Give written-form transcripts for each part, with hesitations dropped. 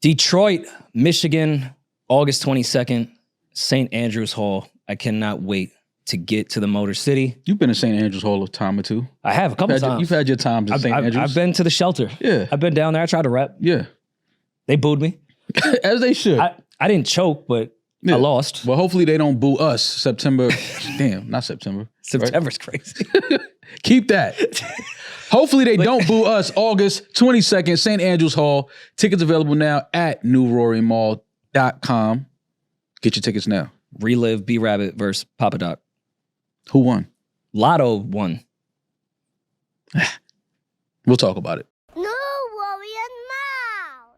Detroit, Michigan, August 22nd, St. Andrews Hall. I cannot wait to get to the Motor City. You've been to St. Andrews Hall a time or two. I have a couple times. You've had your times at St. Andrews. I've been to the shelter. Yeah. I've been down there. I tried to rap. Yeah. They booed me. As they should. I didn't choke, but I lost. Well, hopefully they don't boo us September. Damn, not September. September's crazy. Keep that. Hopefully they don't boo us August 22nd, St. Andrews Hall. Tickets available now at newrorymall.com. Get your tickets now. Relive B-Rabbit versus Papa Doc. Who won? Lotto won. We'll talk about it. No worry and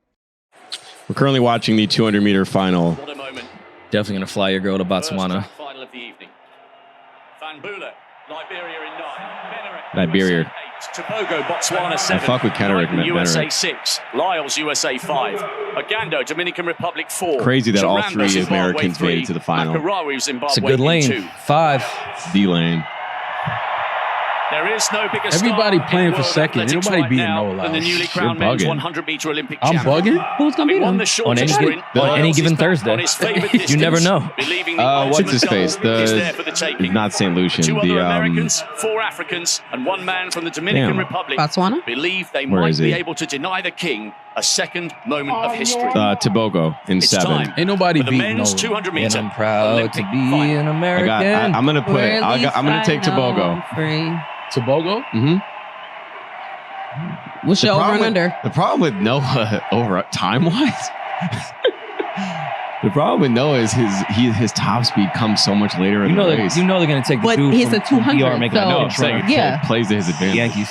We're currently watching the 200-meter final. What a moment. Definitely going to fly your girl to Botswana. Final of the evening. Van Bula, Liberia in 9. Liberia. Tobago, Botswana 7. I fuck with Kennewick, man. USA 6. Lyles, USA 5. Uganda, Dominican Republic 4. Crazy that all Jaramba, three Zimbabwe Americans 3. made it to the final. Makarawi, Zimbabwe It's a good lane. 2. 5. It's the lane. There is no bigger Everybody star playing in for world second. athletics Nobody right beating now Noah than the Lyles. newly crowned You're men's bugging. 100-meter Olympic I'm champion. bugging? Who's going to He beat won him? the shortest sprint. On any given Lyles is back Thursday. on his favourite You distance, never know. believing the What's ultimate his face? goal is there for the taking. Not St. Lucian. 2 other The Americans, 4 Africans, and 1 man from the Dominican Republic Botswana? believe they Where might is be he? able to deny the king a second moment of history. Tobago in It's 7. time Ain't nobody for the beating men's Noah. 200 And meter I'm proud Olympic to be final. an American. I'm gonna put. I'm gonna take Tobago. Tobago? Mm-hmm. What's your over and under? The problem with Noah over time wise. The problem with Noah is his top speed comes so much later in the race. You know they're going to take the But dude he's from a 200, PR making so- a No, no I'm saying Yeah. it plays to his advantage. Yankees.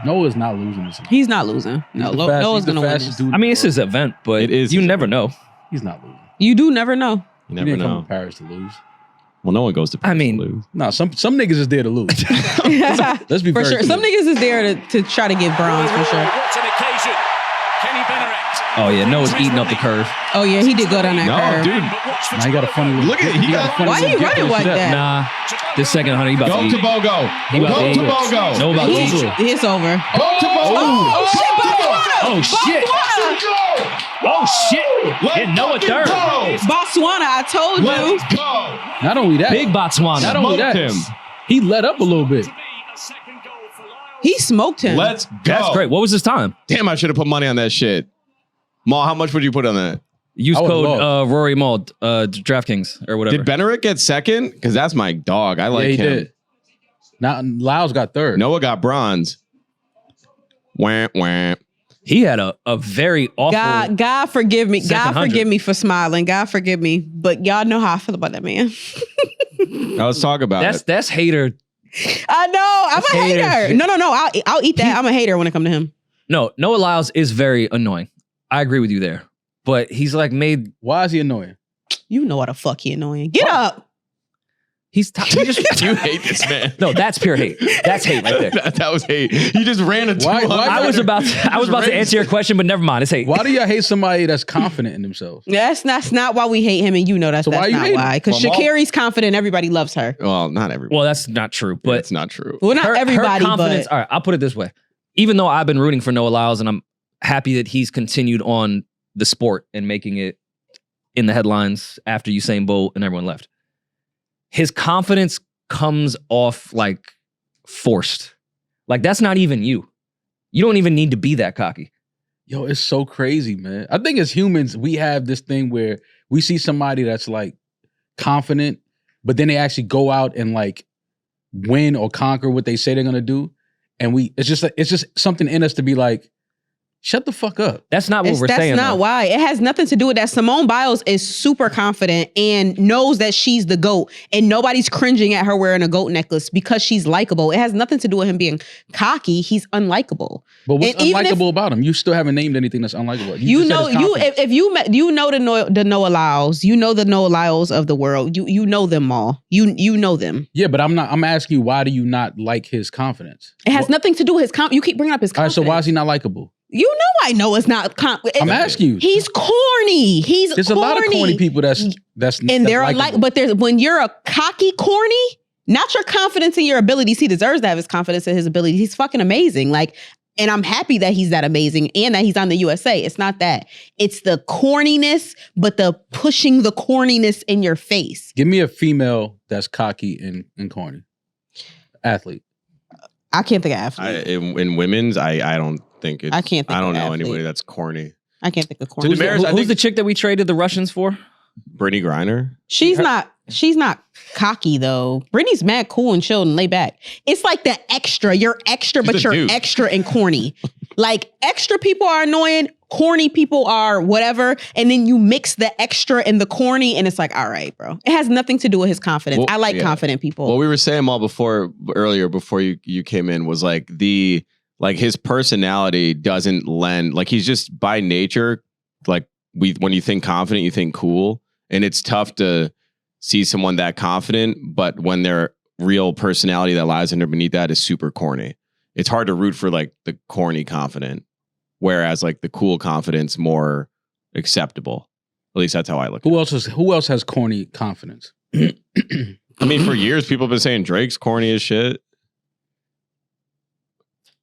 Noah's not losing this. He's not losing. No, Noah's going to win this. Dude I mean, it's his event, but It is you his never event. know. He's not losing. You do never know. You He never didn't come know. to Paris to lose. Well, no one goes to Paris I mean- to lose. No, some niggas is there to lose. Let's be For very sure. clear. Some niggas is there to try to get bronze for sure. What an occasion. Kenny Bennett. Oh, yeah. Noah's eating up the curve. Oh, yeah, he did go down that No, curve. dude. Now he got a funny little. Look at- he got- a funny Why little you gift running to like the that? Nah. This second, honey, he about Go to eat. Tobago. He about Go to eat. Tobago. No about to eat. It's over. Go Tobago. Oh, shit. Oh, shit. Hit Noah third. Botswana, I told you. Let's go. Not only that. Big Botswana. Not only that. Smoked him. He let up a little bit. He smoked him. Let's go. That's great. What was his time? Damn, I should have put money on that shit. Ma, how much would you put on that? Use I would've code Rory Mall, DraftKings or whatever. Did Bennerick get second? Because that's my dog. I like Yeah, he him. did. Now Lyles got third. Noah got bronze. Wah, wah. He had a very awful. God forgive me. Second God 100. forgive me for smiling. God forgive me. But y'all know how I feel about that man. Now let's talk about it. That's hater. I know. I'm That's a hater. hater. No. I'll eat that. I'm a hater when it comes to him. No, Noah Lyles is very annoying. I agree with you there. But he's like made. Why is he annoying? You know what the fuck he annoying. Get up. He just. You hate this man. No, that's pure hate. That's hate right there. That was hate. He just ran a 200. I was about to answer your question, but never mind. It's hate. Why do y'all hate somebody that's confident in themselves? That's not why we hate him, and you know that's So why you not hate him? why. Because Well, Sha'Carri's confident, everybody loves her. Well, not everybody. Well, that's not true. But it's not true. Well, not everybody, her confidence. but All right, I'll put it this way. Even though I've been rooting for Noah Lyles, and I'm happy that he's continued on the sport and making it in the headlines after Usain Bolt and everyone left, his confidence comes off like forced. Like that's not even you. You don't even need to be that cocky. Yo, it's so crazy, man. I think as humans, we have this thing where we see somebody that's like confident, but then they actually go out and like win or conquer what they say they're gonna do. And it's just something in us to be like, shut the fuck up. That's not what we're that's saying. not though. why. It has nothing to do with that. Simone Biles is super confident and knows that she's the GOAT, and nobody's cringing at her wearing a GOAT necklace because she's likable. It has nothing to do with him being cocky. He's unlikable. But what's And even unlikable about him? You still haven't named anything that's unlikable. You just said know, his confidence. if you met, you know the Noah Lyles, you know the Noah Lyles of the world. You know them all. You know them. Yeah, but I'm asking you, why do you not like his confidence? It has nothing to do with his you keep bringing up his All right, confidence. so why is he not likable? You know I know it's not. I'm asking you. He's corny. He's There's corny. a lot of corny people that's and they're like, but there's when you're a cocky corny, not your confidence in your abilities. He deserves to have his confidence in his abilities. He's fucking amazing. Like And I'm happy that he's that amazing and that he's on the USA. It's not that. It's the corniness, but the pushing the corniness in your face. Give me a female that's cocky and corny. Athlete. I can't think of athlete. In women's, I don't think it's. I can't think I don't of know athlete. anybody that's corny. I can't think of corny. Who's the chick that we traded the Russians for? Brittany Griner. She's not cocky though. Brittany's mad cool and chill and lay back. It's like the extra. You're extra, but you're dude. extra and corny. Like extra people are annoying, corny people are whatever, and then you mix the extra and the corny, and it's like, all right, bro. It has nothing to do with his confidence. Well, I like yeah. confident people. What we were saying earlier before you came in was like his personality doesn't lend, like he's just by nature, like when you think confident, you think cool. And it's tough to see someone that confident, but when their real personality that lies underneath that is super corny. It's hard to root for like the corny confident, whereas like the cool confidence more acceptable. At least that's how I look. Who else has corny confidence? I mean, for years people have been saying Drake's corny as shit.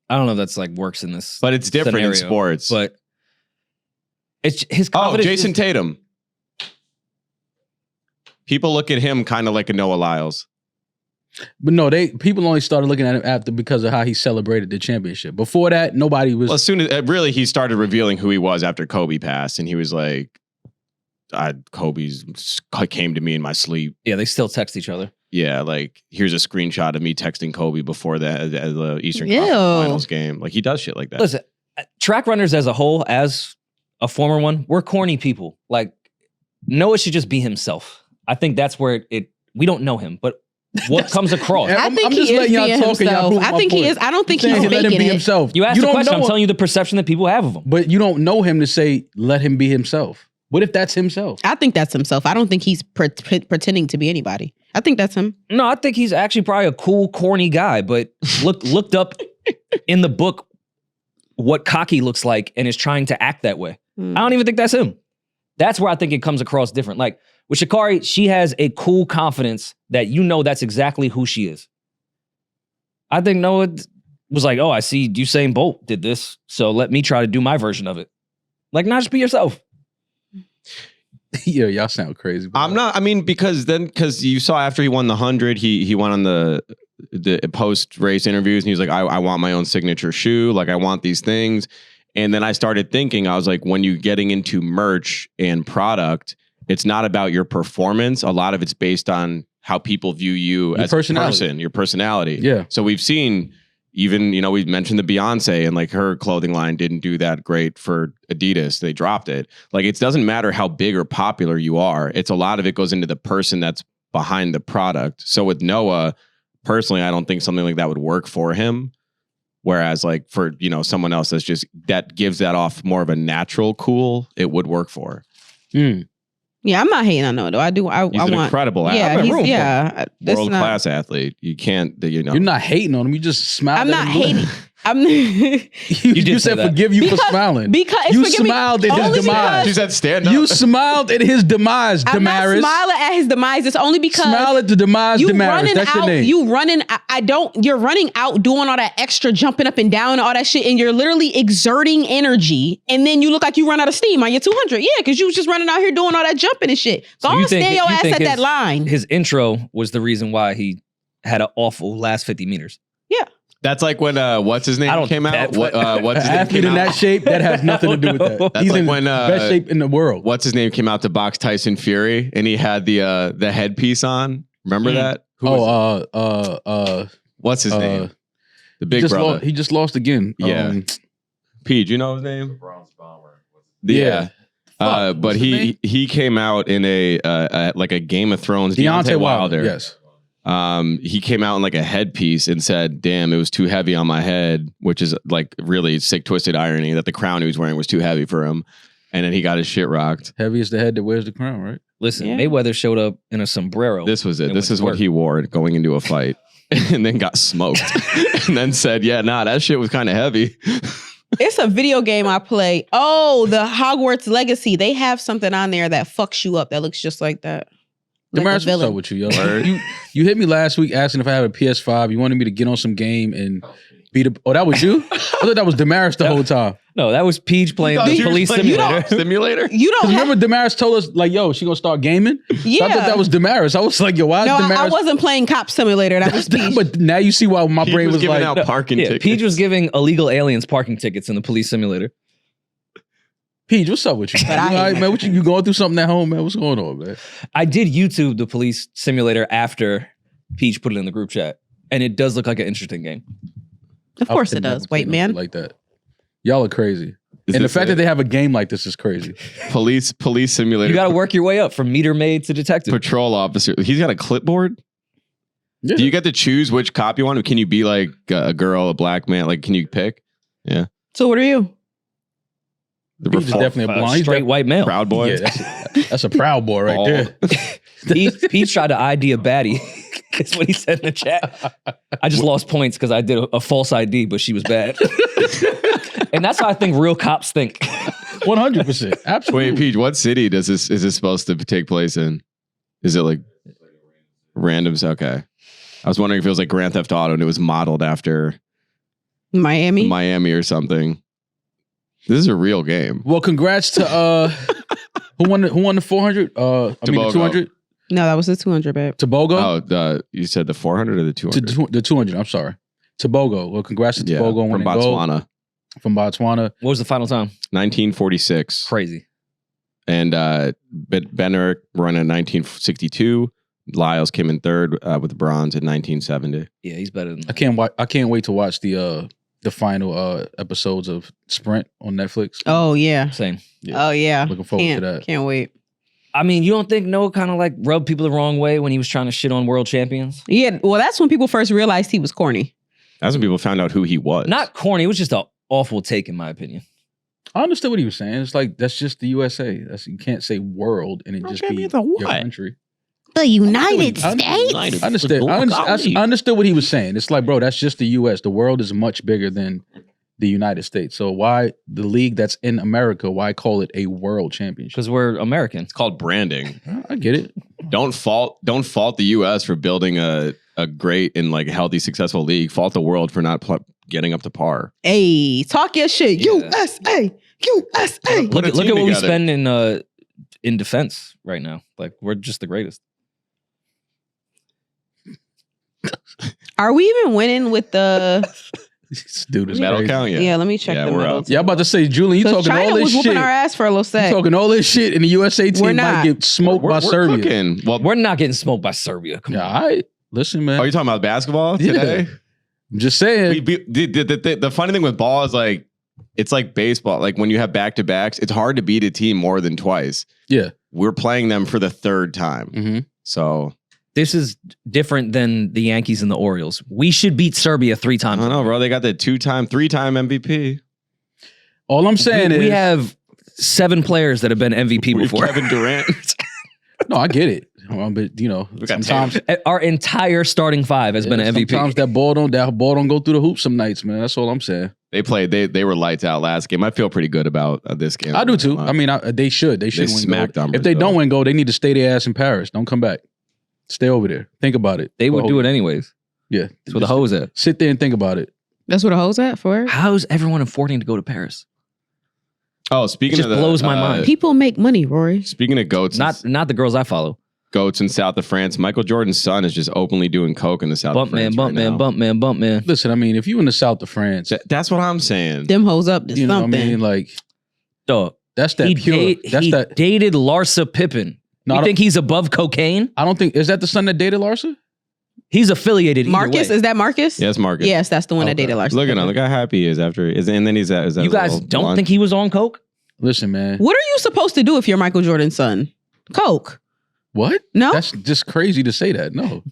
I don't know if that's like works in this, but it's different scenario, in sports. But it's his confidence. Jason Tatum. People look at him kind of like a Noah Lyles. But no, people only started looking at him because of how he celebrated the championship. Before that, nobody was. Well, as soon as really he started revealing who he was after Kobe passed, and he was like, Kobe's came to me in my sleep. Yeah, they still text each other. Yeah, like here's a screenshot of me texting Kobe before the Eastern Conference Finals game. Like he does shit like that. Listen, track runners as a whole, as a former one, we're corny people. Like Noah should just be himself. I think that's where we don't know him, but what comes across. I think he is being himself. I think he is. I don't think he's faking let him be it. himself. You asked the question. I'm know telling you the perception that people have of him. But you don't know him to say, let him be himself. What if that's himself? I think that's himself. I don't think he's pretending to be anybody. I think that's him. No, I think he's actually probably a cool, corny guy, but looked up in the book what cocky looks like and is trying to act that way. I don't even think that's him. That's where I think it comes across different. Like with Sha'Carri, she has a cool confidence that you know that's exactly who she is. I think Noah was like, oh, I see Usain Bolt did this, so let me try to do my version of it. Like, not just be yourself. Yeah, y'all sound crazy. I'm not. I mean, because you saw after he won the 100, he went on the post race interviews and he was like, I want my own signature shoe. Like, I want these things. And then I started thinking, I was like, when you're getting into merch and product, it's not about your performance. A lot of it's based on how people view you as a person, your personality. Yeah. So we've seen. Even, we've mentioned the Beyonce and like her clothing line didn't do that great for Adidas. They dropped it. Like, it doesn't matter how big or popular you are. It's a lot of it goes into the person that's behind the product. So with Noah, personally, I don't think something like that would work for him. Whereas like for, someone else that gives that off more of a natural cool, it would work for. Yeah, I'm not hating on Noah though. He's an incredible athlete. World class athlete. You can't, You're not hating on him. You just smiled. I'm not hating. You said forgive you for smiling. Because you smiled at his demise. You said stand up. You smiled at his demise, Demaris. I'm not smiling at his demise. It's only because smile at the demise, Demaris. That's your name. You're running out doing all that extra jumping up and down and all that shit, and you're literally exerting energy, and then you look like you run out of steam on your 200. Yeah, because you was just running out here doing all that jumping and shit. Go on, stand your ass at that line. His intro was the reason why he had an awful last 50 meters. Yeah. That's like when what's his name came out. What's his name athlete in that shape that has nothing to do with that. That's He's like in when best shape in the world. What's his name came out to box Tyson Fury and he had the headpiece on. Remember that? What's his name? The big brother. He just lost again. Yeah. P, do you know his name? Bronze Bomber. Yeah. But he came out in a like a Game of Thrones Deontay Wilder. Yes. He came out in like a headpiece and said, damn, it was too heavy on my head, which is like really sick, twisted irony that the crown he was wearing was too heavy for him. And then he got his shit rocked. Heavy is the head that wears the crown, right? Listen, Mayweather showed up in a sombrero. This was it. This is what he wore going into a fight and then got smoked and then said, yeah, nah, that shit was kind of heavy. It's a video game I play. Oh, the Hogwarts Legacy. They have something on there that fucks you up that looks just like that. Demaris, what's up with you, yo? You hit me last week asking if I have a PS5. You wanted me to get on some game and Oh, that was you? I thought that was Demaris the whole time. No, that was Peach playing thought the you were police playing simulator. Simulator? You don't have. Remember Demaris told us, like, yo, she gonna start gaming? Yeah. So I thought that was Demaris. I was like, yo, why is No, Demaris? I wasn't playing Cop Simulator. That was Peach. But now you see why my Peach brain was giving like, out parking Yeah, tickets. Peach was giving illegal aliens parking tickets in the police simulator. Peach, what's up with you? But You I all hate right, man? What you going through something at home, man? What's going on, man? I did YouTube the police simulator after Peach put it in the group chat, and it does look like an interesting game. Of course I've it never does. played Wait, nothing man. like that. Y'all are crazy. Is And the this fact it? that they have a game like this is crazy. Police simulator. You got to work your way up from meter maid to detective. Patrol officer. He's got a clipboard. Yeah. Do you get to choose which cop you want? Can you be like a girl, a black man? Like, can you pick? Yeah. So what are you? The Peach is definitely a blonde. He's straight white male. Proud Boy. Yeah, that's a proud boy right Oh. there. Peach tried to ID a baddie. That's what he said in the chat. I just lost points because I did a false ID, but she was bad. And that's how I think real cops think. 100%. Absolutely. Wait, Peach, what city is this supposed to take place in? Is it like randoms? Okay. I was wondering if it was like Grand Theft Auto and it was modeled after Miami. Miami or something. This is a real game. Well, congrats to who won the 400? The Tobago. 200? No, that was the 200, babe. Tobago? Oh, you said the 400 or the 200? The 200, I'm sorry. Tobago. Well, congrats to Yeah, Tobago on from winning gold. Botswana. From Botswana. What was the final time? 1946. Crazy. And Benner ran in 1962. Lyles came in third with the bronze in 1970. Yeah, he's better than I can't wait to watch the final episodes of Sprint on Netflix. Oh, yeah. same. Yeah. Oh, yeah. Looking forward to that. Can't wait. I mean, you don't think Noah kind of like rubbed people the wrong way when he was trying to shit on world champions? Yeah, well, that's when people first realized he was corny. That's when people found out who he was. Not corny. It was just an awful take, in my opinion. I understood what he was saying. It's like, that's just the USA. You can't say world and it just be champions of your what? country. The United I States? I understood what he was saying. It's like, bro, that's just the US. The world is much bigger than the United States. So why the league that's in America, why call it a world championship? Because we're American. It's called branding. I get it. Don't fault the U.S. for building a great and like healthy, successful league. Fault the world for not getting up to par. Hey, talk your shit. Yeah. USA. USA. Look a at team what we together. spend in defense right now. Like, we're just the greatest. Are we even winning with the... This dude is Medal crazy. count, yeah. Yeah, let me check Yeah, the we're medal. up. Yeah, I'm about to say, Julian, you So talking China all this was whooping shit. our ass for a little You sec. talking all this shit, and the USA team We're might not. get smoked by Serbia. Cooking. Well, We're not getting smoked by Serbia. Come Yeah, on. all right. Listen, man. are you talking about basketball Yeah. today? I'm just saying. The funny thing with ball is like, it's like baseball. Like when you have back-to-backs, it's hard to beat a team more than twice. Yeah. We're playing them for the third time. Mm-hmm. So This is different than the Yankees and the Orioles. We should beat Serbia 3 I times. don't know, bro. They got the 3-time MVP. All I'm saying is, we have 7 players that have been MVP We have before. Kevin Durant. no, I get it. But you know, We got sometimes Our entire starting 5 has been an MVP. Sometimes that ball don't go through the hoop some nights, man. That's all I'm saying. They played. They were lights out last game. I feel pretty good about this game. I do too. I mean, they should. They should win smacked gold. them, If they Brazil. don't win gold, they need to stay their ass in Paris. Don't come back. Stay over there. Think about it. They would do it anyways. Yeah. That's where the hoes at. Sit there and think about it. That's what a hoe's at for? How's everyone affording to go to Paris? Oh, speaking It of just blows my mind. People make money, Rory. Speaking of goats, Not the girls I follow. goats in south of France. Michael Jordan's son is just openly doing coke in the south Bump of France. man, bump right man, now. bump man, bump man. Listen, I mean, if you in the south of France, That's what I'm saying. Them hoes up to you know something. what I mean? Like, Dog. that's that pure. He That's dated Larsa Pippen. No, I You don't- think he's above cocaine? I don't think, is that the son that dated Larsa? He's affiliated. either Marcus? way. Is that Marcus? Yes, Marcus. Yes, that's the one that Okay. dated Larson. Look at him. Look how happy he is after. And then he's at. You guys don't think he was on coke? Listen, man. What are you supposed to do if you're Michael Jordan's son? Coke. What? No? That's just crazy to say that. No.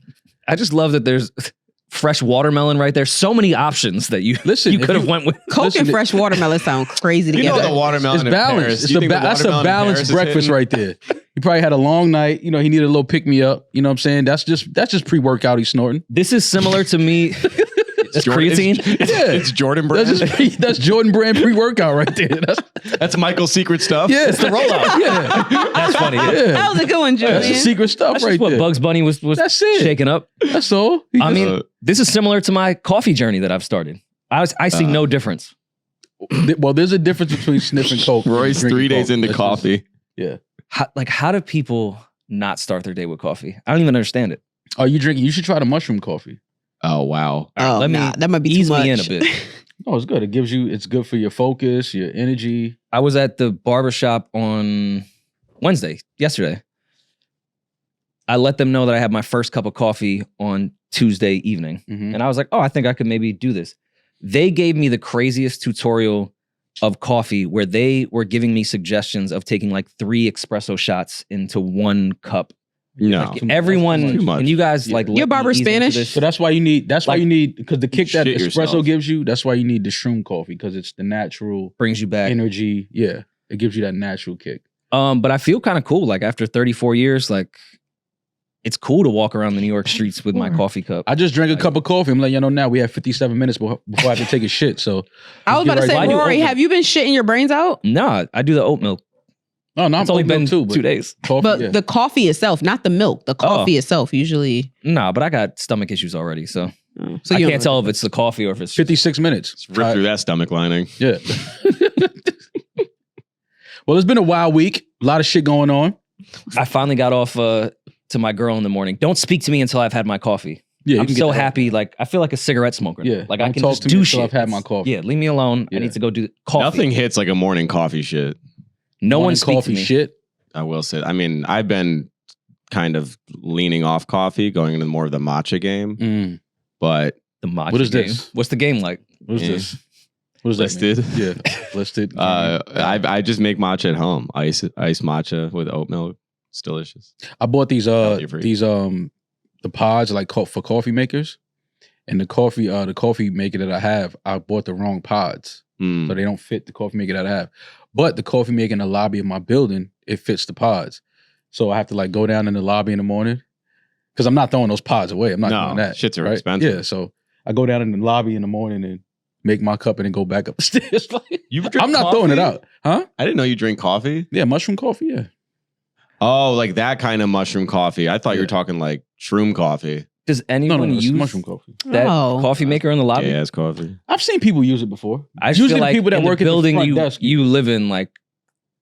I just love that there's fresh watermelon right there. So many options that you Listen, you if could have you- went with. Coke Listen, and fresh watermelon sound crazy You together. know the watermelon It's in balanced. Paris. It's You think the that's a watermelon in Paris balanced is breakfast hitting? right there. He probably had a long night. You know, he needed a little pick me up. You know what I'm saying? That's just pre-workout he's snorting. This is similar to me. That's creatine. It's Jordan Brand. That's Jordan Brand pre-workout right there. That's Michael's secret stuff. Yeah. It's the rollout. Yeah. That's funny. Yeah. Yeah. That was a good one, Julian. That's the secret stuff That's right just what there. Bugs Bunny was That's it. shaking up. That's all. He I just- mean, this is similar to my coffee journey that I've started. I see no difference. Well, there's a difference between sniffing coke. and Roy's drinking 3 days coke. into That's coffee. Yeah. How do people not start their day with coffee? I don't even understand it. Oh, you drinking? You should try the mushroom coffee. Oh, wow. All right, That might be ease too much. me in a bit. No, it's good. It's good for your focus, your energy. I was at the barbershop on yesterday. I let them know that I had my first cup of coffee on Tuesday evening. Mhm. And I was like, oh, I think I could maybe do this. They gave me the craziest tutorial of coffee where they were giving me suggestions of taking like 3 espresso shots into 1 cup. No. Like, everyone, Too much. can you guys Yeah. like let Your me barber's ease into Spanish? this? So that's why you need. Because the kick that Shit espresso yourself. gives you. That's why you need the shroom coffee because it's the natural Brings you back. energy. Yeah, it gives you that natural kick. But I feel kind of cool. Like after 34 years, like it's cool to walk around the New York streets with my coffee cup. I just drank a cup of coffee. I'm letting you know now. We have 57 minutes before I have to take a shit. So I was about to Let's get say, right to it. Rory, have you been shitting your brains out? Nah, I do the oat milk. no, I'm It's only been too, but 2 days. Coffee, But yeah. the coffee itself, not the milk. The coffee itself usually. Nah, but I got stomach issues already, so So I you can't tell if it's the coffee or if it's 56 minutes. Rip through that stomach lining. Yeah. Well, it's been a wild week. A lot of shit going on. I finally got off to my girl in the morning. Don't speak to me until I've had my coffee. Yeah, you I'm can get so that. happy. Like I feel like a cigarette smoker. Yeah, like I don't can talk just to me do until shit. I've had my coffee. Yeah, leave me alone. Yeah. I need to go do coffee. Nothing hits like a morning coffee shit. No Morning one speaks to coffee me. shit. I will say. I mean, I've been kind of leaning off coffee, going into more of the matcha game. Mm. But The matcha What is game. this? What's the game like? What is Yeah. this? What does that mean? Listed. Yeah, listed. I just make matcha at home. Ice matcha with oat milk. It's delicious. I bought these Healthy for you. the pods like for coffee makers, and the coffee maker that I have, I bought the wrong pods, Mm. so they don't fit the coffee maker that I have. But the coffee maker in the lobby of my building, it fits the pods. So I have to like go down in the lobby in the morning because I'm not throwing those pods away. I'm not No, doing that. shits are expensive. Yeah, so I go down in the lobby in the morning and make my cup and then go back up the stairs. I'm not throwing it out, huh? I didn't know you drink coffee. Yeah, mushroom coffee. Yeah. Oh, like that kind of mushroom coffee. I thought you Yeah. were talking like shroom coffee. Does No, anyone it's use mushroom coffee. that Oh. coffee maker in the lobby? Gay ass coffee. I've seen people use it before. I just Usually feel the like people that in work the at the building front you desk. you live in, like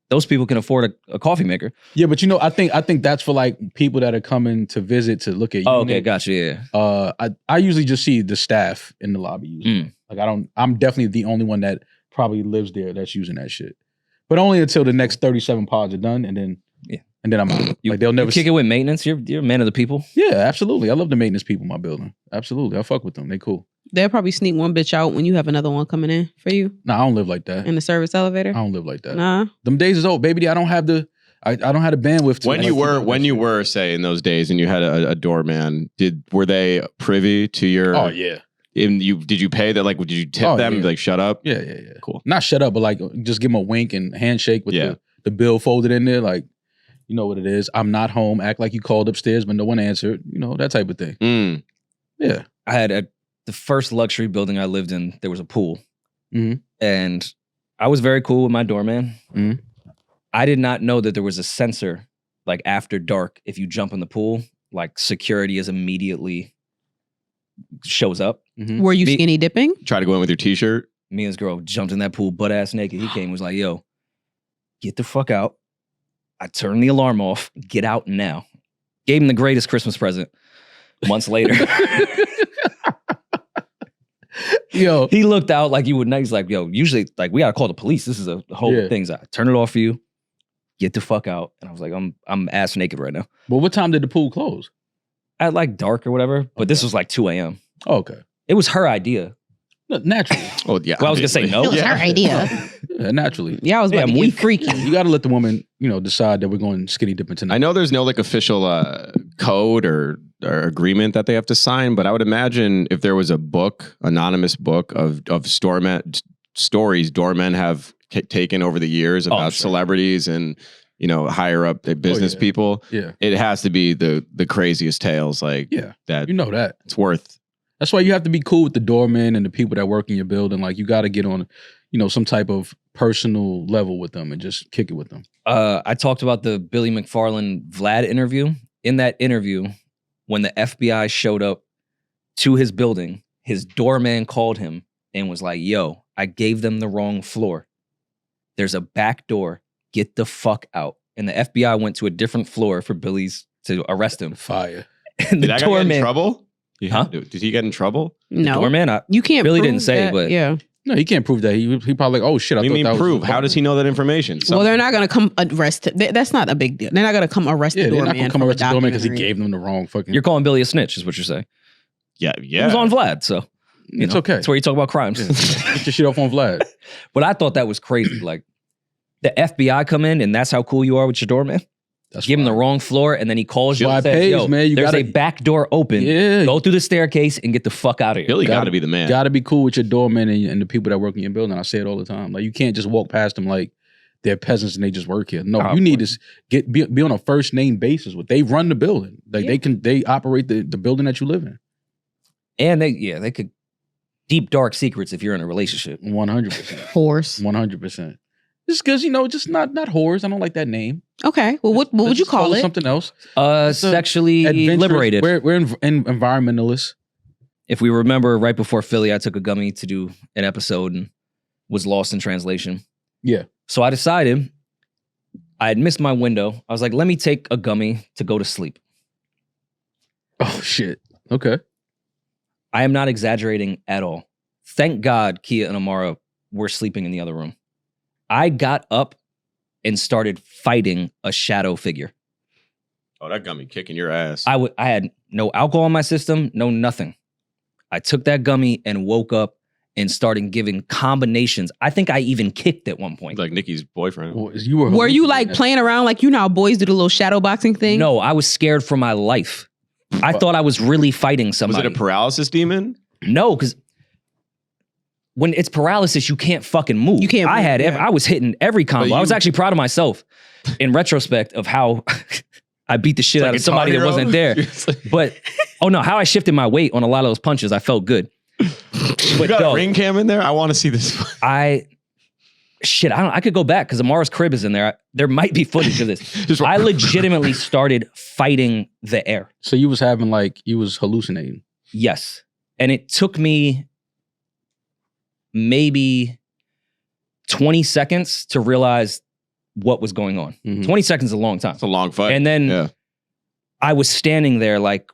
those people can afford a coffee maker. Yeah, but I think that's for like people that are coming to visit to look at. Oh, okay, unit. gotcha. Yeah. I usually just see the staff in the lobby using it. Like I'm definitely the only one that probably lives there that's using that shit. But only until the next 37 pods are done, and then I'm out. You, Like they'll never you kick it with maintenance. You're a man of the people. Yeah, absolutely. I love the maintenance people in my building. Absolutely, I fuck with them. They cool. They'll probably sneak one bitch out when you have another one coming in for you Nah, I don't live like that. in the service elevator. I don't live like that. Nah. Them days is old, baby. I don't have the bandwidth to. When you were say in those days and you had a doorman, were they privy to your? Oh yeah. Did you pay that? Like, did you tip them? Yeah. Like, shut up. Yeah. Cool. Not shut up, but like just give them a wink and handshake with the bill folded in there. Like, you know what it is. I'm not home. Act like you called upstairs, but no one answered. You know, that type of thing. Mm. Yeah. I had the first luxury building I lived in. There was a pool, and I was very cool with my doorman. Mhm. I did not know that there was a sensor, like after dark, if you jump in the pool, like security is immediately shows up. Were you Me- skinny dipping? Try to go in with your t-shirt. Me and his girl jumped in that pool butt ass naked. He came and was like, yo, get the fuck out. I turned the alarm off. Get out now. Gave him the greatest Christmas present. Months later, Yo, he looked out like you would know. He's like, yo, usually like we gotta call the police. This is a whole Yeah. thing. So I turn it off for you. Get the fuck out. And I was like, I'm ass naked right now. but what time did the pool close? At like dark or whatever. But this was like 2 a.m. Oh, okay. It was her idea. No, naturally. Oh yeah. Well, I was gonna say no. It was her idea. Yeah, naturally. Yeah, I was about I'm to weak. get freaky. You got to let the woman, decide that we're going skinny dipping tonight. I know there's no like official code or agreement that they have to sign, but I would imagine if there was a book, anonymous book of stories doormen have taken over the years about celebrities and higher up business people. Yeah. It has to be the craziest tales like that. You know that. It's worth. That's why you have to be cool with the doormen and the people that work in your building. Like you got to get on, some type of personal level with them and just kick it with them. I talked about the Billy McFarland Vlad interview. In that interview, when the FBI showed up to his building, his doorman called him and was like, yo, I gave them the wrong floor. There's a back door. Get the fuck out. And the FBI went to a different floor for Billy's to arrest him. Fire. And Did that guy get in trouble? Did he get in trouble? No. Doorman, You can't Billy prove didn't say, that. but Yeah. No, he can't prove that. He probably like, oh shit, I What do you thought mean that prove? was How does he know that information? Well, they're not going to come arrest him. That's not a big deal. They're not going to come arrest Yeah, the they're Doorman. not gonna come from a arrest the Doorman because he documentary. gave them the wrong fucking. you're calling Billy a snitch, is what you're saying. Yeah. He was on Vlad, so It's okay. That's where you talk about crimes. Get your shit off on Vlad. But I thought that was crazy. Like the FBI come in and that's how cool you are with your doorman. That's Give him the fine. wrong floor, and then he calls you Why and says, pays, yo, man. You there's gotta- a back door open. Yeah. Go through the staircase and get the fuck out of here. Billy got to be the man. Got to be cool with your doorman and the people that work in your building. I say it all the time. Like you can't just walk past them like they're peasants and they just work here. No, Oh, you need boy. to be on a first name basis with. They run the building. Like they operate the building that you live in. And they could deep dark secrets if you're in a relationship. 100%. Horse. 100%. Just because just not whores. I don't like that name. Okay. Well, what would you Just call it? Something else. Sexually Adventurous. liberated. We're environmentalists. If we remember, right before Philly, I took a gummy to do an episode and was lost in translation. Yeah. So I decided I had missed my window. I was like, let me take a gummy to go to sleep. Oh shit. Okay. I am not exaggerating at all. Thank God Kia and Amara were sleeping in the other room. I got up and started fighting a shadow figure. Oh, that got me kicking your ass. I had no alcohol in my system, no nothing. I took that gummy and woke up and started giving combinations. I think I even kicked at one point. Like Nikki's boyfriend. Well, Were you like playing around like how boys do the little shadow boxing thing? No, I was scared for my life. I thought I was really fighting Was somebody. it a paralysis demon? No, because when it's paralysis, you can't fucking move. You can't I move, had yeah. I was hitting every combo. I was actually proud of myself in retrospect of how I beat the shit It's out like of somebody that Guitar wasn't Hero? there. It's like- But how I shifted my weight on a lot of those punches, I felt good. You But got dog, a ring cam in there? I want to see this. I could go back because Amara's crib is in there. There might be footage of this. Just- I legitimately started fighting the air. So you was hallucinating. Yes. And it took me maybe 20 seconds to realize what was going on. Mhm. 20 seconds is a long time. It's a long fight. And then yeah. I was standing there like,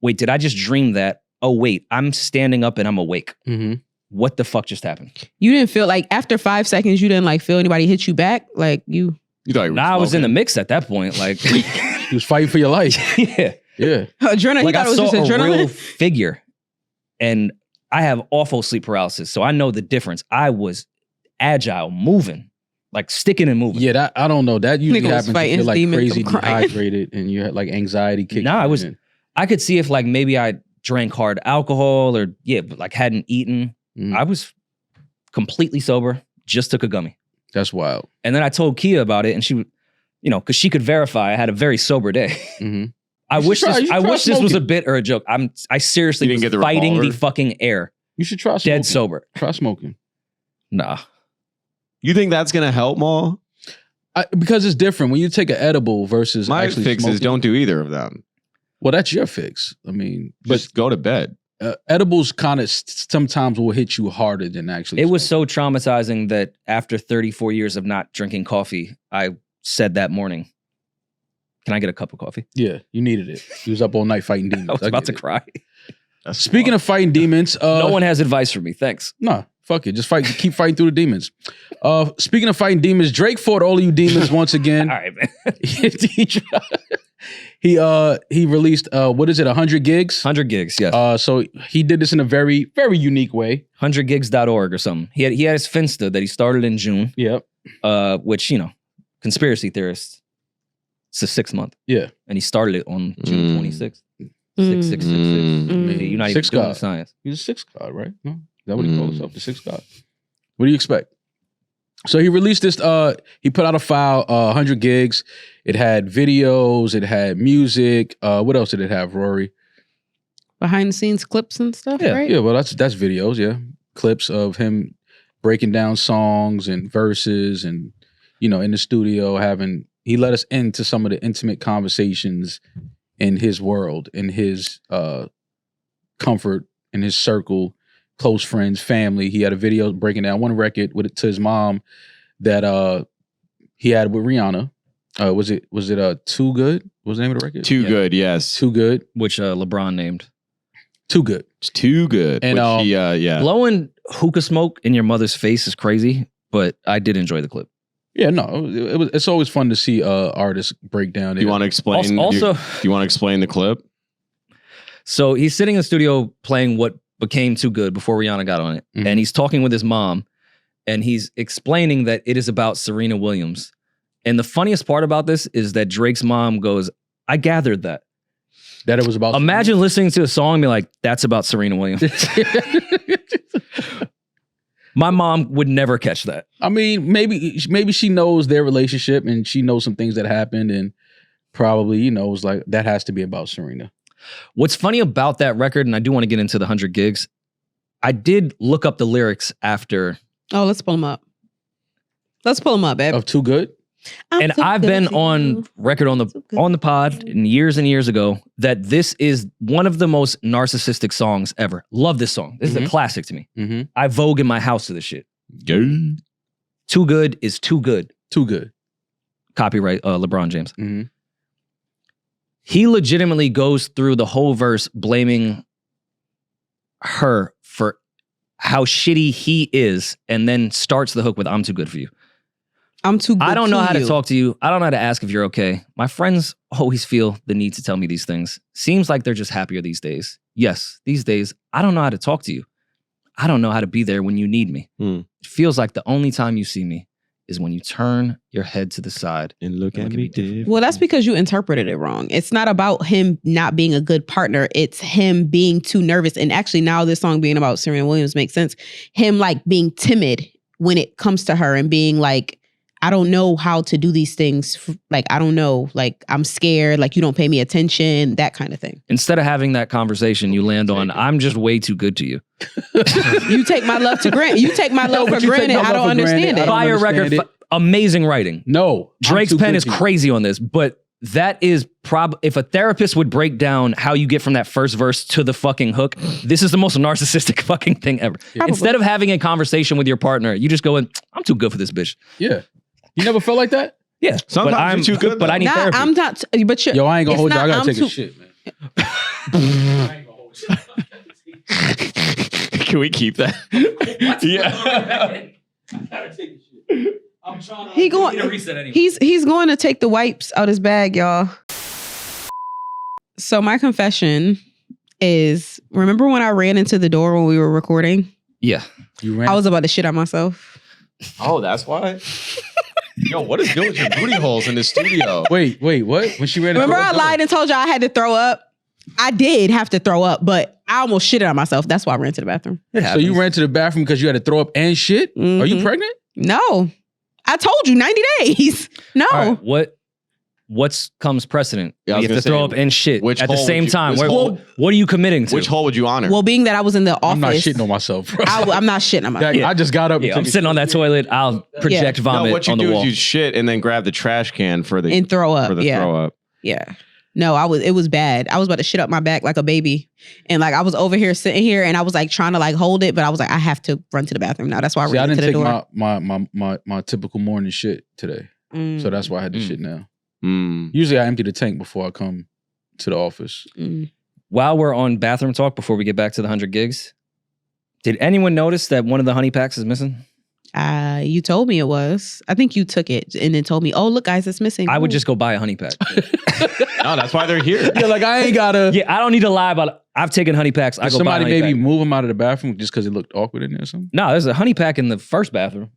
wait, did I just dream that? Oh, wait, I'm standing up and I'm awake. Mm-hmm. What the fuck just happened? You didn't feel like after 5 seconds, you didn't like feel anybody hit you back? Like you. You thought you were Nah, I was in the smoking. mix at that point. Like, You was fighting for your life. yeah. Yeah. Adrenaline. Like He I thought it was saw just a adrenaline. real figure, and I have awful sleep paralysis, so I know the difference. I was agile, moving, like sticking and moving. Yeah, that I don't know. That usually Nigga was happens if fighting you're like demons, crazy I'm crying. dehydrated and you had like anxiety kicking. Nah, I was- in. I could see if like maybe I drank hard alcohol or but like hadn't eaten. Mhm. I was completely sober. Just took a gummy, That's wild. and then I told Kia about it, and she, because she could verify I had a very sober day. Mm-hmm. I You wish should try- this. you should I try wish this was a smoking. bit or a joke. I seriously You didn't was get the fighting revolver? the fucking air, You should try smoking. dead sober. Try smoking. Nah. You think that's gonna help, Maul? Because it's different when you take an edible versus My actually fixes smoking. don't do either of them. Well, that's your fix. I mean, but Just go to bed. edibles kind of sometimes will hit you harder than actually. It was smoking. so traumatizing that after 34 years of not drinking coffee, I said that morning, can I get a cup of coffee? Yeah, you needed it. You was up all night fighting demons. I was I about get to it. cry. That's Speaking of fighting demons, No one has advice for me. Thanks. nah, fuck it. Just fight. Keep fighting through the demons. Speaking of fighting demons, Drake fought all of you demons once again. All right, man. he released 100 gigs. 100 gigs, yes. So he did this in a very, very unique way. 100gigs.org or something. He had his Finsta that he started in June, Yep. which, conspiracy theorists, it's a 6 month. Yeah. And he started it on June 26th. 6666. Mm. You're not Six even doing God. the science. He's a sixth god, right? No? Is that what he calls himself? The sixth god. What do you expect? So he released this, he put out a file, 100 gigs. It had videos, it had music. What else did it have, Rory? Behind the scenes clips and stuff, right? Yeah, well, that's videos, yeah. Clips of him breaking down songs and verses and, in the studio he let us into some of the intimate conversations in his world, in his comfort, in his circle, close friends, family. He had a video breaking down one record to his mom that he had with Rihanna. Was it Too Good? What was the name of the record? Too Good, yes. Too Good. Which LeBron named. Too Good. It's too good. And yeah. Blowing hookah smoke in your mother's face is crazy, but I did enjoy the clip. Yeah, no, it's always fun to see artists break down. Do you want to explain? Also, do you want to explain the clip? So he's sitting in the studio playing what became Too Good before Rihanna got on it. Mhm. And he's talking with his mom and he's explaining that it is about Serena Williams. And the funniest part about this is that Drake's mom goes, I gathered that. That it was about. Imagine listening to a song and be like, that's about Serena Williams. My mom would never catch that. I mean, maybe she knows their relationship and she knows some things that happened and probably, was like, that has to be about Serena. What's funny about that record, and I do want to get into the 100 gigs, I did look up the lyrics after. Oh, let's pull them up. Let's pull them up, babe. Of Too Good? And I've been on record on the pod and years ago that this is one of the most narcissistic songs ever. Love this song. This is a classic to me. Mm-hmm. I vogue in my house to this shit. Yeah. Too Good is too good. Too Good. Copyright LeBron James. Mm-hmm. He legitimately goes through the whole verse blaming her for how shitty he is and then starts the hook with I'm too good for you. I'm too good. I don't know how to you. talk to you. I don't know how to ask if you're okay. My friends always feel the need to tell me these things. Seems like they're just happier these days. Yes, these days, I don't know how to talk to you. I don't know how to be there when you need me. It feels like the only time you see me is when you turn your head to the side And look at me different. Well, that's because you interpreted it wrong. It's not about him not being a good partner. It's him being too nervous. And actually now this song being about Serena Williams makes sense. Him like being timid when it comes to her and being like, I don't know how to do these things. Like, I don't know. Like, I'm scared. Like, you don't pay me attention. That kind of thing. Instead of having that conversation, you land on, I'm just way too good to you. You take my love to granted. You take my love but for you take granted. my I love don't for understand granted. I it. don't Fire understand record, it. amazing writing. No. Drake's I'm too pen good is for you. crazy on this, but that is if a therapist would break down how you get from that first verse to the fucking hook, this is the most narcissistic fucking thing ever. Probably. Instead of having a conversation with your partner, you just go in, I'm too good for this bitch. Yeah. You never felt like that? Yeah. Sometimes but I'm you're too good, but I need Nah, therapy. I'm not. But you're, Yo, I ain't gonna it's hold you. I not- gotta I'm take a too- shit, man. Can we keep that? Yeah. He going. He's going to take the wipes out his bag, y'all. So my confession is: remember when I ran into the door when we were recording? Yeah. You ran. I was about to shit on myself. Oh, that's why? Yo, what is good with your booty holes in the studio? Wait, what? When she ran. Remember I lied and told y'all I had to throw up? I did have to throw up, but I almost shitted on myself. That's why I ran to the bathroom. So you ran to the bathroom because you had to throw up and shit? Are you Mhm. pregnant? No. I told you 90 days. No. All right, what comes precedent? Yeah, I you was have to gonna throw say, up and shit which at the hole same would you- time. which Where- hole- what are you committing to? Which hole would you honor? Well, being that I was in the office. I'm not shitting on myself, bro. I'm not shitting on myself. I just got up. Yeah, and I'm took a sitting on that toilet. I'll project no, vomit what you on the do wall. is you shit and then grab the trash can for the And throw up. for the Yeah. throw up. Yeah. No, it was bad. I was about to shit up my back like a baby. And like I was over here sitting here and I was like trying to like hold it, but I was like, I have to run to the bathroom now. That's why I See, I ran didn't to the take door. my typical morning shit today. Mm, So that's why I had to shit now. Mm. Usually I empty the tank before I come to the office. mm. While we're on bathroom talk, before we get back to the 100 gigs, did anyone notice that one of the honey packs is missing? You told me it was. I think you took it and then told me, oh, look, guys, it's missing. I would Ooh. just go buy a honey pack. No, that's why they're here. Yeah, like I ain't gotta. Yeah, I don't need to lie about it. I've taken honey packs. I Did go buy a somebody honey maybe pack. move him out of the bathroom just because it looked awkward in there or something? No, there's a honey pack in the first bathroom,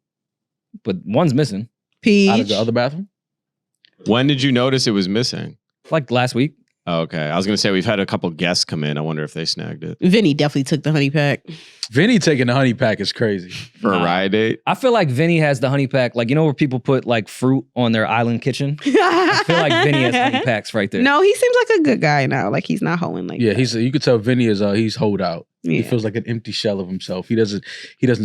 but one's missing. Peach. Out of the other bathroom? When did you notice it was missing? Like last week. Oh, okay. I was gonna say we've had a couple guests come in. I wonder if they snagged it Vinnie definitely took the honey pack. Vinny taking the honey pack is crazy. for Nah. a ride date. I feel like Vinny has the honey pack. Like, you know where people put like fruit on their island kitchen? I feel like Vinny has honey packs right there. No, he seems like a good guy now. Like he's not hoeing like Yeah, that. you could tell Vinny is he's holed out. He Yeah. feels like an empty shell of himself. He doesn't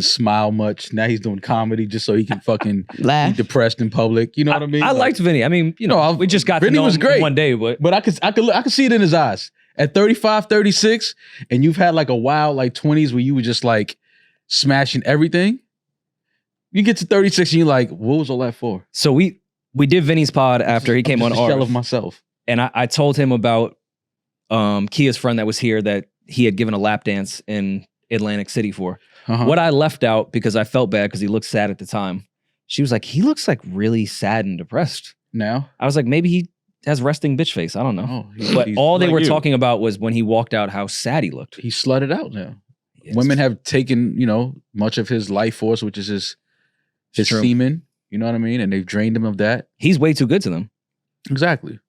smile much. Now he's doing comedy just so he can fucking be Laugh. depressed in public. You know what I mean? I Like, liked Vinny. I mean, No, we just got Vinny to know was him great. one day, but but I could see it in his eyes. At 35, 36, and you've had like a wild like 20s where you were just like smashing everything. You get to 36 and you're like, what was all that for? So we did Vinny's pod after he came on Just a shell ours. of myself. And I told him about Kia's friend that was here that he had given a lap dance in Atlantic City for. Uh-huh. What I left out, because I felt bad because he looked sad at the time, she was like, he looks like really sad and depressed. Now? I was like, maybe he has resting bitch face. I don't know. Oh, But all they like were you. talking about was when he walked out, how sad he looked. He's slutted out now. Yes. Women have taken, much of his life force, which is his True. semen. You know what I mean? And they've drained him of that. He's way too good to them. Exactly.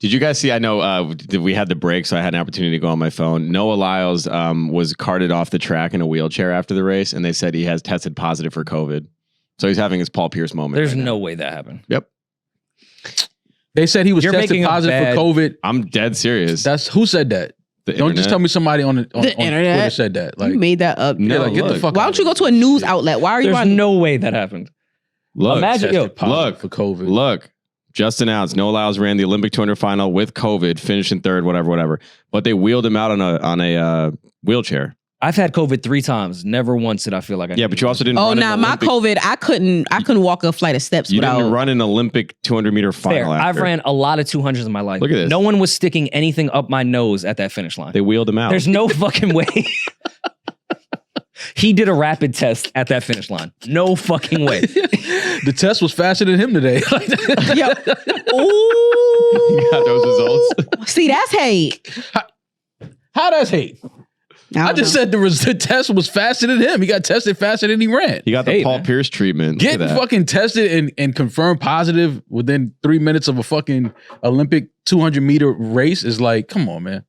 Did you guys see? I know we had the break, so I had an opportunity to go on my phone. Noah Lyles was carted off the track in a wheelchair after the race, and they said he has tested positive for COVID. So he's having his Paul Pierce moment. There's right no now. way that happened. Yep. They said he was You're tested making a positive bad- for COVID. I'm dead serious. That's who said that? The Don't just internet. tell me somebody on The internet. Twitter said that. Like, You made that up. No, yeah, like, get the look. fuck Why out don't you go of to a here. news Shit. outlet? Why are you There's on? no way that happened. Look, Imagine, Tested positive look, for COVID. Look, just announced Noah Lyles ran the Olympic 200 final with COVID, finished in third, whatever. But they wheeled him out on a wheelchair. I've had COVID 3 times. Never once did I feel like I Yeah, but you also didn't. Oh, run nah, an my Olympic, COVID, I couldn't walk a flight of steps You without. didn't run an Olympic 200 meter Fair. final. I've after. ran a lot of 200s in my life. Look at this. No one was sticking anything up my nose at that finish line. They wheeled him out. There's no fucking way. He did a rapid test at that finish line. No fucking way. The test was faster than him today. Yo. You got those results. See, that's hate. How that's hate? I just said the test was faster than him. He got tested faster than he ran. He got the Hey, Paul man. Pierce treatment. Look at Getting that. fucking tested and confirmed positive within 3 minutes of a fucking Olympic 200-meter race is like, come on, man.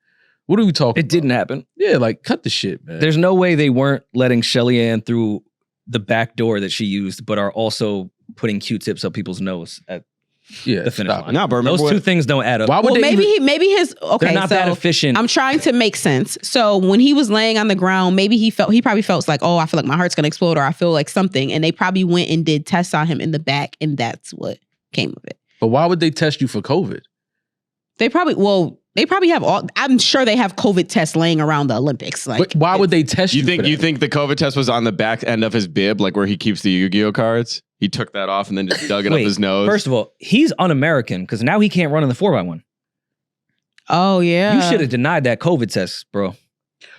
What are we talking It didn't happen. Yeah, like, cut the shit, man. There's no way they weren't letting Shelly Ann through the back door that she used, but are also putting Q-tips up people's nose at yeah, the finish stop. line. No, but remember Those two what- things don't add up. Why would Well, they maybe even- maybe his okay. They're not so that efficient. I'm trying to make sense. So when he was laying on the ground, maybe he probably felt like, oh, I feel like my heart's gonna explode, or I feel like something, and they probably went and did tests on him in the back, and that's what came of it. But why would they test you for COVID? They probably have all. I'm sure they have COVID tests laying around the Olympics. Like, But why would they test you? You think the COVID test was on the back end of his bib, like where he keeps the Yu-Gi-Oh cards? He took that off and then just dug it up Wait, his nose. First of all, he's un-American because now he can't run in the 4x1. oh yeah, You should have denied that COVID test, bro.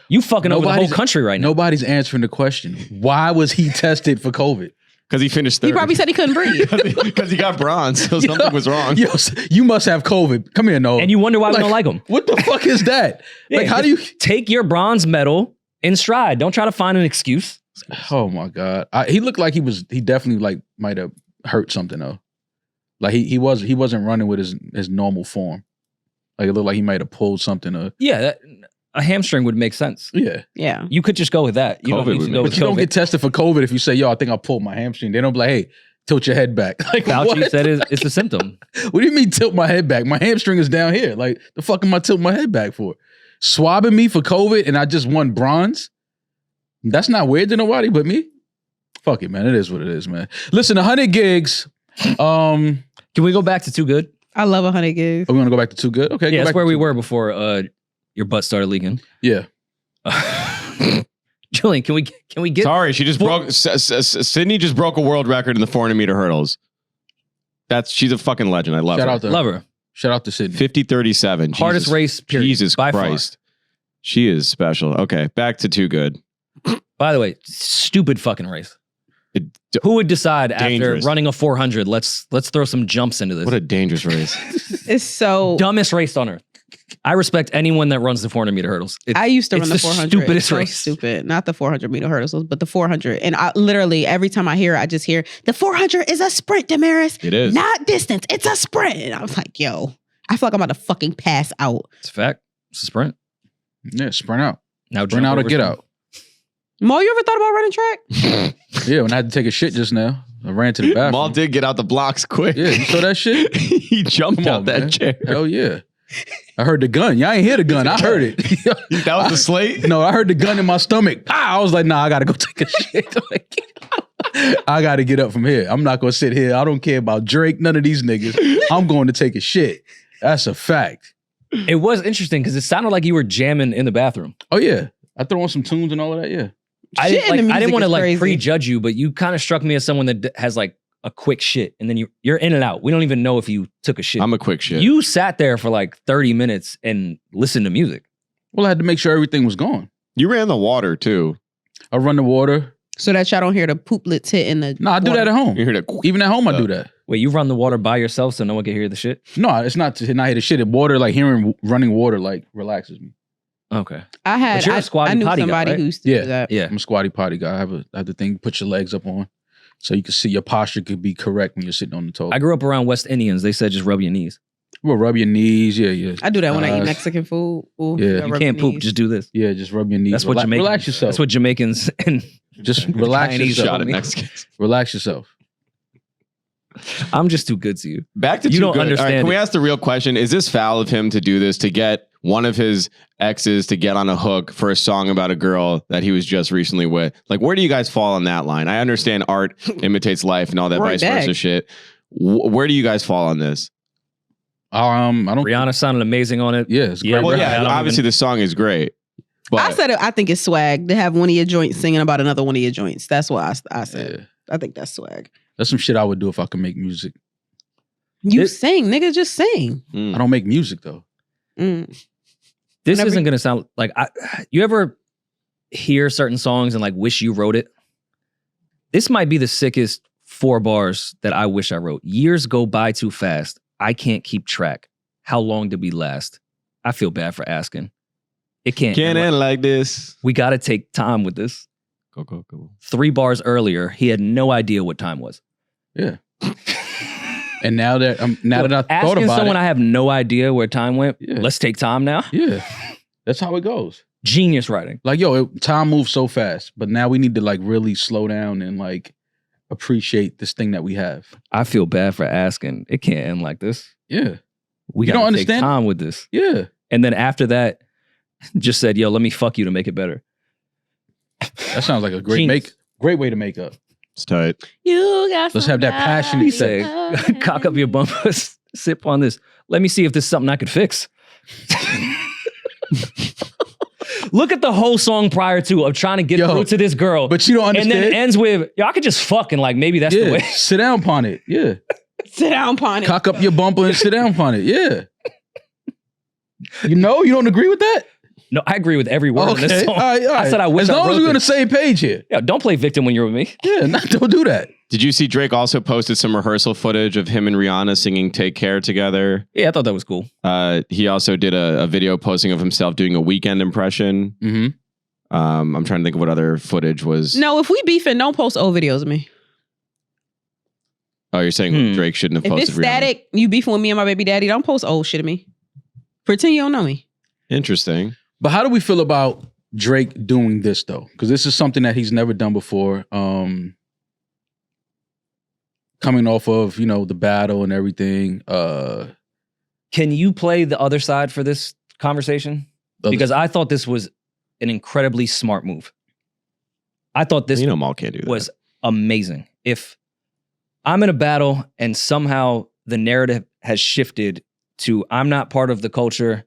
You fucking over the whole Nobody's- country right now. Nobody's answering the question. Why was he tested for COVID? because he finished third. He probably said he couldn't breathe. because he got bronze, so something was wrong. Yo, you must have COVID. Come here, Noah. And you wonder why we don't like him. What the fuck is that? Like, Yeah, how do you? take your bronze medal in stride? Don't try to find an excuse. Oh my god, he looked like he definitely like might have hurt something though. Like he wasn't running with his normal form. Like it looked like he might have pulled something. Yeah, a hamstring would make sense. Yeah, Yeah. You could just go with that. You COVID don't need would to make go but with you don't COVID. get tested for COVID if you say, "Yo, I think I pulled my hamstring." They don't be like, "Hey, tilt your head back." Like Fauci what? said it's a symptom. What do you mean tilt my head back? My hamstring is down here. Like the fuck am I tilting my head back for? Swabbing me for COVID and I just won bronze? That's not weird to nobody but me. Fuck it, man. It is what it is, man. Listen, 100 gigs. Can we go back to Too Good? I love 100 gigs. Are we gonna go back to Too Good? Okay, Yeah, go that's back where to we Too were before your butt started leaking. Good. Yeah. Julian, can we get Sorry, she just broke. Sydney just broke a world record in the 400 meter hurdles. She's a fucking legend. I love Shout her. out to Lover? Shout out to Sydney. 50-37. Hardest Jesus- race, period. Jesus by Christ. She is special. Okay, back to Too Good. far. By the way, stupid fucking race. It- Who would decide Dangerous. after running a 400? Let's throw some jumps into this. What a dangerous race. It's so. Dumbest race on earth. I respect anyone that runs the 400 meter hurdles. I used to it's run the the 400. stupidest It's so race. Stupid. Not the 400 meter hurdles, but the 400. And I literally, every time I hear it, I just hear, the 400 is a sprint, Demaris. It is. Not distance. It's a sprint. And I was like, yo, I feel like I'm about to fucking pass out. It's a fact. It's a sprint. Yeah, sprint out. Now Sprint jump out or over get some- out. Mo, you ever thought about running track? Yeah, when I had to take a shit just now, I ran to the bathroom. Maul did get out the blocks quick. Yeah, you saw that shit? He jumped Come out on, that man. chair. Hell yeah. I heard the gun. Y'all ain't hear the gun. I heard it. That was the slate? No, I heard the gun in my stomach. I was like, nah, I gotta go take a shit. I gotta get up from here. I'm not gonna sit here. I don't care about Drake, none of these niggas. I'm going to take a shit. That's a fact. It was interesting because it sounded like you were jamming in the bathroom. Oh yeah, I throw on some tunes and all of that. Yeah, I Shit in the didn't music want to is like crazy. prejudge you, but you kind of struck me as someone that has like a quick shit, and then you're in and out. We don't even know if you took a shit. I'm a quick shit. You sat there for like 30 minutes and listened to music. well, I had to make sure everything was gone. You ran the water too. I run the water. So that y'all don't hear the pooplets hitting the. No, I do that at home. You heard it. Even at home, I do that. Wait, you run the water by yourself so no one can hear the shit? No, it's not to not hit the shit. Water, like hearing running water, like relaxes me. Okay. I had. But you're a I squatty knew potty guy, somebody right? who used to Yeah. do that. Yeah. I'm a squatty potty guy. I have the thing. Put your legs up on, so you can see your posture could be correct when you're sitting on the toilet. I grew up around West Indians. They said just rub your knees. Well, rub your knees. Yeah. I do that when I eat Uh, Mexican food. Ooh, yeah. gotta You rub can't your poop, knees. just do this. Yeah, just rub your knees. That's what Relax- Jamaicans. Relax yourself. That's what Jamaicans and Just relax Chinese yourself. Shot at me. Mexicans. Relax yourself. I'm just too good to you. Back to You Too don't Good. understand All right, can we it. ask the real question? Is this foul of him to do this, to get one of his exes to get on a hook for a song about a girl that he was just recently with? Like, where do you guys fall on that line? I understand art imitates life and all that Right vice back. versa shit. Where do you guys fall on this? I don't. Rihanna sounded amazing on it. Yeah, it's Yeah, great. well, record. I Yeah, don't obviously even- the song is great. But I said it, I think it's swag to have one of your joints singing about another one of your joints. That's what I said. Yeah. I think that's swag. That's some shit I would do if I could make music. You It- sing, nigga, just sing. Mm. I don't make music though. Mm. This Whenever- isn't going to sound like you ever hear certain songs and like wish you wrote it? This might be the sickest 4 bars that I wish I wrote. Years go by too fast. I can't keep track. How long did we last? I feel bad for asking. It can't. Can't end end like this. we got to take time with this. Go. 3 bars earlier, he had no idea what time was. Yeah. And now that I thought Asking about someone it, I have no idea where time went. Yeah. Let's take time now. yeah, that's how it goes. Genius writing. Like time moves so fast, but now we need to like really slow down and like appreciate this thing that we have. I feel bad for asking. It can't end like this. Yeah, We You got don't to take understand? time with this. yeah. And then after that, just said, yo, let me fuck you to make it better. That sounds like a great Genius. great way to make up. It's tight. You got Let's have that passionate He say. said, cock up your bumper, sip on this. Let me see if this is something I could fix. Look at the whole song prior to of trying to get Yo, through to this girl. But you don't and understand. then it ends with, yo, I could just fuck and like maybe that's the yeah, way. sit down upon it. Yeah, Sit down, upon it. cock up your bumper and sit down upon it. Yeah. You don't agree with that? No, I agree with every word in this Okay, song. all right. I said I wish as I long as wrote we're on the this. same page here. Yeah, don't play victim when you're with me. Yeah, don't do that. Did you see Drake also posted some rehearsal footage of him and Rihanna singing Take Care together? Yeah, I thought that was cool. He also did a video posting of himself doing a Weekend impression. Mm-hmm. I'm trying to think of what other footage was. No, if we beefing, don't post old videos of me. Oh, you're saying Drake shouldn't have If posted it's Rihanna. static, you beefing with me and my baby daddy, don't post old shit of me. Pretend you don't know me. Interesting. But how do we feel about Drake doing this though? Because this is something that he's never done before. Coming off of, the battle and everything. Can you play the other side for this conversation? Because I thought this was an incredibly smart move. I thought this Maul can't do that. was amazing. If I'm in a battle and somehow the narrative has shifted to I'm not part of the culture,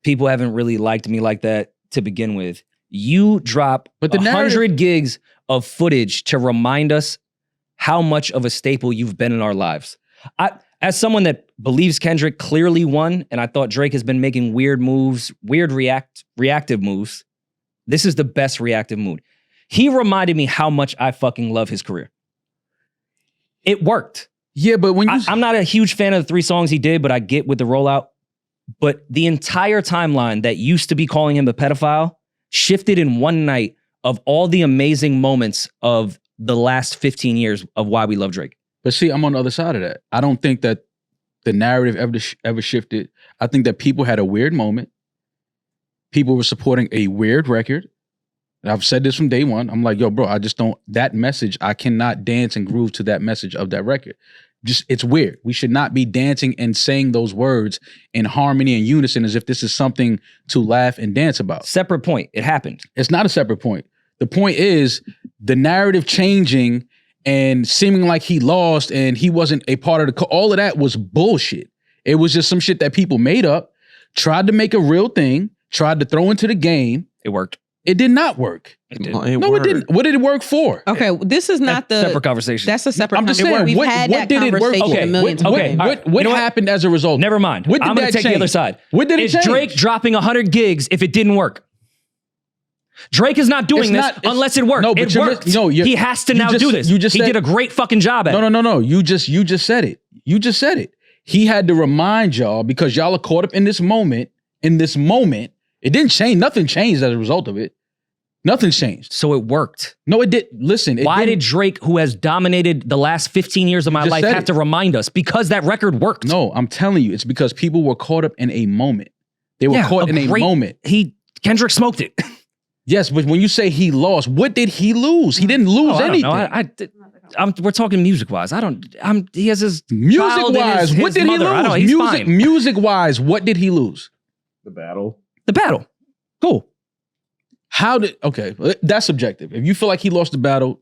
people haven't really liked me like that to begin with, you drop But the 100 gigs of footage to remind us how much of a staple you've been in our lives. As someone that believes Kendrick clearly won, and I thought Drake has been making weird moves, reactive moves, this is the best reactive mood. He reminded me how much I fucking love his career. It worked. Yeah, but when you I'm not a huge fan of the 3 songs he did, but I get with the rollout. But the entire timeline that used to be calling him a pedophile shifted in one night of all the amazing moments of the last 15 years of why we love Drake. But see, I'm on the other side of that. I don't think that the narrative ever shifted. I think that people had a weird moment. People were supporting a weird record. And I've said this from day one. I'm like, yo, bro, I just don't, that message, I cannot dance and groove to that message of that record. Just, it's weird. We should not be dancing and saying those words in harmony and unison as if this is something to laugh and dance about. Separate point. It happened. It's not a separate point. The point is the narrative changing and seeming like he lost and he wasn't a part of all of that was bullshit. It was just some shit that people made up tried to make a real thing, tried to throw into the game. It worked. It did not work. It did. No, it didn't. What did it work for? Okay, this is not That's the separate conversation. That's a separate I'm just conversation. saying, We've had that did it work conversation for? a million times. Okay, all right. What You know what? happened as a result? Never mind. What did I'm going to that take the change? other side. What did it Is change? Drake dropping 100 gigs if it didn't work? Drake is not doing It's this not- it's- unless it worked. No, but it you're worked. mis- no, you're- he has to you now just- do this. you just he said- did a great fucking job at it. No. You just said it. You just said it. He had to remind y'all because y'all are caught up in this moment. In this moment, it didn't change. Nothing changed as a result of it. Nothing changed. So it worked. No, it did. Listen, it Why didn't- did Drake, who has dominated the last 15 years of my just life, said have it. to remind us? Because that record worked. No, I'm telling you, it's because people were caught up in a moment. They were caught in a moment. Kendrick smoked it. Yes, but when you say he lost, what did he lose? He didn't lose anything. We're talking music wise. He has his Music child and wise, what his did mother. he I know, lose? he's fine. Music wise, what did he lose? The battle. The battle. Cool. Okay, that's subjective. If you feel like he lost the battle,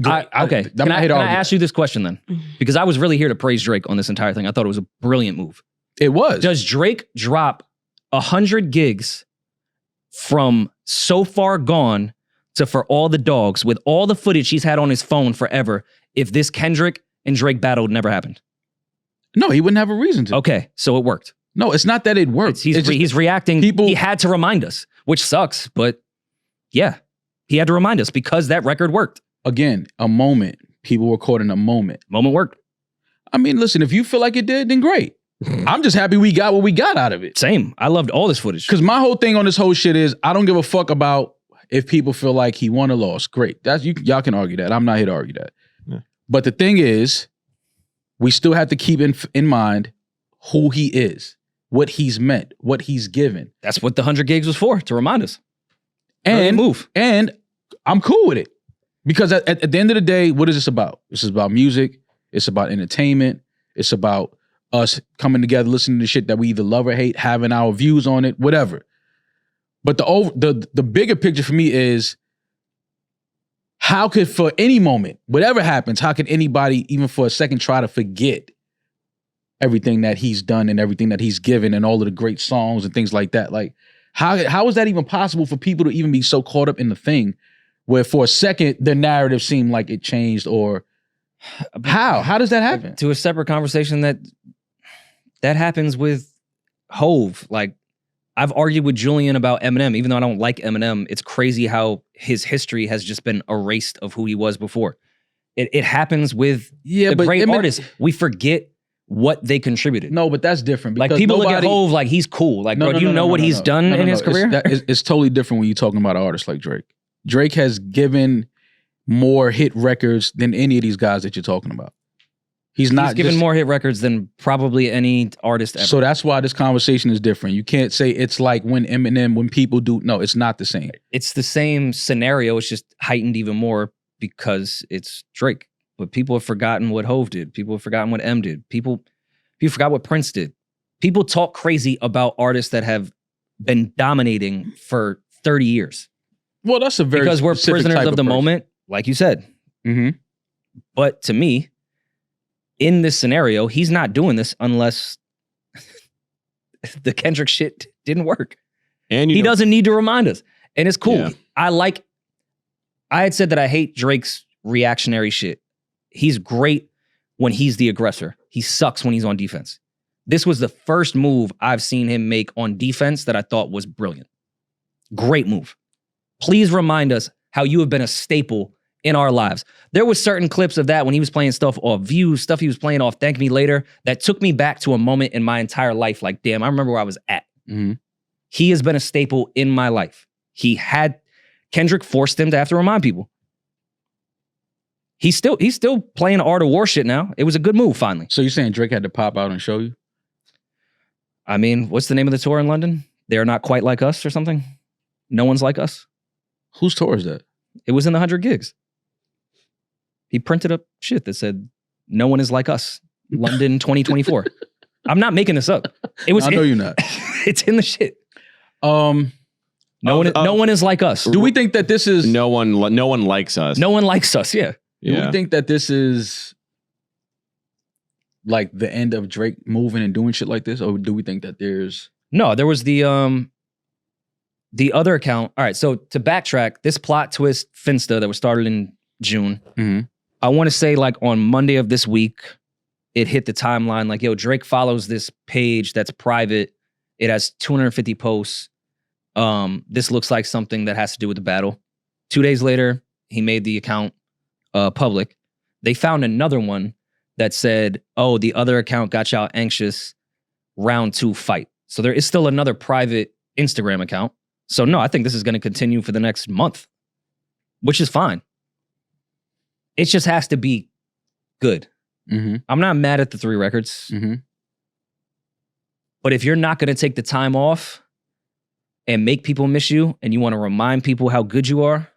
Okay. Can I ask you this question then? Because I was really here to praise Drake on this entire thing. I thought it was a brilliant move. It was. Does Drake drop 100 gigs from So Far Gone to For All the Dogs with all the footage he's had on his phone forever if this Kendrick and Drake battle never happened? No, he wouldn't have a reason to. Okay, so it worked. No, it's not that it worked. He's reacting. He had to remind us, which sucks, but yeah, he had to remind us because that record worked. Again, a moment. People were caught in a moment. Moment worked. I mean, listen, if you feel like it did, then great. I'm just happy we got what we got out of it. Same. I loved all this footage. Because my whole thing on this whole shit is I don't give a fuck about if people feel like he won or lost. Great. Y'all can argue that. I'm not here to argue that. Yeah. But the thing is, we still have to keep in mind who he is, what he's meant, what he's given. That's what the 100 gigs was for, to remind us. And move. And I'm cool with it. Because at the end of the day, what is this about? This is about music. It's about entertainment. It's about us coming together, listening to shit that we either love or hate, having our views on it, whatever. But the bigger picture for me is how could, for any moment, whatever happens, how could anybody, even for a second, try to forget everything that he's done and everything that he's given and all of the great songs and things like that? Like, how is that even possible for people to even be so caught up in the thing where for a second the narrative seemed like it changed? Or how does that happen? To a separate conversation that happens with Hove. Like, I've argued with Julian about Eminem, even though I don't like Eminem. It's crazy how his history has just been erased of who he was before. It happens with the great artists. We forget what they contributed. No, but that's different. Like, people look at Hove like he's cool. Like, bro, do you know what he's done in his career? It's totally different when you're talking about an artist like Drake. Drake has given more hit records than any of these guys that you're talking about. He's given more hit records than probably any artist ever. So that's why this conversation is different. You can't say it's like when Eminem, when people do. No, it's not the same. It's the same scenario. It's just heightened even more because it's Drake. But people have forgotten what Hove did. People have forgotten what M did. People forgot what Prince did. People talk crazy about artists that have been dominating for 30 years. Well, that's a very because we're specific prisoners type of the person. moment, like you said. Mm-hmm. But to me, in this scenario, he's not doing this unless the Kendrick shit didn't work. And he doesn't need to remind us. And it's cool. Yeah. I had said that I hate Drake's reactionary shit. He's great when he's the aggressor. He sucks when he's on defense. This was the first move I've seen him make on defense that I thought was brilliant. Great move. Please remind us how you have been a staple in our lives. There was certain clips of that when he was playing stuff off Views, stuff he was playing off Thank Me Later, that took me back to a moment in my entire life. Like, damn, I remember where I was at. Mm-hmm. He has been a staple in my life. Kendrick forced him to have to remind people. He's still playing Art of War shit now. It was a good move, finally. So you're saying Drake had to pop out and show you? I mean, what's the name of the tour in London? They're Not Quite Like Us or something? No One's Like Us? Whose tour is that? It was in the 100 gigs. He printed up shit that said, "No one is like us, London 2024." I'm not making this up. I know you're not. It's in the shit. No one is like us. Do we think that this is no one likes us? No one likes us. Yeah. Do we think that this is like the end of Drake moving and doing shit like this, or do we think that there's No, there was the other account. All right, so to backtrack, this plot twist Finsta that was started in June. Mhm. I want to say like on Monday of this week, it hit the timeline like, yo, Drake follows this page that's private. It has 250 posts. This looks like something that has to do with the battle. 2 days later, he made the account public. They found another one that said, oh, the other account got y'all anxious, round 2 fight. So there is still another private Instagram account. So no, I think this is going to continue for the next month, which is fine. It just has to be good. Mm-hmm. I'm not mad at the 3 records. Mm-hmm. But if you're not going to take the time off and make people miss you and you want to remind people how good you are,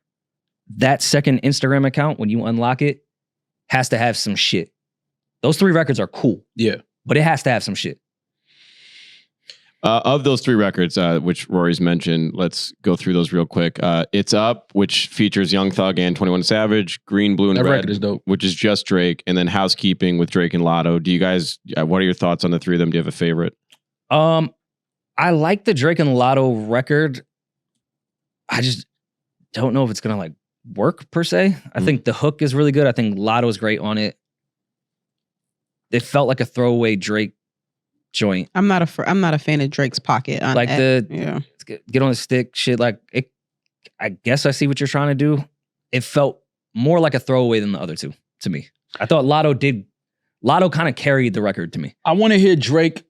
that second Instagram account, when you unlock it, has to have some shit. Those 3 records are cool. Yeah. But it has to have some shit. Of those 3 records, which Rory's mentioned, let's go through those real quick. It's Up, which features Young Thug and 21 Savage. Green, Blue, and That Red, record is dope. which is just Drake. And then Housekeeping with Drake and Lotto. Do you guys, what are your thoughts on the 3 of them? Do you have a favorite? I like the Drake and Lotto record. I just don't know if it's going to like work per se. I think the hook is really good. I think Lotto is great on it. It felt like a throwaway Drake joint. I'm not a fan of Drake's pocket. Like get on the stick shit. Like it, I guess I see what you're trying to do. It felt more like a throwaway than the other 2 to me. I thought Lotto kind of carried the record to me. I want to hear Drake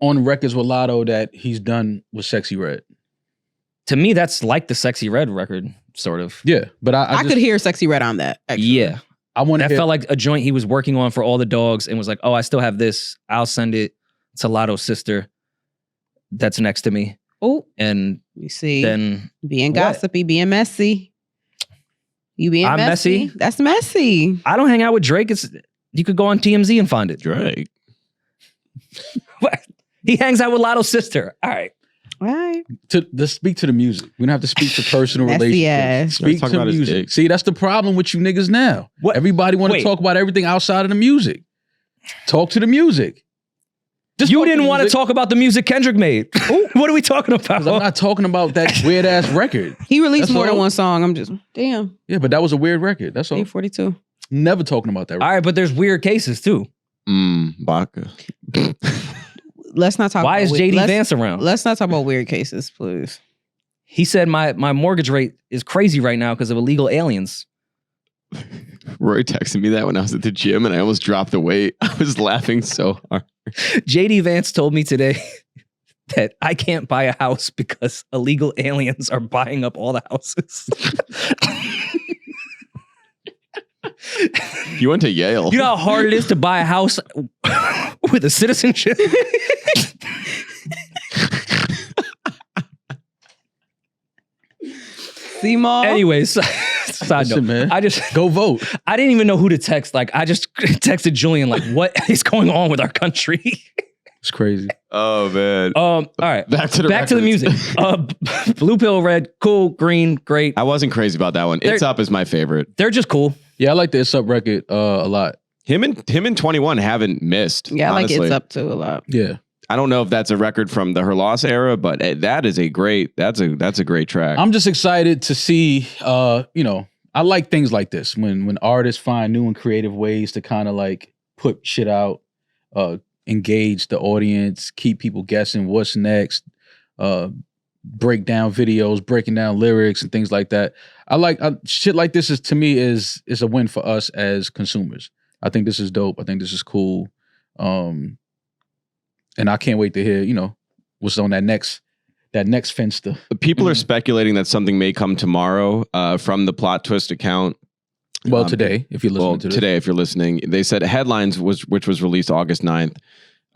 on records with Lotto that he's done with Sexy Red. To me, that's like the Sexy Red record, sort of. Yeah, but I could hear Sexy Red on that. Actually. Yeah. I want to That felt like a joint he was working on for all the dogs and was like, oh, I still have this. I'll send it to Lotto's sister that's next to me. Oh, and you see, then being what? gossipy, being messy. You being I'm messy? messy? That's messy. I don't hang out with Drake. You could go on TMZ and find it. Drake. What? He hangs out with Lotto's sister. All right. All right. Let's speak to the music. We don't have to speak to personal Messy relationships. ass. Speak Talk to about his music. dick. See, that's the problem with you niggas now. What? Everybody want to Wait. talk about everything outside of the music. Talk to the music. Just You talk didn't the want to music. talk about the music Kendrick made. What are we talking about? 'Cause I'm not talking about that weird ass record. He released That's more than all. one song. I'm just, damn. Yeah, but that was a weird record. That's all. 842. Never talking about that All record. right, but there's weird cases too. Baka. Let's not talk Why about is weird- JD let's- Vance around? Let's not talk about weird cases, please. He said my mortgage rate is crazy right now because of illegal aliens. Rory texted me that when I was at the gym and I almost dropped the weight. I was laughing so hard. JD Vance told me today that I can't buy a house because illegal aliens are buying up all the houses. You went to Yale. You know how hard it is to buy a house with a citizenship? Seymour. Anyways, side Listen, note. man. Go vote. I didn't even know who to text. Like, I just texted Julian, like, what is going on with our country? It's crazy. Oh man. All right. Back to the the music. Blue Pill, Red, cool, green, great. I wasn't crazy about that one. It's Up is my favorite. They're just cool. Yeah, I like the It's Up record a lot. Him and 21 haven't missed. Yeah, I like honestly. It's Up too a lot. Yeah. I don't know if that's a record from the Her Loss era, but that is a great. That's a great track. I'm just excited to see, I like things like this when artists find new and creative ways to kind of like put shit out, engage the audience, keep people guessing what's next, break down videos, breaking down lyrics and things like that. I like shit like this is to me is a win for us as consumers. I think this is dope. I think this is cool. And I can't wait to hear, what's on that next Finsta. People are speculating that something may come tomorrow from the Plot Twist account. Well, today, if you're listening to this. Today, if you're listening, they said Headlines, which was released August 9th.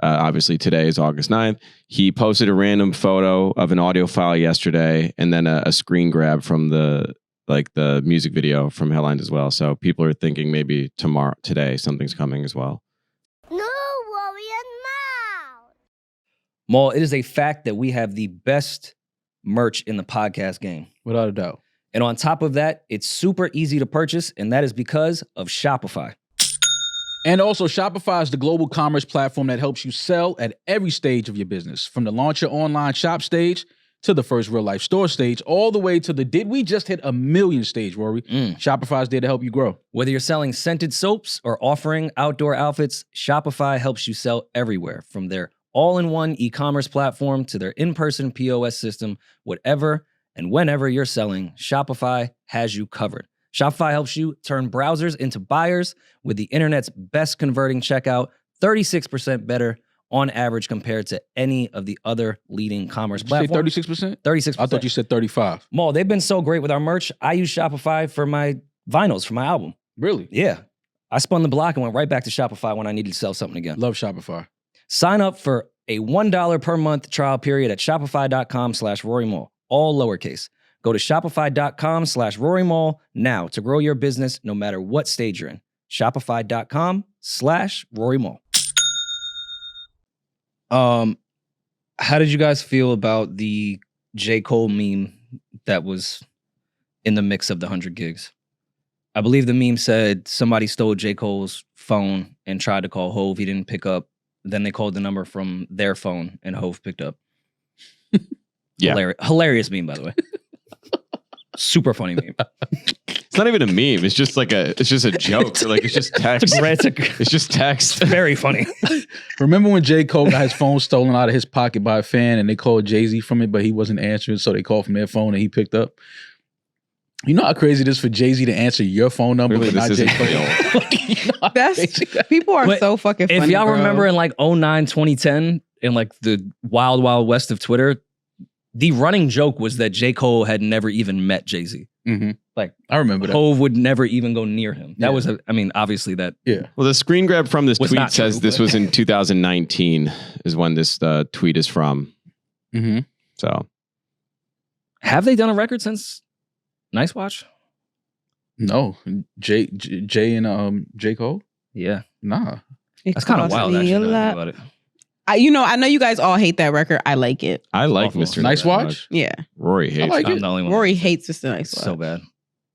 Obviously, today is August 9th. He posted a random photo of an audio file yesterday and then a screen grab from the music video from Headlines as well. So people are thinking maybe today, something's coming as well. No worry and mouth. Maul, it is a fact that we have the best merch in the podcast game. Without a doubt. And on top of that, it's super easy to purchase, and that is because of Shopify. And also, Shopify is the global commerce platform that helps you sell at every stage of your business, from the launch your online shop stage to the first real life store stage, all the way to the did we just hit 1 million stage, Rory? Shopify is there to help you grow. Whether you're selling scented soaps or offering outdoor outfits, Shopify helps you sell everywhere, from their all-in-one e-commerce platform to their in-person POS system. Whatever and whenever you're selling, Shopify has you covered. Shopify helps you turn browsers into buyers with the internet's best converting checkout, 36% better on average compared to any of the other leading commerce platforms. 36%? 36%. I thought you said 35. Maul, they've been so great with our merch. I use Shopify for my vinyls for my album. Really? Yeah. I spun the block and went right back to Shopify when I needed to sell something again. Love Shopify. Sign up for a $1 per month trial period at shopify.com/RoryMall, all lowercase. Go to shopify.com/RoryMall now to grow your business no matter what stage you're in. Shopify.com/RoryMall. How did you guys feel about the J. Cole meme that was in the mix of the 100 gigs? I believe the meme said somebody stole J. Cole's phone and tried to call Hove. He didn't pick up. Then they called the number from their phone and Hove picked up. Yeah. Hilarious meme, by the way. Super funny meme. It's not even a meme. It's just it's just a joke. It's just text. It's just text. Very funny. Remember when J. Cole got his phone stolen out of his pocket by a fan and they called Jay-Z from it, but he wasn't answering, so they called from their phone and he picked up? You know how crazy it is for Jay-Z to answer your phone number, Really, but not this J. Cole? People are But so fucking funny. If y'all bro. remember in 2009, 2010, in the wild, wild west of Twitter, the running joke was that J. Cole had never even met Jay-Z. Mm-hmm. Like, I remember that. Hove would never even go near him. That Yeah. was, obviously that. Yeah. Well, the screen grab from this Was tweet not says true, this but- was in 2019 is when this tweet is from. Mm-hmm. So Have they done a record since Nice Watch? No. J and J. Cole? Yeah. Nah. It That's kind of cost wild, me actually. a now that I think lot. about it. I know you guys all hate that record. I like it. I like Awful. Mr. Nice That Watch? much. Yeah. Rory hates like it. I'm the only one. Rory hates Mr. Nice. So bad.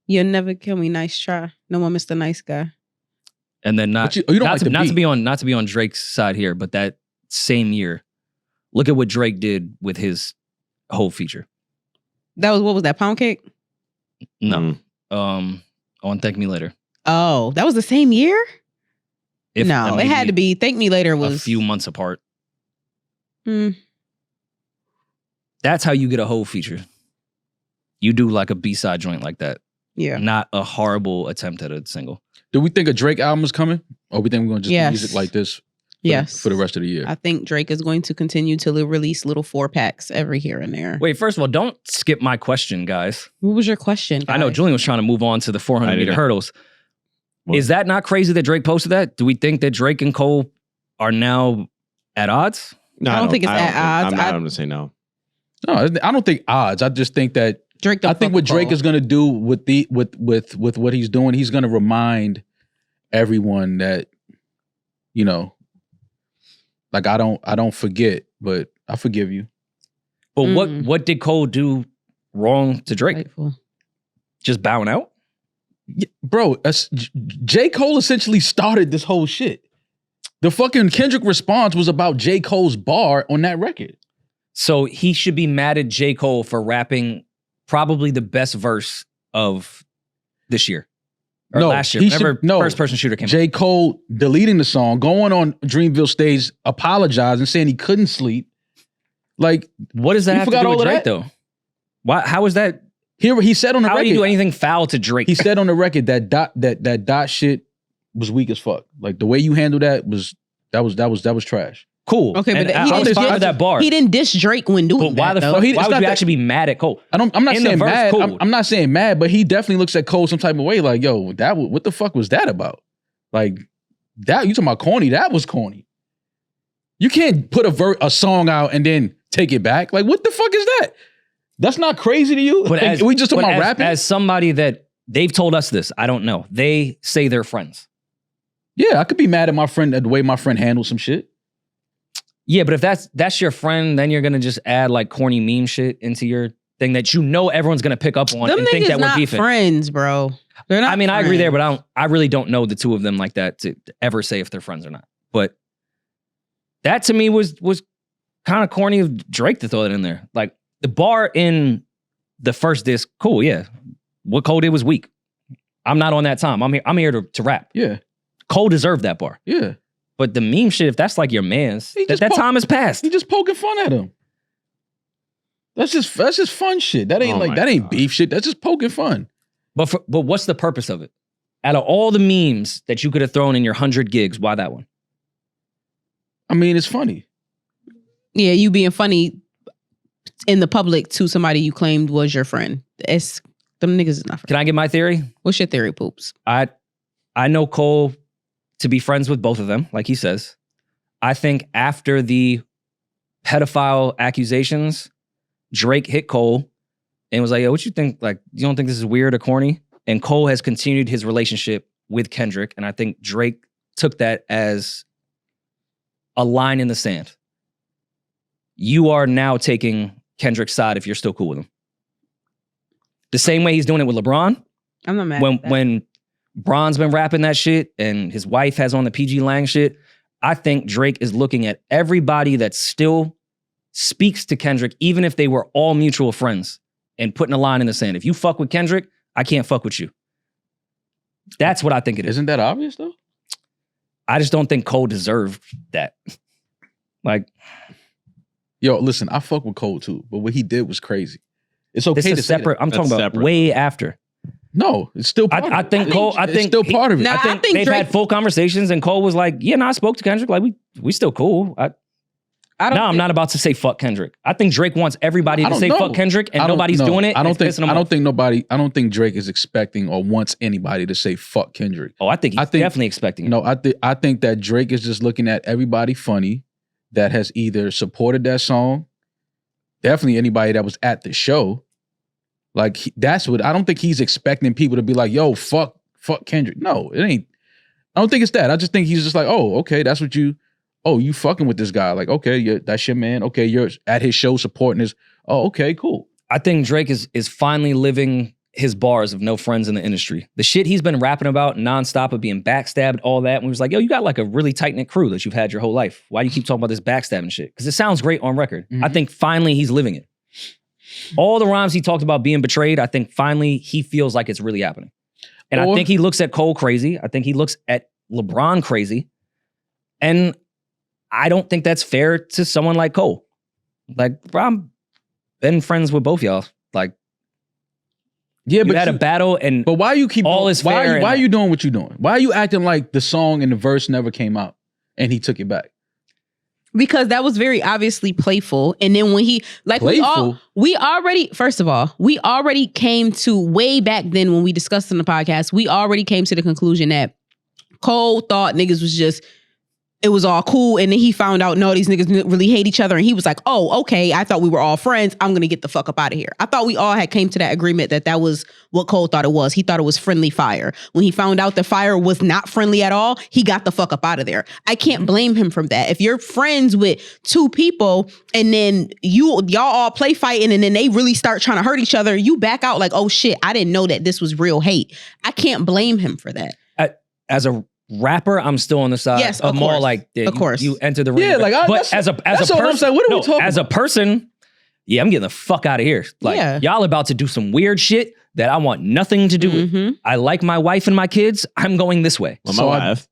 You'll never kill me. Nice try. No more Mr. Nice Guy. And then But you don't like the not to beat. be on Drake's side here, but that same year, look at what Drake did with his whole feature. What was that? Pound Cake? No. Mm. On Thank Me Later. Oh, that was the same year? No, it maybe had to be. Thank Me Later was a few months apart. Mm. That's how you get a whole feature. You do like a B-side joint like that. Yeah. Not a horrible attempt at a single. Do we think a Drake album is coming? Or we think we're going to just Yes. use it like this Yes. for the rest of the year? I think Drake is going to continue to release little 4-packs every here and there. Wait, first of all, don't skip my question, guys. What was your question? I know guys? Julian was trying to move on to the 400-meter didn't- hurdles. What? Is that not crazy that Drake posted that? Do we think that Drake and Cole are now at odds? No, I don't think it's at odds. I'm going to say no. No, I don't think odds. I just think that Drake. I think what Drake is going to do with what he's doing, he's going to remind everyone that, like I don't forget, but I forgive you. But Mm. what did Cole do wrong to Drake? Grateful. Just bowing out? Bro, J. Cole essentially started this whole shit. The fucking Kendrick response was about J. Cole's bar on that record. So he should be mad at J. Cole for rapping probably the best verse of this year. Or No, last year. he should- Whenever no. First Person Shooter came out. J. Cole deleting the song, going on Dreamville stage, apologizing, saying he couldn't sleep. Like, What does that You have to forgot do with all of Drake, that? though? Why? How is that? here he said on the How do record. you do anything foul to Drake? He said on the record that dot shit was weak as fuck. Like the way you handled that was trash. Cool. Okay, but And he I was didn't- fine with that bar. He didn't diss Drake when doing But why that. the though. fuck? He- Why it's would not you that- actually be mad at Cole? I'm not In the saying verse, mad. cool. I'm not saying mad, but he definitely looks at Cole some type of way. Like, yo, what the fuck was that about? Like that you talking about corny? That was corny. You can't put a song out and then take it back. Like, what the fuck is that? That's not crazy to you. But Like, we just talking about rapping. As somebody that they've told us this, I don't know. They say they're friends. Yeah, I could be mad at my friend at the way my friend handled some shit. Yeah, but if that's your friend, then you're gonna just add like corny meme shit into your thing that you know everyone's gonna pick up on Them and think niggas that we're not beefing. friends, bro. They're not. I mean, I agree friends. there, but I really don't know the two of them like that to ever say if they're friends or not. But that to me was kind of corny of Drake to throw it in there. Like the bar in the first disc, cool, yeah. What Cole did was weak. I'm not on that time. I'm here to rap. Yeah. Cole deserved that bar. Yeah. But the meme shit, if that's like your man's, He just that time has passed. He just poking fun at him. That's just fun shit. That ain't Oh like my that ain't God. beef shit. That's just poking fun. But what's the purpose of it? Out of all the memes that you could have thrown in your 100 gigs, why that one? I mean, it's funny. Yeah, you being funny in the public to somebody you claimed was your friend. It's them niggas is not friends. Can I get my theory? What's your theory, Poops? I know Cole to be friends with both of them, like he says. I think after the pedophile accusations, Drake hit Cole and was like, yo, what you think? Like, you don't think this is weird or corny? And Cole has continued his relationship with Kendrick. And I think Drake took that as a line in the sand. You are now taking Kendrick's side if you're still cool with him. The same way he's doing it with LeBron. I'm not mad. at that. When Bron's been rapping that shit and his wife has on the PG Lang shit, I think Drake is looking at everybody that still speaks to Kendrick, even if they were all mutual friends, and putting a line in the sand. If you fuck with Kendrick, I can't fuck with you. That's what I think it is. Isn't that obvious though? I just don't think Cole deserved that. Like, Yo, listen, I fuck with Cole too, but what he did was crazy. It's okay this to is say separate. that. I'm talking That's about separate. way after. No, it's still part I of it. think Cole. I It's think still part of it. Nah, I think I think they've Drake- had full conversations, and Cole was like, "Yeah, no, I spoke to Kendrick. Like, we still cool." I don't I'm think- not about to say fuck Kendrick. I think Drake wants everybody I to don't say know. fuck Kendrick, and I don't nobody's know. doing it. I and don't it's think. pissing him I don't off. think nobody. I don't think Drake is expecting or wants anybody to say fuck Kendrick. Oh, I think he's I think- definitely expecting it. No, I think that Drake is just looking at everybody funny that has either supported that song. Definitely anybody that was at the show. Like that's what I don't think he's expecting people to be like, yo, fuck Kendrick. No, it ain't. I don't think it's that. I just think he's just like, oh, okay, that's what you. Oh, you fucking with this guy. Like, okay, that's your man. Okay, you're at his show supporting his. Oh, okay, cool. I think Drake is finally living his bars of no friends in the industry. The shit he's been rapping about nonstop of being backstabbed, all that. And we was like, yo, you got like a really tight-knit crew that you've had your whole life. Why do you keep talking about this backstabbing shit? Because it sounds great on record. Mhm. I think finally he's living it. All the rhymes he talked about being betrayed, I think finally he feels like it's really happening. And I Or- think he looks at Cole crazy. I think he looks at LeBron crazy. And I don't think that's fair to someone like Cole. Like, bro, I'm been friends with both y'all. Like, Yeah, you had a battle and But why you keep All is why fair Are you, and- why are you doing what you're doing? Why are you acting like the song and the verse never came out and he took it back? because that was very obviously playful. And then when he like Playful? we already first of all, we already came to way back then when we discussed in the podcast, we already came to the conclusion that Cole thought niggas was just it was all cool, and then he found out no, these niggas really hate each other, and he was like, oh, okay, I thought we were all friends, I'm gonna get the fuck up out of here. I thought we all had came to that agreement that was what Cole thought it was. He thought it was friendly fire. When he found out the fire was not friendly at all, he got the fuck up out of there. I can't blame him from that. If you're friends with two people and then y'all all play fighting and then they really start trying to hurt each other, you back out like, oh shit, I didn't know that this was real hate. I can't blame him for that. as a rapper, I'm still on the side Yes, of of more course. like Of course. you enter the ring. Yeah, like, but that's as a all I'm person, saying. What are we talking as a about? person, yeah, I'm getting the fuck out of here. Like Yeah. y'all about to do some weird shit that I want nothing to do with. Mhm. I like my wife and my kids. I'm going this way. Well, my So I- wife.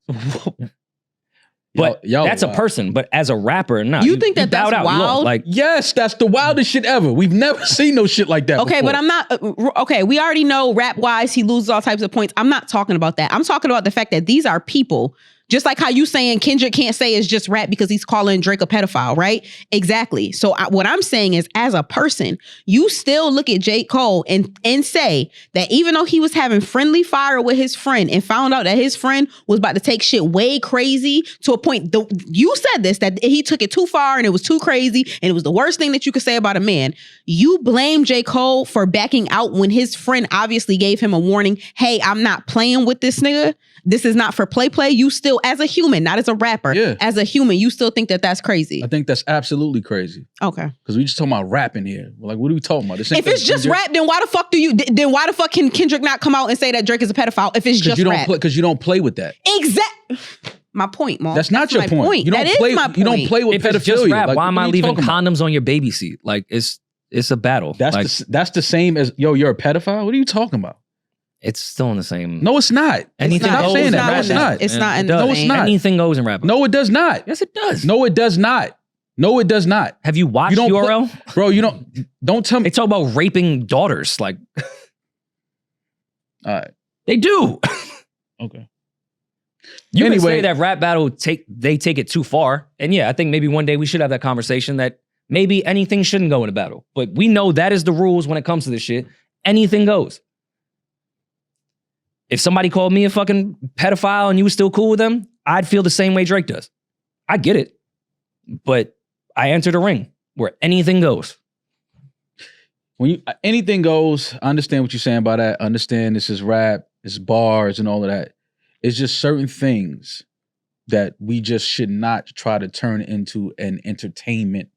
But Y'all that's a wild. person. But as a rapper, no. You think that bowed that's out. You lost. wild? Like Yes, that's the wildest shit ever. We've never seen no shit like that. Okay, before. but I'm not. Okay, we already know rap wise, he loses all types of points. I'm not talking about that. I'm talking about the fact that these are people. Just like how you saying Kendrick can't say it's just rap because he's calling Drake a pedophile, right? Exactly. So what I'm saying is, as a person, you still look at J. Cole and say that even though he was having friendly fire with his friend and found out that his friend was about to take shit way crazy to a point, you said this, that he took it too far and it was too crazy and it was the worst thing that you could say about a man. You blame J. Cole for backing out when his friend obviously gave him a warning, hey, I'm not playing with this nigga. this is not for play. You still, as a human, not as a rapper, Yeah. as a human, you still think that that's crazy. I think that's absolutely crazy. Okay. Because we just talking about rapping here. Like, what are we talking about? This ain't If it's just rap, then why the fuck can Kendrick not come out and say that Drake is a pedophile if it's just rap? Because you don't play with that. Exactly. My point, Mom. That's not your my point. You don't That play. is my point. You don't play with If pedophilia. it's just rap, Like, why am what I are you leaving talking about? condoms on your baby seat? Like it's a battle. That's the same as you're a pedophile. What are you talking about? It's still in the same. No, it's not. Anything Stop goes saying in that. No, rap it's battle. not. It's not in It does. the No, it's same. not. Anything goes in rap. No, it does not. Yes, it does. No, it does not. No, it does not. Have you watched don't URL? Bro, you don't tell me. They talk about raping daughters. Like All right. they do. Okay. You can Anyway. say that rap battle they take it too far. And yeah, I think maybe one day we should have that conversation that maybe anything shouldn't go in a battle. But we know that is the rules when it comes to this shit. Anything goes. If somebody called me a fucking pedophile and you was still cool with them, I'd feel the same way Drake does. I get it. But I entered a ring where anything goes. When anything goes, I understand what you're saying about that. I understand this is rap, it's bars and all of that. It's just certain things that we just should not try to turn into an entertainment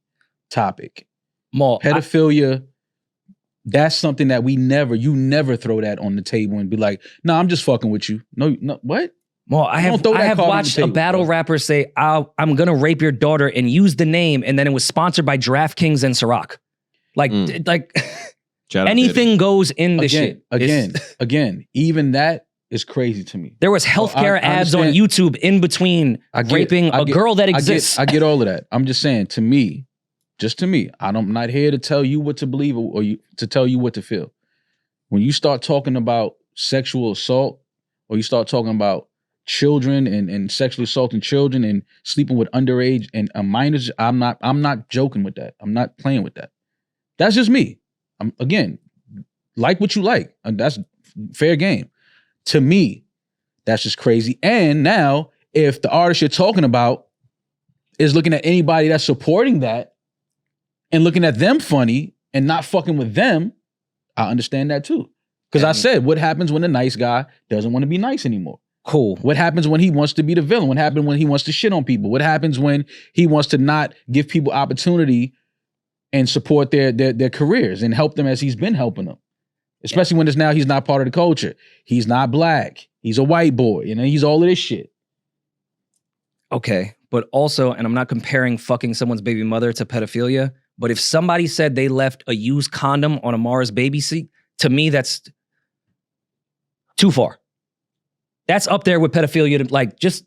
topic. Maul, Pedophilia, that's something that you never throw that on the table and be like, no, I'm just fucking with you. No, what? Maul, I have throw that card on the watched a table, battle bro. rapper say, I'm going to rape your daughter and use the name. And then it was sponsored by DraftKings and Ciroc. Like, Shout out anything goes in the shit. Again, even that is crazy to me. There was healthcare I ads on understand. YouTube in between raping a girl that exists. I get all of that. I'm just saying, to me, I'm not here to tell you what to believe or to tell you what to feel. When you start talking about sexual assault or you start talking about children and sexually assaulting children and sleeping with underage and minors, I'm not joking with that. I'm not playing with that. That's just me. Again, like what you like. And that's fair game. To me, that's just crazy. And now, if the artist you're talking about is looking at anybody that's supporting that and looking at them funny and not fucking with them, I understand that too. Because I said, what happens when the nice guy doesn't want to be nice anymore? Cool. What happens when he wants to be the villain? What happens when he wants to shit on people? What happens when he wants to not give people opportunity and support their careers and help them as he's been helping them? Especially when he's not part of the culture. He's not black. He's a white boy. He's all of this shit. Okay. But also, and I'm not comparing fucking someone's baby mother to pedophilia, but if somebody said they left a used condom on Amara's baby seat, to me, that's too far. That's up there with pedophilia.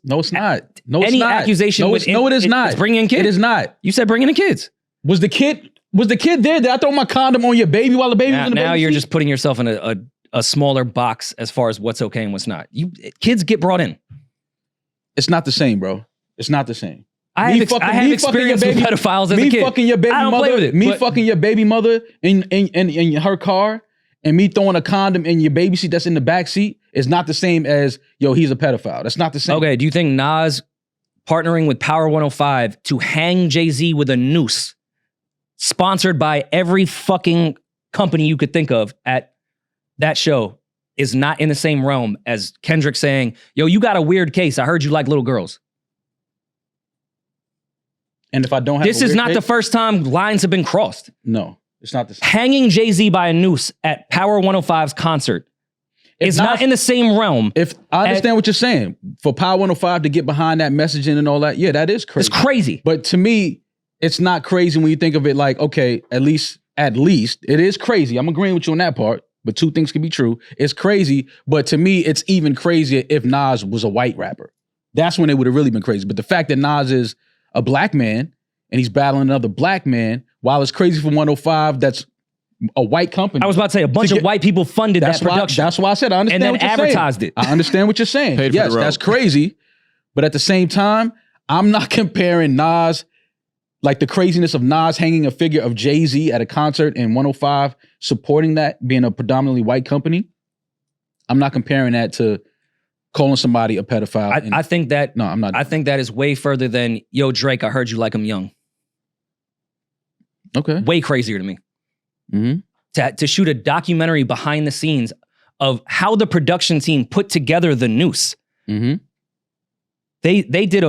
No, it's not. No, it's any not. accusation. No, it is not. It's bringing in kids. It is not. You said bringing in kids. Was the kid there? Did I throw my condom on your baby while the baby was in the baby Now you're seat? just putting yourself in a smaller box as far as what's okay and what's not. Kids get brought in. It's not the same, bro. It's not the same. I have experience with pedophiles as a kid. Fucking your baby I don't mother, play with it. fucking your baby mother in her car and me throwing a condom in your baby seat that's in the back seat is not the same as, he's a pedophile. That's not the same. Okay, do you think Nas partnering with Power 105 to hang Jay-Z with a noose, sponsored by every fucking company you could think of at that show, is not in the same realm as Kendrick saying, you got a weird case. I heard you like little girls. And if I don't have This is not the first time lines have been crossed. No, it's not the same. Hanging Jay-Z by a noose at Power 105's concert is not in the same realm. If I understand what you're saying, for Power 105 to get behind that messaging and all that, yeah, that is crazy. It's crazy. But to me, it's not crazy when you think of it like, okay, at least it is crazy. I'm agreeing with you on that part, but two things can be true. It's crazy, but to me, it's even crazier if Nas was a white rapper. That's when it would have really been crazy. But the fact that Nas is a black man and he's battling another black man, while it's crazy for 105, that's a white company. I was about to say a bunch of white people funded that production. That's why I said I understand and then what you're advertised saying. it. I understand what you're saying. Paid for Yes, the road. that's crazy. But at the same time, I'm not comparing Nas, like the craziness of Nas hanging a figure of Jay-Z at a concert in 105, supporting that, being a predominantly white company. I'm not comparing that to calling somebody a pedophile. I think that no, I'm not. I think that is way further than, Drake, I heard you like him young. Okay. Way crazier to me. Mm-hmm. To shoot a documentary behind the scenes of how the production team put together the noose. Mm-hmm. They did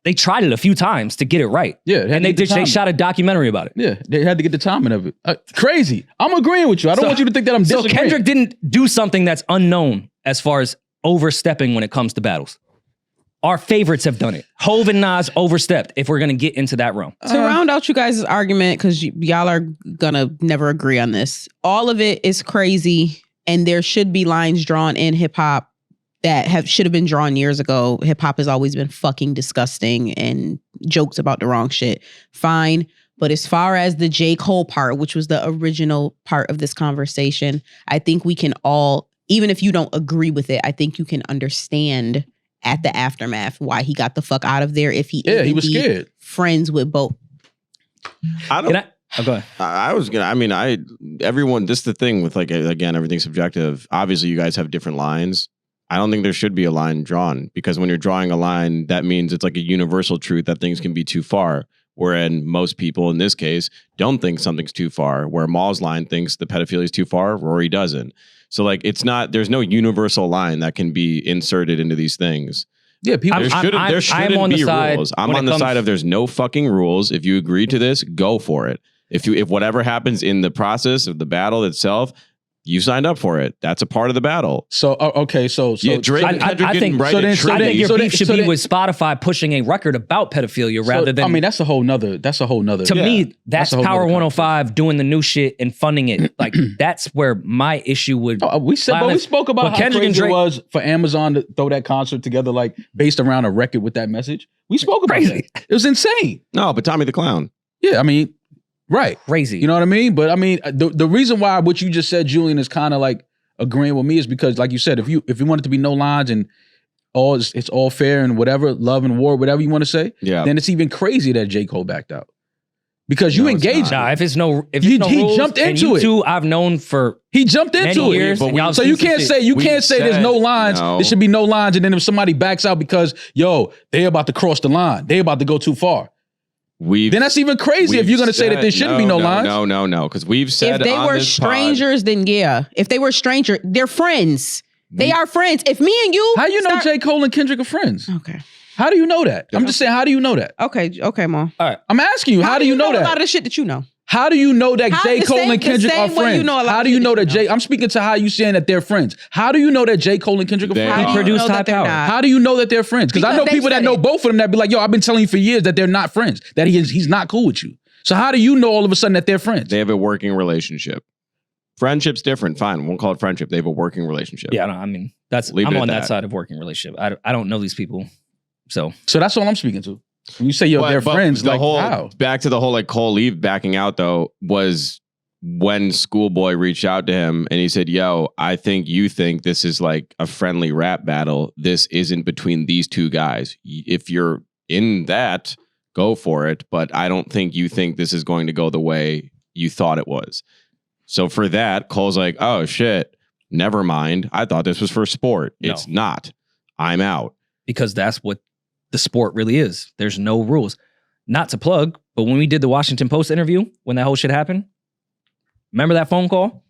they tried it a few times to get it right. Yeah, and they shot a documentary about it. Yeah, they had to get the timing of it. Crazy. I'm agreeing with you. I don't want you to think that I'm disagreeing. So Kendrick didn't do something that's unknown as far as overstepping when it comes to battles. Our favorites have done it. Hov and Nas overstepped, if we're going to get into that realm. To round out you guys' argument, because y'all are going to never agree on this, all of it is crazy, and there should be lines drawn in hip-hop that should have been drawn years ago. Hip-hop has always been fucking disgusting and jokes about the wrong shit. Fine. But as far as the J. Cole part, which was the original part of this conversation, I think we can all, even if you don't agree with it, I think you can understand at the aftermath why he got the fuck out of there if he was scared. Friends with both. I don't. Go ahead. I was gonna. I mean, everyone. This is the thing with like again, everything's subjective. Obviously, you guys have different lines. I don't think there should be a line drawn, because when you're drawing a line, that means it's like a universal truth that things can be too far. Wherein most people in this case don't think something's too far. Where Maul's line thinks the pedophilia is too far, Rory doesn't. So like, it's not. There's no universal line that can be inserted into these things. Yeah, people. There shouldn't be rules. I'm on the side of there's no fucking rules. If you agree to this, go for it. If whatever happens in the process of the battle itself, you signed up for it. That's a part of the battle. So okay, so yeah, Drake and Kendrick didn't write it. I think your beef should be with Spotify pushing a record about pedophilia rather than. I mean, that's a whole nother. To me, that's Power 105 doing the new shit and funding it. Like that's where my issue would. We spoke about how Kendrick crazy and Drake, it was for Amazon to throw that concert together, like based around a record with that message. We spoke about that. It was insane. No, but Tommy the Clown. Yeah, I mean. Right. Crazy. You know what I mean? But I mean, the reason why what you just said, Julian, is kind of like agreeing with me is because, like you said, if you want it to be no lines and it's all fair and whatever, love and war, whatever you want to say, then it's even crazy that J. Cole backed out. Because you engaged. Nah, if it's no he rules, jumped into and it. Two, I've known for he jumped into years, it. So you can't say there's no lines. No. There should be no lines, and then if somebody backs out because they about to cross the line, they about to go too far. Then that's even crazy if you're going to say that there shouldn't be no lines. No. Because we've said if they were strangers, then yeah. If they were strangers, they're friends. They are friends. If me and you, how you know J. Cole and Kendrick are friends? Okay. How do you know that? I'm just saying, how do you know that? Okay, Mom. All right. I'm asking you, how do you know that? A lot of the shit that you know. How do you know that J. Cole and Kendrick are friends? How do you know that I'm speaking to how you saying that they're friends. How do you know that J. Cole and Kendrick are friends? He produced High Power. How do you know that they're friends? Because I know people that know both of them that be like, yo, I've been telling you for years that they're not friends, that he's not cool with you. So how do you know all of a sudden that they're friends? They have a working relationship. Friendship's different. Fine, we'll call it friendship. They have a working relationship. Yeah, I mean, I'm on that side of working relationship. I don't know these people. So that's all I'm speaking to. When you say, yo, they're friends, like how? Back to the whole like Cole Leave backing out though, was when Schoolboy reached out to him and he said, yo, I think you think this is like a friendly rap battle. This isn't between these two guys. If you're in that, go for it. But I don't think you think this is going to go the way you thought it was. So for that, Cole's like, oh shit, never mind. I thought this was for sport. No. It's not. I'm out. Because that's what the sport really is. There's no rules. Not to plug, but when we did the Washington Post interview, when that whole shit happened, remember that phone call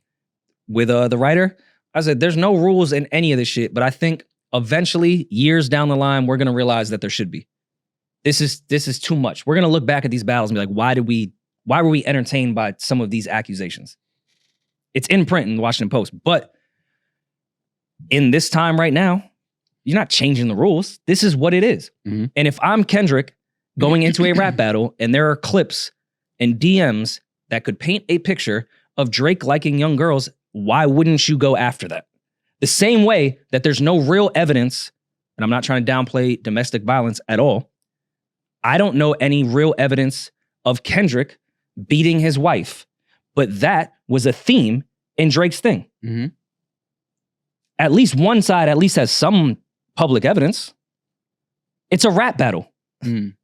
with the writer? I said, there's no rules in any of this shit, but I think eventually, years down the line, we're going to realize that there should be. This is too much. We're going to look back at these battles and be like, why were we entertained by some of these accusations? It's in print in the Washington Post, but in this time right now, you're not changing the rules. This is what it is. Mm-hmm. And if I'm Kendrick going into a rap battle and there are clips and DMs that could paint a picture of Drake liking young girls, why wouldn't you go after that? The same way that there's no real evidence, and I'm not trying to downplay domestic violence at all. I don't know any real evidence of Kendrick beating his wife, but that was a theme in Drake's thing. Mm-hmm. At least one side has some public evidence. It's a rap battle. Mm.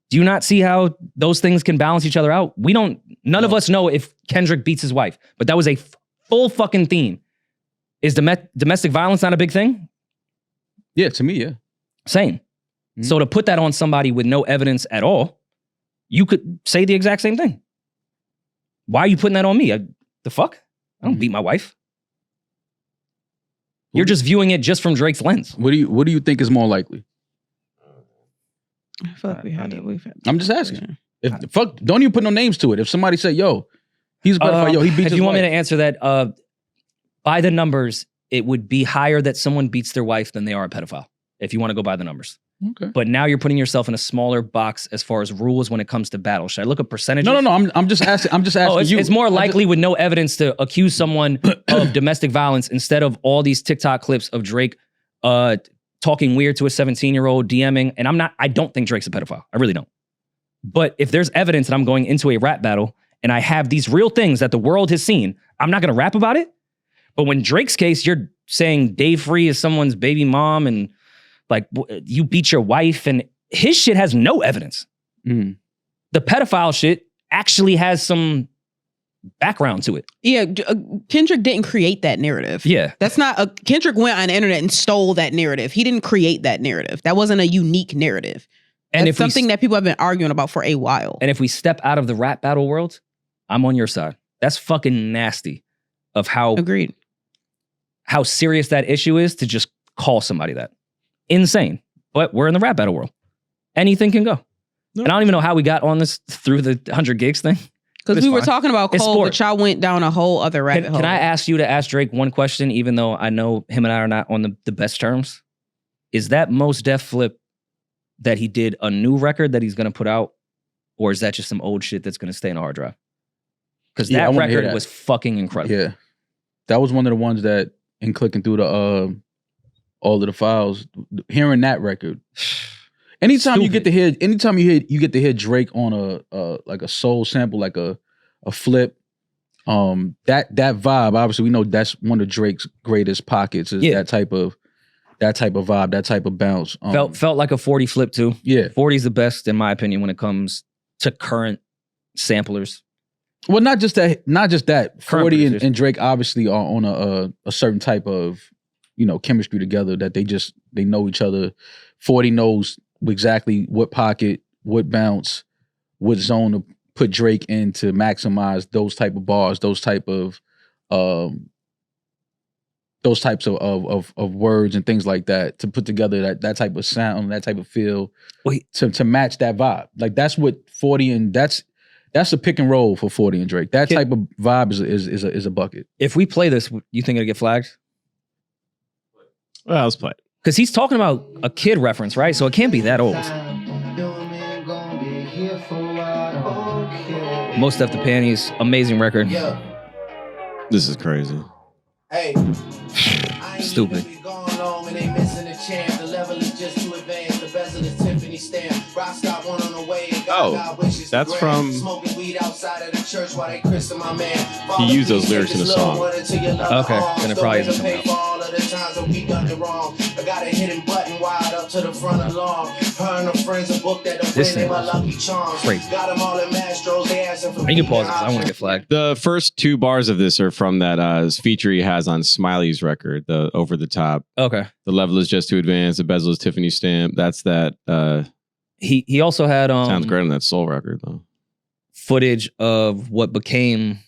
Do you not see how those things can balance each other out? None of us know if Kendrick beats his wife, but that was a full fucking theme. Is domestic violence not a big thing? Yeah, to me, yeah. Same. Mm. So to put that on somebody with no evidence at all, you could say the exact same thing. Why are you putting that on me? The fuck? I don't beat my wife. You're just viewing it just from Drake's lens. What do you think is more likely? I feel like we've had I'm just asking. Don't even put no names to it. If somebody say, "Yo, he's a pedophile," he beats his If you want me wife. to answer that, by the numbers, it would be higher that someone beats their wife than they are a pedophile. If you want to go by the numbers. Okay. But now you're putting yourself in a smaller box as far as rules when it comes to battle. Should I look at percentages? No. I'm just asking. I'm just asking you. It's more likely with no evidence to accuse someone of domestic violence instead of all these TikTok clips of Drake talking weird to a 17-year-old, DMing. And I don't think Drake's a pedophile. I really don't. But if there's evidence that I'm going into a rap battle and I have these real things that the world has seen, I'm not going to rap about it. But when Drake's case, you're saying Dave Free is someone's baby mom and like you beat your wife, and his shit has no evidence. Mm. The pedophile shit actually has some background to it. Yeah, Kendrick didn't create that narrative. Yeah. That's not Kendrick went on the internet and stole that narrative. He didn't create that narrative. That wasn't a unique narrative. And That's if something that people have been arguing about for a while. And if we step out of the rap battle world, I'm on your side. That's fucking nasty of how Agreed. How serious that issue is to just call somebody that. Insane. But we're in the rap battle world. Anything can go. No. And I don't even know how we got on this through the 100 gigs thing. Because It's we were fine. talking about It's Cole, sport. but y'all went down a whole other rabbit hole. Can I ask you to ask Drake one question, even though I know him and I are not on the best terms? Is that Mos Def flip that he did a new record that he's going to put out? Or is that just some old shit that's going to stay in a hard drive? Because Yeah, I that wanna hear record that. was fucking incredible. Yeah, that was one of the ones that, in clicking through the all of the files, hearing that record. Anytime you get to hear Drake on a like a soul sample, like a flip, that vibe. Obviously, we know that's one of Drake's greatest pockets. Is that type of vibe, that type of bounce. Felt like a 40 flip too. Yeah, 40 is the best in my opinion when it comes to current samplers. well, not just that. Current 40 producers. and Drake obviously are on a certain type of chemistry together that they know each other. 40 knows exactly what pocket, what bounce, what zone to put Drake in to maximize those type of bars, those types of words and things like that, to put together that type of sound, that type of feel, to match that vibe. Like that's what 40 and that's a pick and roll for 40 and Drake. That type of vibe is a bucket. If we play this, you think it'll get flagged? Well, let's play it. Because he's talking about a kid reference, right? So it can't be that old. Most Def the Panties, amazing record. This is crazy. Hey, Stupid. Oh, that's from. He used those lyrics in the song. Okay, then it probably isn't coming out. This thing was crazy. You can pause it because I want to get flagged. The first two bars of this are from that feature he has on Smiley's record, the Over the Top. Okay. The level is just too advanced. The bezel is Tiffany stamp. That's that. He also had Sounds great on that soul record though. footage of what became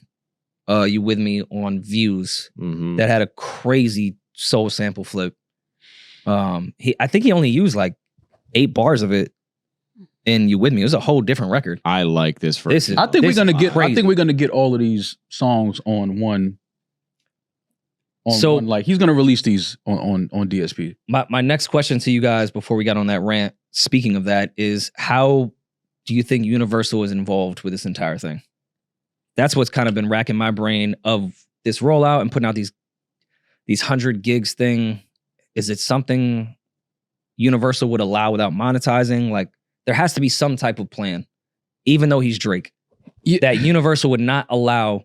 You With Me on Views Mm-hmm. that had a crazy soul sample flip. I think he only used like 8 bars of it in You With Me. It was a whole different record. I like this for. This is I think we're this gonna is get. I crazy. think we're gonna get all of these songs on one. So- like he's gonna release these on DSP. My next question to you guys before we got on that rant, speaking of that, is how do you think Universal is involved with this entire thing? That's what's kind of been racking my brain of this rollout and putting out these 100 gigs thing. Is it something Universal would allow without monetizing? Like there has to be some type of plan, even though he's Drake, that Universal would not allow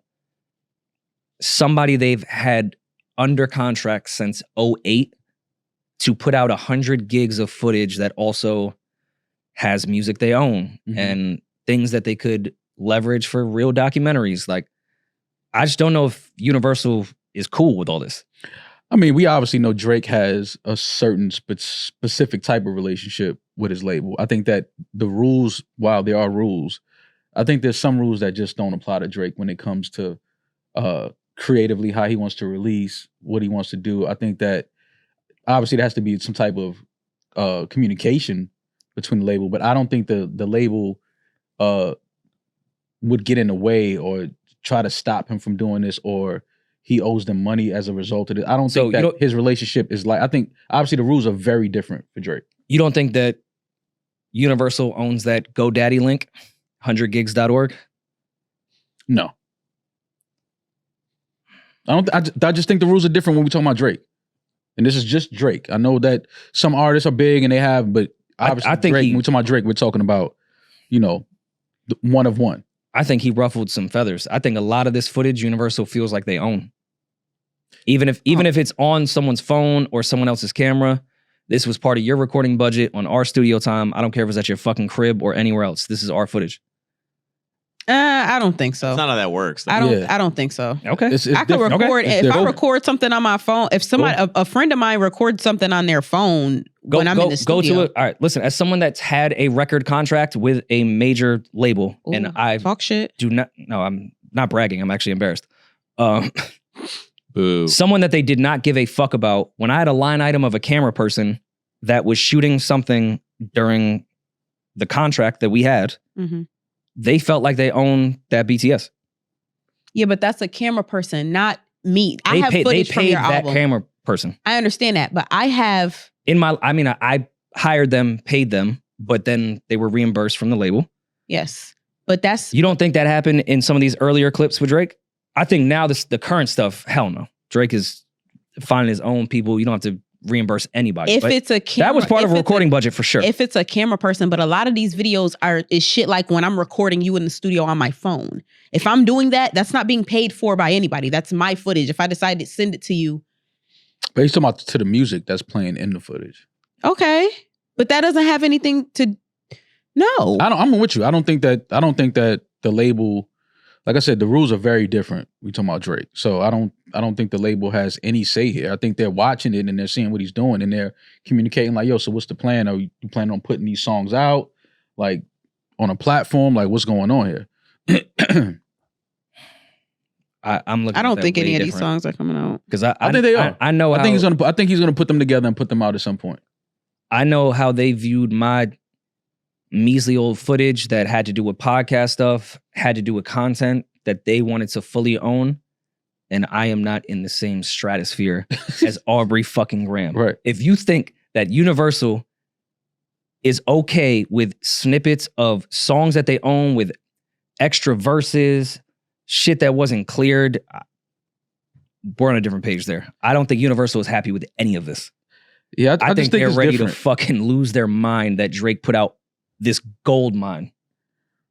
somebody they've had under contract since 2008 to put out 100 gigs of footage that also has music they own and things that they could leverage for real documentaries. Like, I just don't know if Universal is cool with all this. I mean, we obviously know Drake has a certain specific type of relationship with his label. I think that the rules, while there are rules, I think there's some rules that just don't apply to Drake when it comes to creatively how he wants to release, what he wants to do. I think that obviously there has to be some type of communication between the label, but I don't think the label would get in the way or try to stop him from doing this, or he owes them money as a result of it. I don't think that his relationship is like, I think obviously the rules are very different for Drake. You don't think that Universal owns that GoDaddy link, 100gigs.org? No. I just think the rules are different when we talk about Drake. And this is just Drake. I know that some artists are big and they have, but obviously I think Drake, when we talk about Drake, we're talking about, one of one. I think he ruffled some feathers. I think a lot of this footage Universal feels like they own. Even if it's on someone's phone or someone else's camera, this was part of your recording budget on our studio time. I don't care if it's at your fucking crib or anywhere else. This is our footage. I don't think so. That's not how that works. I don't think so. Okay. I can record if I record something on my phone. If somebody, a friend of mine records something on their phone when I'm in the studio. Go to it. All right, listen. As someone that's had a record contract with a major label, and I talk shit. I'm not bragging. I'm actually embarrassed. Boo. Someone that they did not give a fuck about. When I had a line item of a camera person that was shooting something during the contract that we had, they felt like they owned that BTS. Yeah, but that's a camera person, not me. I have footage from your album. That camera person. I understand that, but I have I hired them, paid them, but then they were reimbursed from the label. Yes, but that's you don't think that happened in some of these earlier clips with Drake? I think now the current stuff, hell no. Drake is finding his own people. You don't have to reimburse anybody. If it's a camera, that was part of a recording budget for sure. If it's a camera person, but a lot of these videos is shit like when I'm recording you in the studio on my phone. If I'm doing that, that's not being paid for by anybody. That's my footage. If I decide to send it to you. But he's talking about to the music that's playing in the footage. Okay. But that doesn't have anything to no. I'm with you. I don't think that the label, like I said, the rules are very different. We talking about Drake. So I don't think the label has any say here. I think they're watching it and they're seeing what he's doing and they're communicating like, yo, so what's the plan? Are you planning on putting these songs out like on a platform? Like what's going on here? I'm looking. I don't think any of these songs are coming out. Because I think they are. I know. I think he's gonna put them together and put them out at some point. I know how they viewed my measly old footage that had to do with podcast stuff, had to do with content that they wanted to fully own. And I am not in the same stratosphere as Aubrey fucking Graham. Right. If you think that Universal is okay with snippets of songs that they own with extra verses, shit that wasn't cleared, we're on a different page there. I don't think Universal is happy with any of this. Yeah, I think they're it's ready different. to fucking lose their mind that Drake put out this gold mine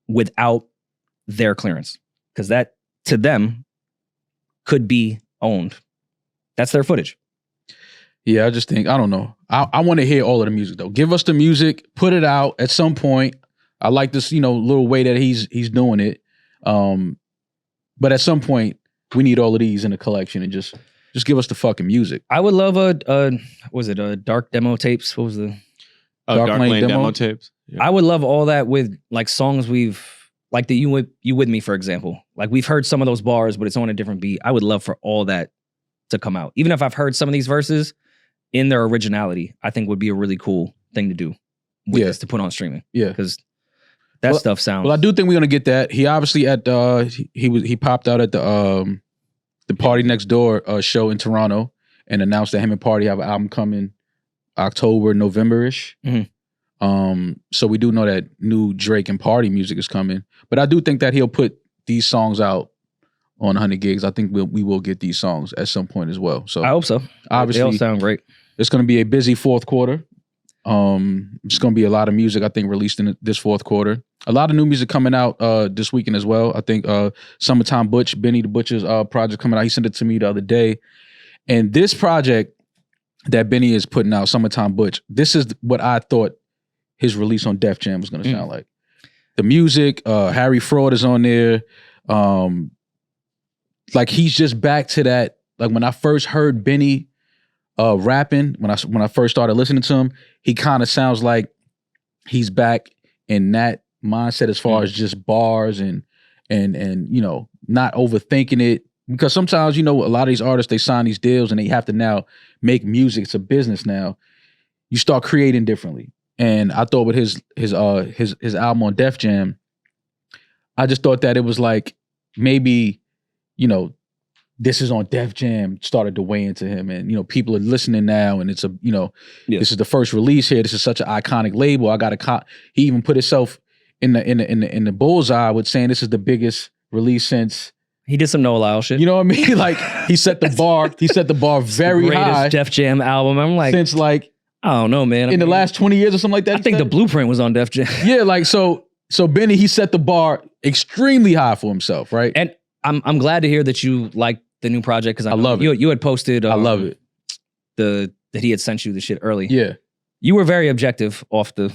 without their clearance. Because that, to them, could be owned. That's their footage. Yeah, I just think, I don't know. I want to hear all of the music, though. Give us the music, put it out at some point. I like this, little way that he's doing it. But at some point, we need all of these in a collection and just give us the fucking music. I would love a dark demo tapes? What was the Dark Lane demo tapes? Yeah. I would love all that with like songs like the You With Me, for example. Like we've heard some of those bars, but it's on a different beat. I would love for all that to come out. Even if I've heard some of these verses in their originality, I think would be a really cool thing to do with this to put on streaming. Yeah. Because that stuff sounds... Well, I do think we're going to get that. He obviously he popped out at the Party Next Door show in Toronto and announced that him and Party have an album coming October, November-ish. Mm-hmm. So we do know that new Drake and Party music is coming. But I do think that he'll put these songs out on 100 gigs. I think we will get these songs at some point as well. So I hope so. Obviously, they all sound great. It's going to be a busy fourth quarter. It's going to be a lot of music, I think, released in this fourth quarter. A lot of new music coming out this weekend as well. I think Summertime Butch, Benny the Butcher's project coming out. He sent it to me the other day. And this project that Benny is putting out, Summertime Butch, this is what I thought his release on Def Jam was going to sound like. The music, Harry Fraud is on there. Like he's just back to that. Like when I first heard Benny rapping, when I first started listening to him, he kind of sounds like he's back in that mindset as far as just bars and not overthinking it, Because sometimes, a lot of these artists, they sign these deals and they have to now make music. It's a business now. You start creating differently. And I thought with his album on Def Jam, I just thought that it was like maybe, this is on Def Jam started to weigh into him. And, people are listening now and it's this is the first release here. This is such an iconic label. He even put himself in the bullseye with saying this is the biggest release since. He did some No Allow shit. You know what I mean? Like he set the bar very greatest high. Def Jam album. I'm like, since like I don't know, man. In the last 20 years or something like that. I think the Blueprint was on Def Jam. Yeah, like so Benny, he set the bar extremely high for himself, right? And I'm glad to hear that you like the new project because I love it. You had posted. I love it. That he had sent you the shit early. Yeah, you were very objective off the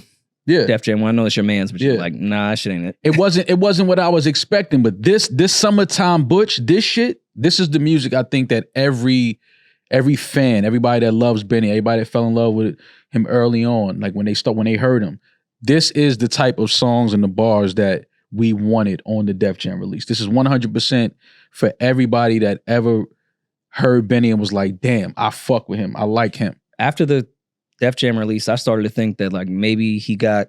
Def Jam one. I know that's your man's, but you're like, nah, that shit ain't it. It wasn't what I was expecting. But this Summertime Butch, this is the music I think that every fan, everybody that loves Benny, everybody that fell in love with him early on, like when they heard him, this is the type of songs and the bars that we wanted on the Def Jam release. This is 100% for everybody that ever heard Benny and was like, damn, I fuck with him. I like him. After the Def Jam release, I started to think that like maybe he got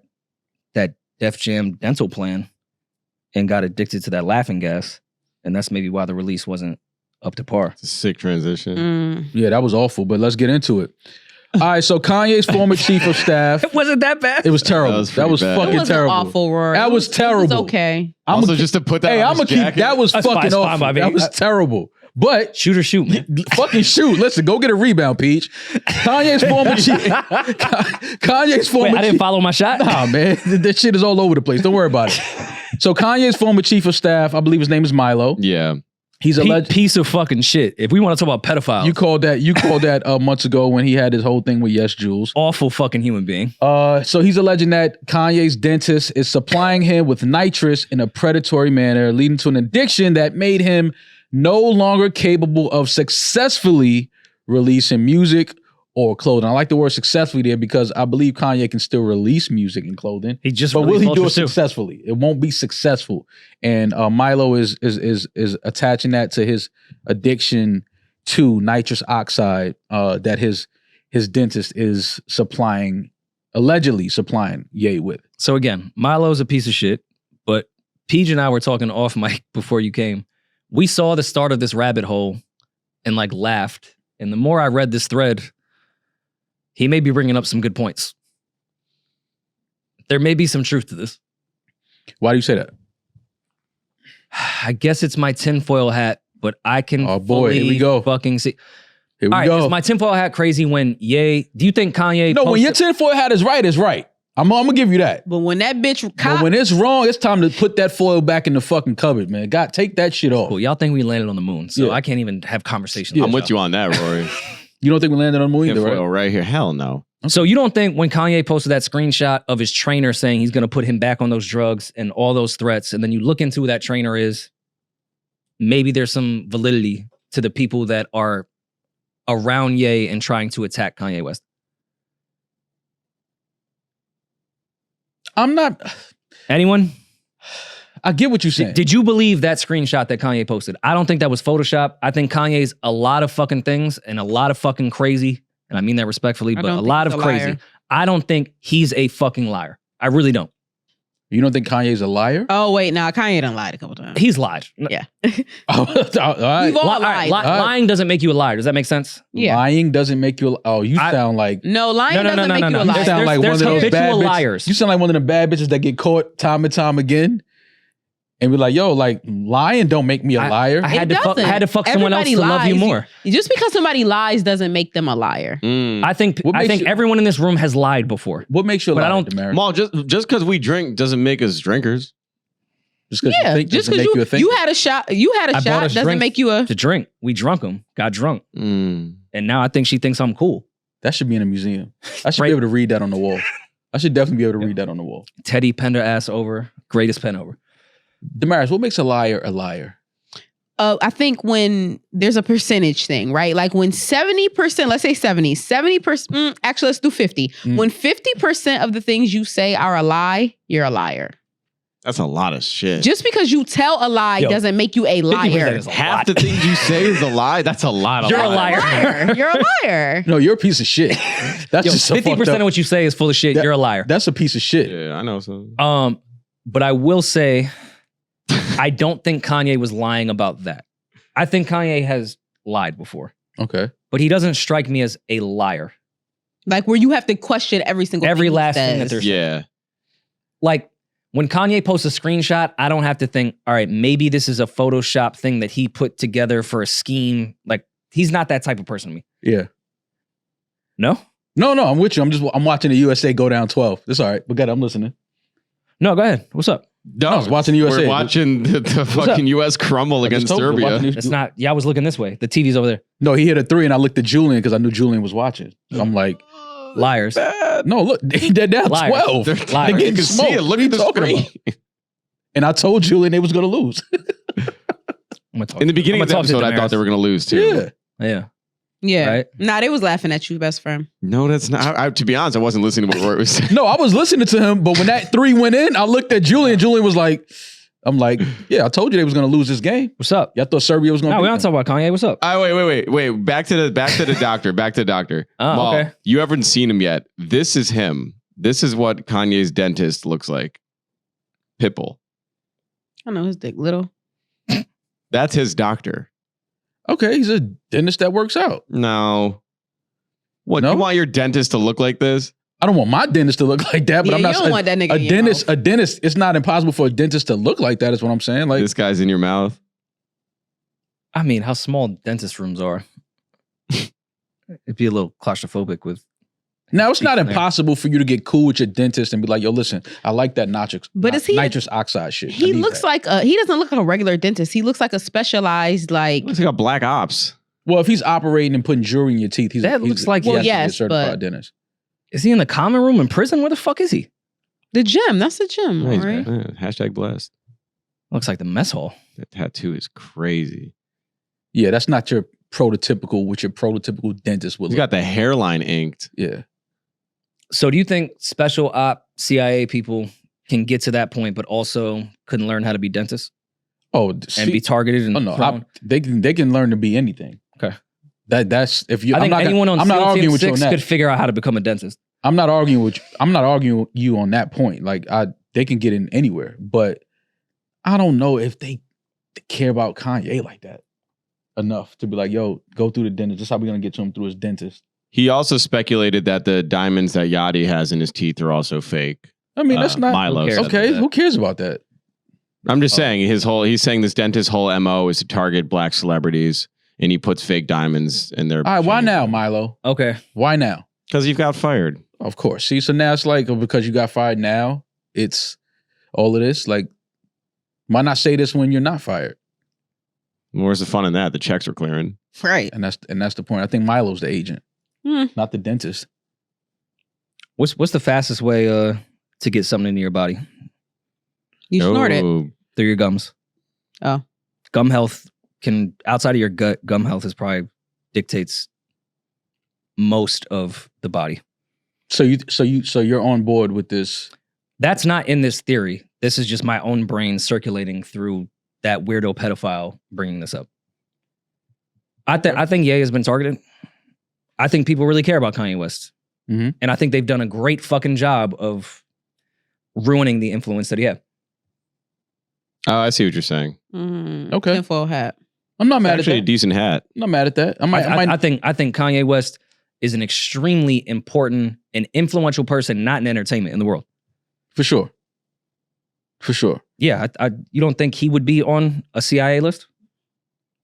that Def Jam dental plan and got addicted to that laughing gas. And that's maybe why the release wasn't up to par. It's a sick transition. Yeah, that was awful, but let's get into it. All right, so Kanye's former chief of staff. Wasn't that bad? It was terrible. That was bad. fucking It wasn't terrible. awful, Rory. That was terrible. It was okay. Also, just to put that Hey, on I'm gonna his keep jacket. that was That's fucking fine, awful. by me. That was terrible. But Shoot or shoot, man. fucking shoot. Listen, go get a rebound, Peach. Kanye's former chief. Kanye's former Wait, I didn't chief. follow my shot? Nah, man. This shit is all over the place. Don't worry about it. So Kanye's former chief of staff, I believe his name is Milo. Yeah. He's a legend. Piece of fucking shit. If we want to talk about pedophiles. You called that months ago when he had his whole thing with Yes Jules. Awful fucking human being. So he's alleging that Kanye's dentist is supplying him with nitrous in a predatory manner, leading to an addiction that made him no longer capable of successfully releasing music or clothing. I like the word successfully there because I believe Kanye can still release music and clothing. He just But will he do it Vultures too. successfully? It won't be successful. And Milo is attaching that to his addiction to nitrous oxide that his dentist is allegedly supplying Ye with. So again, Milo's a piece of shit, but Peach and I were talking off mic before you came. We saw the start of this rabbit hole and like laughed. And the more I read this thread, he may be bringing up some good points. There may be some truth to this. Why do you say that? I guess it's my tinfoil hat, but I can here we go. fucking see. Here we All right, go. is my tinfoil hat crazy when Ye? Do you think Kanye? No, when posted- your tinfoil hat is right, it's right. I'm gonna give you that. But when that bitch But when it's wrong, it's time to put that foil back in the fucking cupboard, man. God, take that shit off. Well, y'all think we landed on the moon, so Yeah. I can't even have conversations. I'm with you on that, Rory. You don't think we landed on the moon either, Tinfoil right? right here. Hell no. So you don't think when Kanye posted that screenshot of his trainer saying he's going to put him back on those drugs and all those threats, and then you look into who that trainer is, maybe there's some validity to the people that are around Ye and trying to attack Kanye West? I'm not. Anyone? I get what you're saying. Did you believe that screenshot that Kanye posted? I don't think that was Photoshop. I think Kanye's a lot of fucking things and a lot of fucking crazy. And I mean that respectfully, but a lot of crazy. liar. I don't think he's a fucking liar. I really don't. You don't think Kanye's a liar? Oh wait, nah, Kanye done lied a couple times. He's lied. Yeah. All right. We've all All right, lied. lying doesn't make you a liar. Does that make sense? Yeah. Lying doesn't make you. You sound like. No, lying No, doesn't make you a You liar. sound like one of those habitual bad bitches. liars. You sound like one of the bad bitches that get caught time and time again. And we're like, yo, like lying don't make me a liar. I had It to fuck doesn't. someone else Everybody to love you lies. more. Just because somebody lies doesn't make them a liar. I think What makes you- everyone in this room has lied before. What makes you a But I liar, don't- Demaris? Maul, just because we drink doesn't make us drinkers. Just because Yeah, you think just doesn't make you a because thing. you had a shot, I bought shot us doesn't drinks make you a. to drink. We drunk him, got drunk, Mm. and now I think she thinks I'm cool. That should be in a museum. I should Right. be able to read that on the wall. I should definitely be able to read that on the wall. Teddy penned her ass over, greatest pen over. Demaris, what makes a liar a liar? I think when there's a percentage thing, right? Like when 70%, let's say 70%, actually let's do 50. Mm. When 50% of the things you say are a lie, you're a liar. That's a lot of shit. Just because you tell a lie doesn't make you a 50% liar. is a Half lot. the things you say is a lie. That's a lot of You're a lies. liar. You're a liar. No, you're a piece of shit. That's Yo, just so 50% fucked up. of what you say is full of shit. You're a liar. That's a piece of shit. Yeah, I know. So But I will say, I don't think Kanye was lying about that. I think Kanye has lied before, Okay. but he doesn't strike me as a liar. Like where you have to question every single Every thing he last thing that says. they're yeah, Like when Kanye posts a screenshot, I don't have to think, all right, maybe this is a Photoshop thing that he put together for a scheme. Like he's not that type of person to me. Yeah. No? No, I'm with you. I'm watching the USA go down 12. That's all right. But God, I'm listening. No, go ahead. What's up? no, I was watching the USA. We're watching the fucking U.S. crumble I just against told you, Serbia. watching the- It's not, I was looking this way. The TV's over there. No, he hit a 3 and I looked at Julian because I knew Julian was watching. I'm like, Liars. no, look, they're down Liars. 12. They're They're liars. getting You can see smoked. it. Look What are at you the talking screen. about? And I told Julian they was going to lose. I'm gonna talk In the beginning I'm of the gonna talk to episode, I thought they were going to lose too. Yeah. Yeah. Yeah. Right? Nah, they was laughing at you, best friend. No, that's not. To be honest, I wasn't listening to what Rory was saying. No, I was listening to him, but when that 3 went in, I looked at Julian. Julian was like, I'm like, yeah, I told you they was going to lose this game. What's up? Y'all thought Serbia was going to No, beat we're not them. talking about Kanye. What's up? Wait. Back to the doctor. Back to the doctor. Oh, Mal, okay. you haven't seen him yet. This is him. This is what Kanye's dentist looks like. Pitbull. I know his dick little. That's his doctor. Okay, he's a dentist that works out. No. What? No? You want your dentist to look like this? I don't want my dentist to look like that, but Yeah, I'm not you don't want that nigga a in your dentist. mouth. A dentist. It's not impossible for a dentist to look like that. Is what I'm saying. Like, This guy's in your mouth. I mean, how small dentist rooms are. It'd be a little claustrophobic with. now it's not Speaking there. impossible for you to get cool with your dentist and be like, "Yo, listen, I like that But is he- nitrous oxide shit." I He need looks that. like he doesn't look like a regular dentist. He looks like a specialized like Looks like a black ops. Well, if he's operating and putting jewelry in your teeth, he's That looks like- he Well, has to be a yes, certified but- dentist. Is he in the common room in prison? Where the fuck is he? the gym. That's the gym, Nice, right? man. Hashtag blessed. Looks like the mess hall. That tattoo is crazy. Yeah, that's not your prototypical. What your prototypical dentist would He's look. got the hairline inked. Yeah. So do you think special op CIA people can get to that point, but also couldn't learn how to be dentists Oh, and be targeted? And oh no, thrown? they can learn to be anything. Okay. That's if you. I think anyone on I'm not SEAL arguing Team with you on 6 that. could figure out how to become a dentist. I'm not arguing with you on that point. Like they can get in anywhere, but I don't know if they care about Kanye like that enough to be like, yo, go through the dentist. That's how we're gonna get to him through his dentist. He also speculated that the diamonds that Yachty has in his teeth are also fake. I mean, that's not Milo. Who cares said okay. about that? Who cares about that? I'm just saying he's saying this dentist's whole MO is to target black celebrities and he puts fake diamonds in their. All right, why now, Milo? Okay. Why now? Because you've got fired. Of course. See, so now it's like, oh, because you got fired now, it's all of this. Like, why not say this when you're not fired? Where's the fun in that? The checks are clearing. Right. And that's the point. I think Milo's the agent, Hmm. not the dentist. What's the fastest way to get something into your body? You snort it. Oh, Through your gums. Oh. Gum health can, outside of your gut, gum health is probably dictates most of the body. So you're on board with this. That's not in this theory. This is just my own brain circulating through that weirdo pedophile bringing this up. I think Ye has been targeted. I think people really care about Kanye West. Mhm. And I think they've done a great fucking job of ruining the influence that he had. Oh, I see what you're saying. Okay. Tinfoil hat. I'm not It's mad at actually a that. decent hat. I'm not mad at that. I think Kanye West is an extremely important and influential person, not in entertainment, in the world. for sure. For sure. Yeah, you don't think he would be on a CIA list?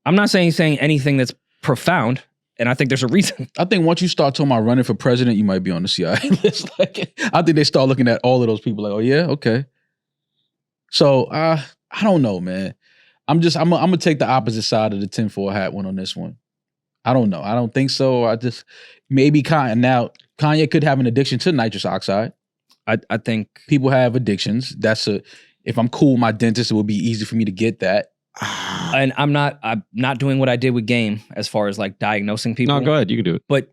I'm not saying anything that's profound, and I think there's a reason. I think once you start talking about running for president, you might be on the CIA list. Like, I think they start looking at all of those people like, oh yeah, okay. So I don't know, man. I'm gonna take the opposite side of the tinfoil hat one on this one. I don't know. I don't think so. I just maybe Kanye could have an addiction to nitrous oxide. I think People have addictions. If I'm cool with my dentist, it would be easy for me to get that. and I'm not doing what I did with Game as far as like diagnosing people. No, go ahead. You can do it. But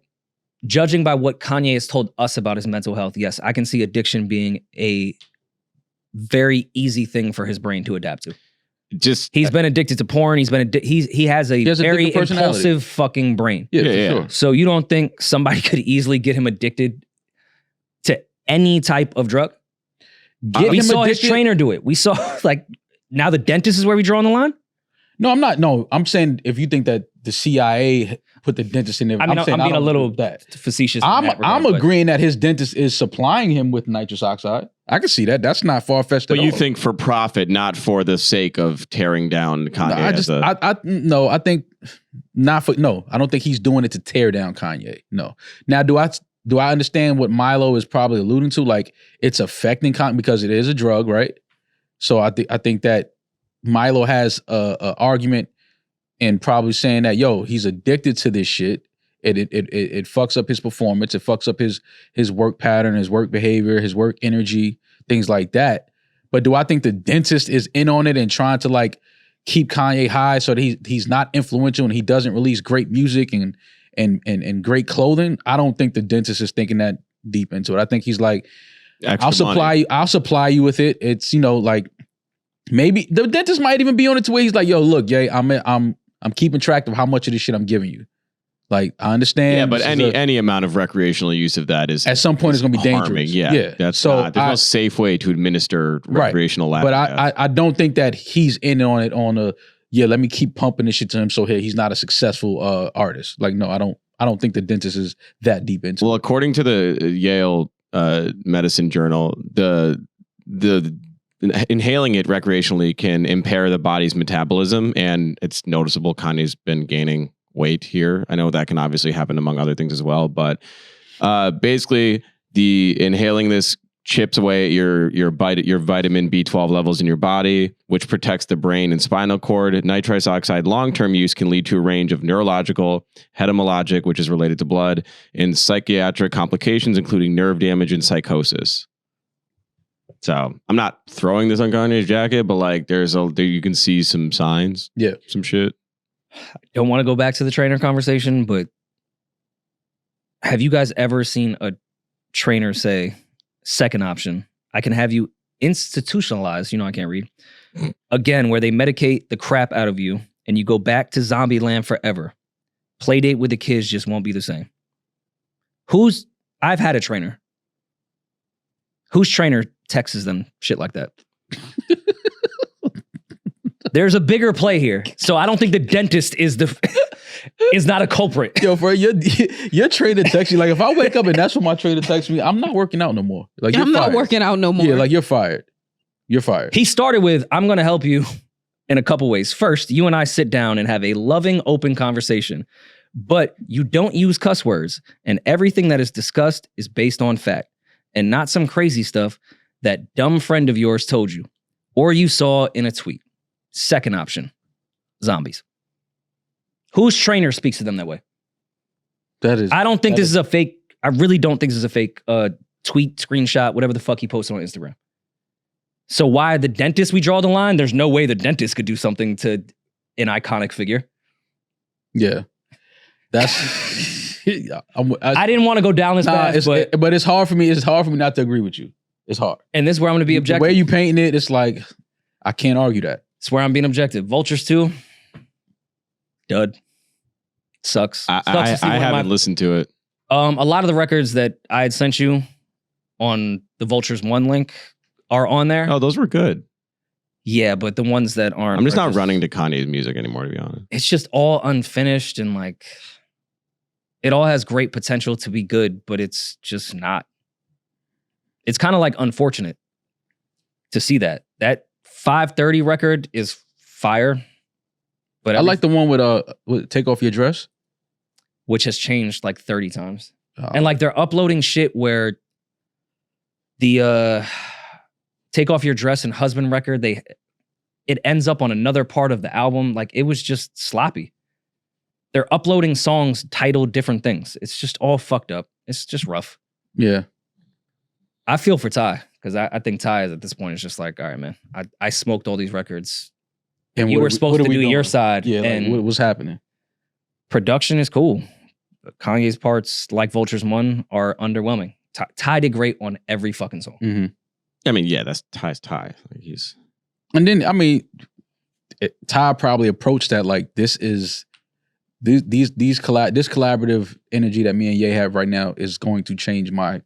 judging by what Kanye has told us about his mental health, yes, I can see addiction being a very easy thing for his brain to adapt to. Just He's been addicted to porn. He has a has a very different personality. impulsive fucking brain. Yeah, Yeah, for yeah. sure. So you don't think somebody could easily get him addicted to any type of drug? Get We him saw his addicted? trainer do it. We saw like now the dentist is where we draw on the line. No, I'm not. No, I'm saying if you think that the CIA put the dentist in there, I mean, saying I'm being a don't little agree with that. facetious. in I'm that regard, but agreeing that his dentist is supplying him with nitrous oxide. I can see that. That's not far fetched. but at you all. think for profit, not for the sake of tearing down Kanye. No, I think not for no. I don't think he's doing it to tear down Kanye. No. Now, do I understand what Milo is probably alluding to? Like it's affecting Kanye because it is a drug, right? So I think that Milo has a argument and probably saying that he's addicted to this shit. It fucks up his performance. It fucks up his work pattern, his work behavior, his work energy, things like that. But do I think the dentist is in on it and trying to like keep Kanye high so that he's not influential and he doesn't release great music and great clothing? I don't think the dentist is thinking that deep into it. I think he's like, I'll supply you with it. It's like maybe the dentist might even be on it to where he's like, look, I'm keeping track of how much of this shit I'm giving you. Like I understand. Yeah, but any amount of recreational use of that is at some point it's going to be harming. dangerous. Yeah, that's so there's no safe way to administer recreational lab. But I don't think that he's in on it on a let me keep pumping this shit to him so he's not a successful artist. Like no, I don't think the dentist is that deep into. Well, according to the Yale Medicine Journal, the inhaling it recreationally can impair the body's metabolism, and it's noticeable. Kanye's been gaining weight here. I know that can obviously happen among other things as well, but basically the inhaling this chips away at your vitamin B12 levels in your body, which protects the brain and spinal cord. Nitrous oxide long-term use can lead to a range of neurological, hematologic, which is related to blood, and psychiatric complications, including nerve damage and psychosis. So I'm not throwing this on Kanye's jacket, but like there you can see some signs. Yeah. Some shit. don't want to go back to the trainer conversation, but have you guys ever seen a trainer say, second option, I can have you institutionalized, I can't read, again, where they medicate the crap out of you and you go back to zombie land forever. Play date with the kids just won't be the same. I've had a trainer. Whose trainer texts them shit like that? There's a bigger play here. So I don't think the dentist is not a culprit. Yo, bro, your trainer texts you. Like, if I wake up and that's what my trainer texts me, I'm not working out no more. Like, I'm not working out no more. Yeah, like, you're fired. You're fired. He started with, I'm going to help you in a couple ways. First, you and I sit down and have a loving, open conversation, but you don't use cuss words, and everything that is discussed is based on fact and not some crazy stuff that dumb friend of yours told you or you saw in a tweet. Second option, zombies. Whose trainer speaks to them that way? I don't think this is a fake. I really don't think this is a fake tweet, screenshot, whatever the fuck he posted on Instagram. So why the dentist we draw the line? There's no way the dentist could do something to an iconic figure. Yeah. That's I didn't want to go down this path, but it's hard for me. It's hard for me not to agree with you. It's hard. And this is where I'm going to be objective. The way you painting it, it's like, I can't argue that. It's where I'm being objective. Vultures 2, dud. Sucks. I haven't listened to it. A lot of the records that I had sent you on the Vultures 1 link are on there. Oh, those were good. Yeah, but the ones that aren't. I'm just not running to Kanye's music anymore, to be honest. It's just all unfinished and like, it all has great potential to be good, but it's just not. It's kind of like unfortunate to see that. That 530 record is fire. But I like the one with Take Off Your Dress, which has changed like 30 times. Oh. And like they're uploading shit where the Take Off Your Dress and Husband record, it ends up on another part of the album. Like it was just sloppy. They're uploading songs titled different things. It's just all fucked up. It's just rough. Yeah. I feel for Ty because I think Ty is at this point is just like, all right, man, I smoked all these records. And you were supposed to do your side. Yeah, and like, what's happening? Production is cool. But Kanye's parts, like Vultures 1, are underwhelming. Ty did great on every fucking song. Mm-hmm. I mean, yeah, that's Ty's Ty. Like he's And then, I mean, Ty probably approached that like this collaborative energy that me and Ye have right now is going to change my.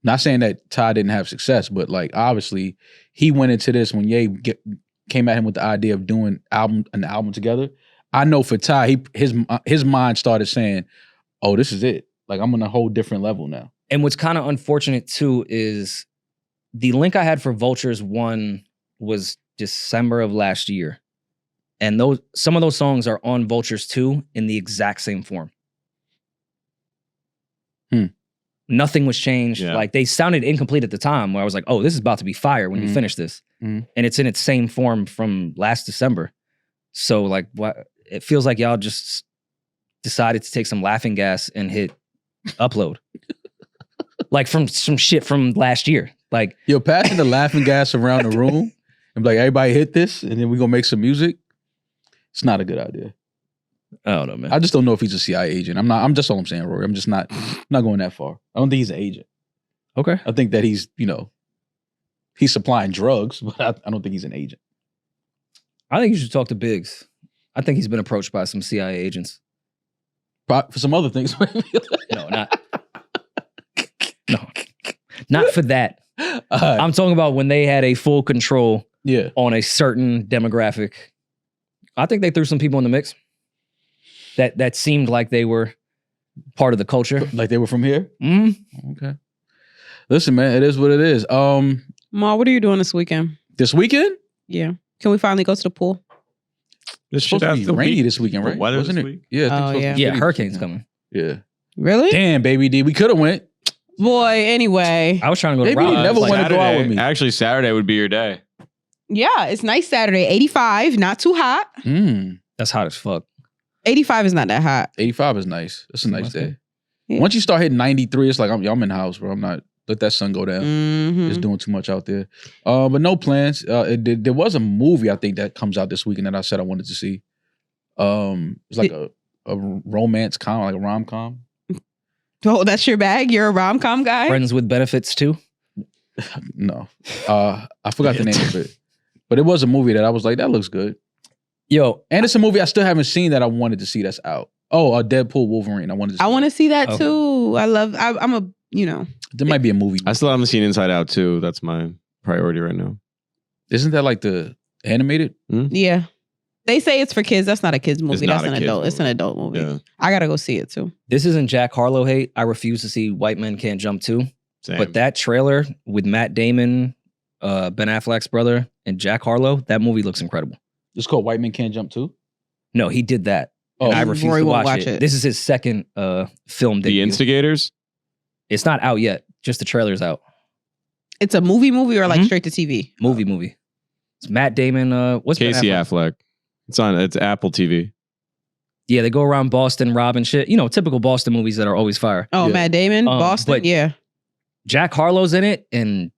Not saying that Ty didn't have success, but like obviously he went into this when Ye came at him with the idea of doing an album together. I know for Ty, his mind started saying, "Oh, this is it. Like I'm on a whole different level now." And what's kind of unfortunate too is the link I had for Vultures 1 was December of last year. And some of those songs are on Vultures 2 in the exact same form. Nothing was changed. Yeah. Like they sounded incomplete at the time where I was like, oh, this is about to be fire when you finish this. And it's in its same form from last December. So like what it feels like y'all just decided to take some laughing gas and hit upload. Like from some shit from last year. Like Yo, passing the laughing gas around the room and be like, everybody hit this and then we're gonna make some music. It's not a good idea. I don't know, man. I just don't know if he's a CIA agent. I'm just all I'm saying, Rory. I'm just not going that far. I don't think he's an agent. Okay. I think that he's he's supplying drugs, but I don't think he's an agent. I think you should talk to Biggs. I think he's been approached by some CIA agents. For some other things. No, not for that. I'm talking about when they had a full control on a certain demographic. I think they threw some people in the mix that seemed like they were part of the culture. Like they were from here? Mm-hmm. Okay. Listen, man, it is what it is. Ma, what are you doing this weekend? This weekend? Yeah. Can we finally go to the pool? this It's supposed to be rainy this weekend, right? Weather Wasn't this it? week? Yeah, I think it's supposed to be Yeah, shitty hurricane's this coming. weekend. Yeah. Really? Damn, baby D, we could have went. Boy, anyway. I was trying to go to Maybe Rollins. never Like, wanted to go out with me. Actually, Saturday would be your day. Yeah, it's nice Saturday. 85, not too hot. that's hot as fuck. 85 is not that hot. 85 is nice. It's a nice Okay. day. Yeah. Once you start hitting 93, it's like I'm in the house, bro. I'm not let that sun go down. Mhm. It's doing too much out there. But no plans. There was a movie I think that comes out this weekend that I said I wanted to see. It's like a romance like a rom-com. Oh, that's your bag? You're a rom-com guy? Friends with benefits too. No. I forgot the name of it. But it was a movie that I was like, that looks good. Yo, And it's a movie I still haven't seen that I wanted to see that's out. Oh, Deadpool Wolverine. I wanted to see I want to see that Okay. too. I'm a, There might be a movie. I still haven't seen Inside Out too. That's my priority right now. Isn't that like the animated? yeah. They say it's for kids. That's not a kid's movie. It's not That's a an kid's adult. It's an movie. adult movie. Yeah. I gotta go see it too. this isn't Jack Harlow hate. I refuse to see White Men Can't Jump too. Same. But that trailer with Matt Damon, Ben Affleck's brother, and Jack Harlow, that movie looks incredible. It's called White Men Can't Jump Too. No, he did that. Oh, And I refuse Rory to won't watch watch it. it. This is his second film The debut. Instigators? It's not out yet. Just the trailer's out. It's a movie or like Mhm. straight to TV? Movie. It's Matt Damon. What's Ben Casey Affleck? Affleck. It's Apple TV. Yeah, they go around Boston robbing shit. You know, typical Boston movies that are always fire. Oh, Yeah. Matt Damon, Boston. but- Yeah. Jack Harlow's in it, and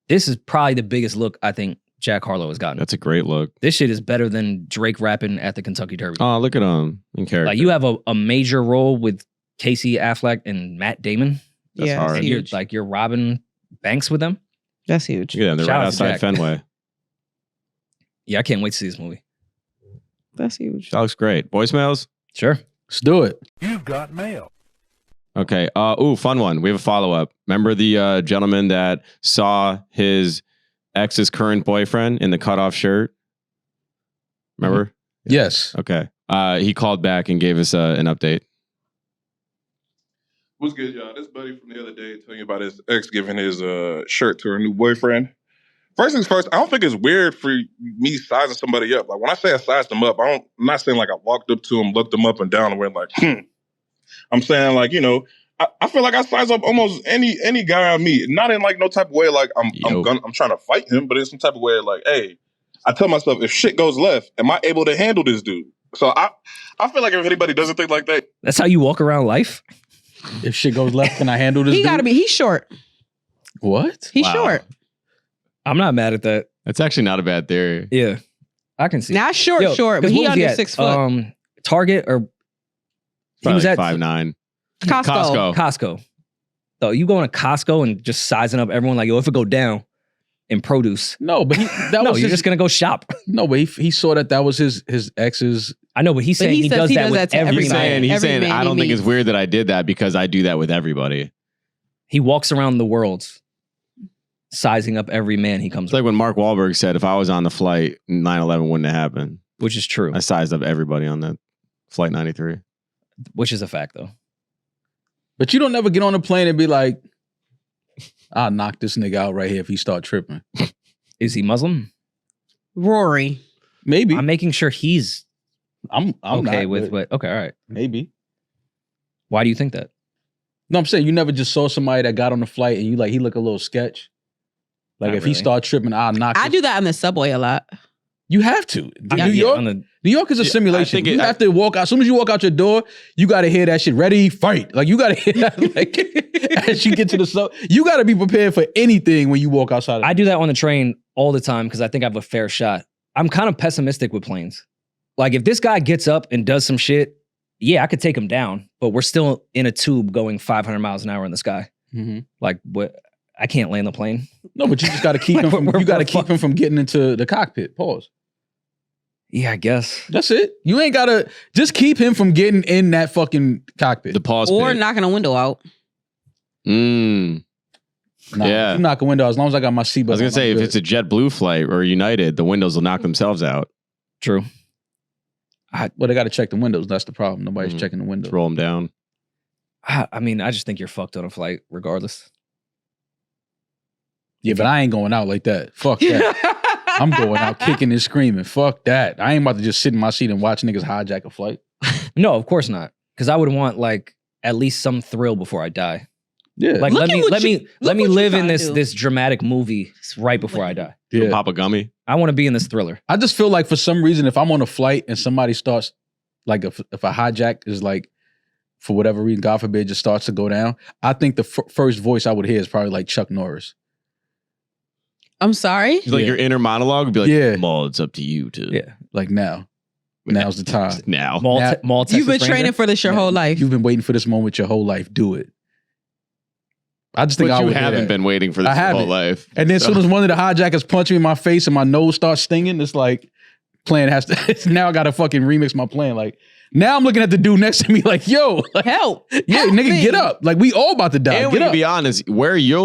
this is probably the biggest look I think Jack Harlow has gotten. That's a great look. This shit is better than Drake rapping at the Kentucky Derby. Oh, look at him in character. Like you have a major role with Casey Affleck and Matt Damon. That's yeah, hard. it's And you're huge. you're robbing banks with them. That's huge. Look at them. They're Shout right out to outside Jack. Fenway. Yeah, I can't wait to see this movie. That's huge. That looks great. Voicemails? Sure. Let's do it. Okay. Fun one. We have a follow-up. Remember the gentleman that saw his ex's current boyfriend in the cutoff shirt? Remember? Yes. Okay. He called back and gave us an update. What's good, y'all? This buddy from the other day telling you about his ex giving his shirt to her new boyfriend. First things first, I don't think it's weird for me sizing somebody up. Like when I say I sized them up, I'm not saying like I walked up to him, looked them up and down, and went like, I'm saying like, I feel like I size up almost any guy I meet. Not in like no type of way like I'm trying to fight him, but in some type of way like, hey, I tell myself if shit goes left, am I able to handle this dude? So I feel like if anybody doesn't think like that, That's how you walk around life? If shit goes left, can I handle this? He gotta dude? be. He's short. What? He's Wow. short. I'm not mad at that. That's actually not a bad theory. Yeah. I can see. Not short, Yo, but 'cause he what was under at? 6 foot. Target or he Probably was at 5'9". Costco. Costco. Costco. Though you going to Costco and just sizing up everyone like, yo, if it go down in produce. No, but you're just gonna go shop. No, but he saw that was his ex's. I know, but he's saying he does that with every man. He's saying man I don't he think it's meets. weird that I did that because I do that with everybody. He walks around the world sizing up every man he comes It's like when Mark Wahlberg said, if I was on the flight, 9/11 wouldn't have happened. which is true. I sized up everybody on that Flight 93. Which is a fact, though. But you don't never get on a plane and be like, I'll knock this nigga out right here if he start tripping. Is he Muslim? Rory. Maybe. I'm making sure he's I'm okay not, with what. Okay, all right. Maybe. Why do you think that? No, I'm saying you never just saw somebody that got on the flight and you like, he look a little sketch. Like Not if he really. start tripping, I'll knock I his- do that on the subway a lot. You have to. Yeah, New York, on the- New York is a Yeah, simulation. I think You have to walk out. As soon as you walk out your door, you got to hear that shit. Ready, fight. Like you got to hear that. Like as you get to the sub, you got to be prepared for anything when you walk outside. I do that on the train all the time because I think I have a fair shot. I'm kind of pessimistic with planes. Like if this guy gets up and does some shit, yeah, I could take him down, but we're still in a tube going 500 miles an hour in the sky. Mhm. Like what? I can't land the plane. No, but you just got to keep him from. We're- You got to we're keep him from getting into the cockpit. Pause. Yeah, I guess. That's it. You ain't got to just keep him from getting in that fucking cockpit. The pause Or pit. knocking a window out. Nah, Yeah. you knock a window as long as I got my seatbelt. I was going to say, if it's a JetBlue flight or United, the windows will knock themselves out. True. well, they got to check the windows. That's the problem. Nobody's Mhm. checking the windows. Roll them down. I mean, I just think you're fucked on a flight regardless. Yeah, but I ain't going out like that. Fuck that. I'm going out kicking and screaming. Fuck that. I ain't about to just sit in my seat and watch niggas hijack a flight. No, of course not. Because I would want like at least some thrill before I die. Yeah. Like Look let at me what let you- me look let me what you live in trying to this do. this dramatic movie right before I die. yeah. Papa Gummy. I want to be in this thriller. I just feel like for some reason, if I'm on a flight and somebody starts, like if a hijack is like, for whatever reason, God forbid, just starts to go down, I think the first voice I would hear is probably like Chuck Norris. I'm sorry. Like Yeah. your inner monologue would be like, Yeah. well, it's up to you to. Yeah. Like now. Now's the time. Now. Mall, Now- mall You've been Texas training Ranger. for this your whole life. You've been waiting for this moment your whole life. Do it. I just think But I you would hear haven't that. been waiting for this I your whole haven't. life. And then as soon as one of the hijackers punch me in my face and my nose starts stinging, it's like plan has to. Now I got to fucking remix my plan. Like now I'm looking at the dude next to me like, yo, like, Help. yeah, Help nigga, me. get up. Like we all about to die. And we Get can up. be honest, where you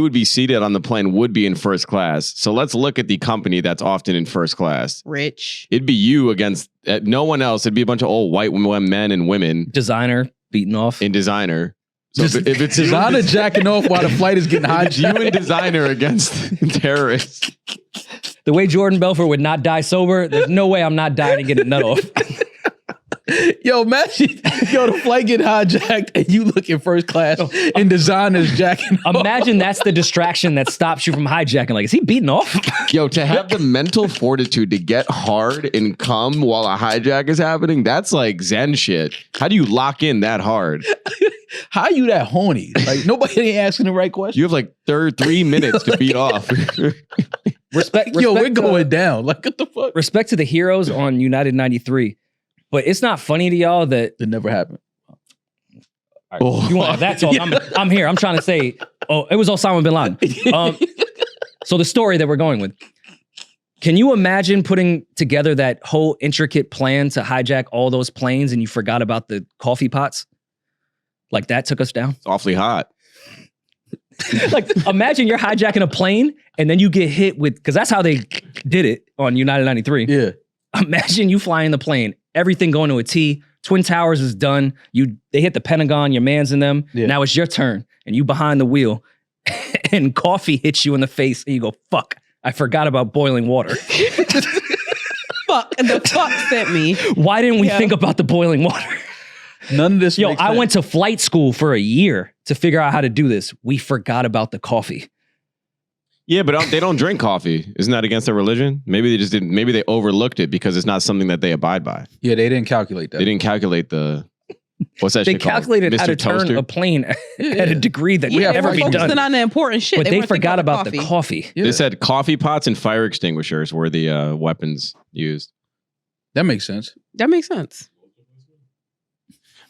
would be seated on the plane would be in first class. So let's look at the company that's often in first class. Rich. It'd be you against no one else. It'd be a bunch of old white men and women Designer beating off. in designer. So Just if it's you, designer jacking off while the flight is getting if it's you hijacked. and designer against terrorists. The way Jordan Belfort would not die sober, there's no way I'm not dying and getting a nut off. Yo, imagine, the flight get hijacked and you look in first class and designers jacking off. Imagine that's the distraction that stops you from hijacking. Like, is he beating off? Yo, to have the mental fortitude to get hard and come while a hijack is happening, that's like Zen shit. How do you lock in that hard? How you that horny? Like nobody ain't asking the right question. You have like 3 minutes to beat off. Respect. Yo, we're respect to- going down. Like what the fuck? Respect to the heroes on United 93. But it's not funny to y'all that It never happened. Oh. you want that talk. I'm here. I'm trying to say, it was Osama bin Laden. So the story that we're going with. Can you imagine putting together that whole intricate plan to hijack all those planes and you forgot about the coffee pots? Like that took us down? It's awfully hot. Like imagine you're hijacking a plane and then you get hit with, because that's how they did it on United 93. Yeah. Imagine you flying the plane, everything going to a T. Twin Towers is done. They hit the Pentagon, your man's in them. Yeah. Now it's your turn and you behind the wheel and coffee hits you in the face and you go, fuck, I forgot about boiling water. Fuck. The fuck sent me. Why didn't we think about the boiling water? None of this. Yo, makes I sense. went to flight school for a year to figure out how to do this. We forgot about the coffee. Yeah, but they don't drink coffee. Isn't that against their religion? Maybe they just didn't. Maybe they overlooked it because it's not something that they abide by. Yeah, they didn't calculate that. They didn't calculate what's that They shit called? calculated how Mr. to turn Toaster? a plane Yeah. at a degree that Yeah, would they never were be focusing done. on the important shit. But they weren't thinking forgot about the the coffee. Yeah. They said coffee pots and fire extinguishers were the weapons used. That makes sense. That makes sense.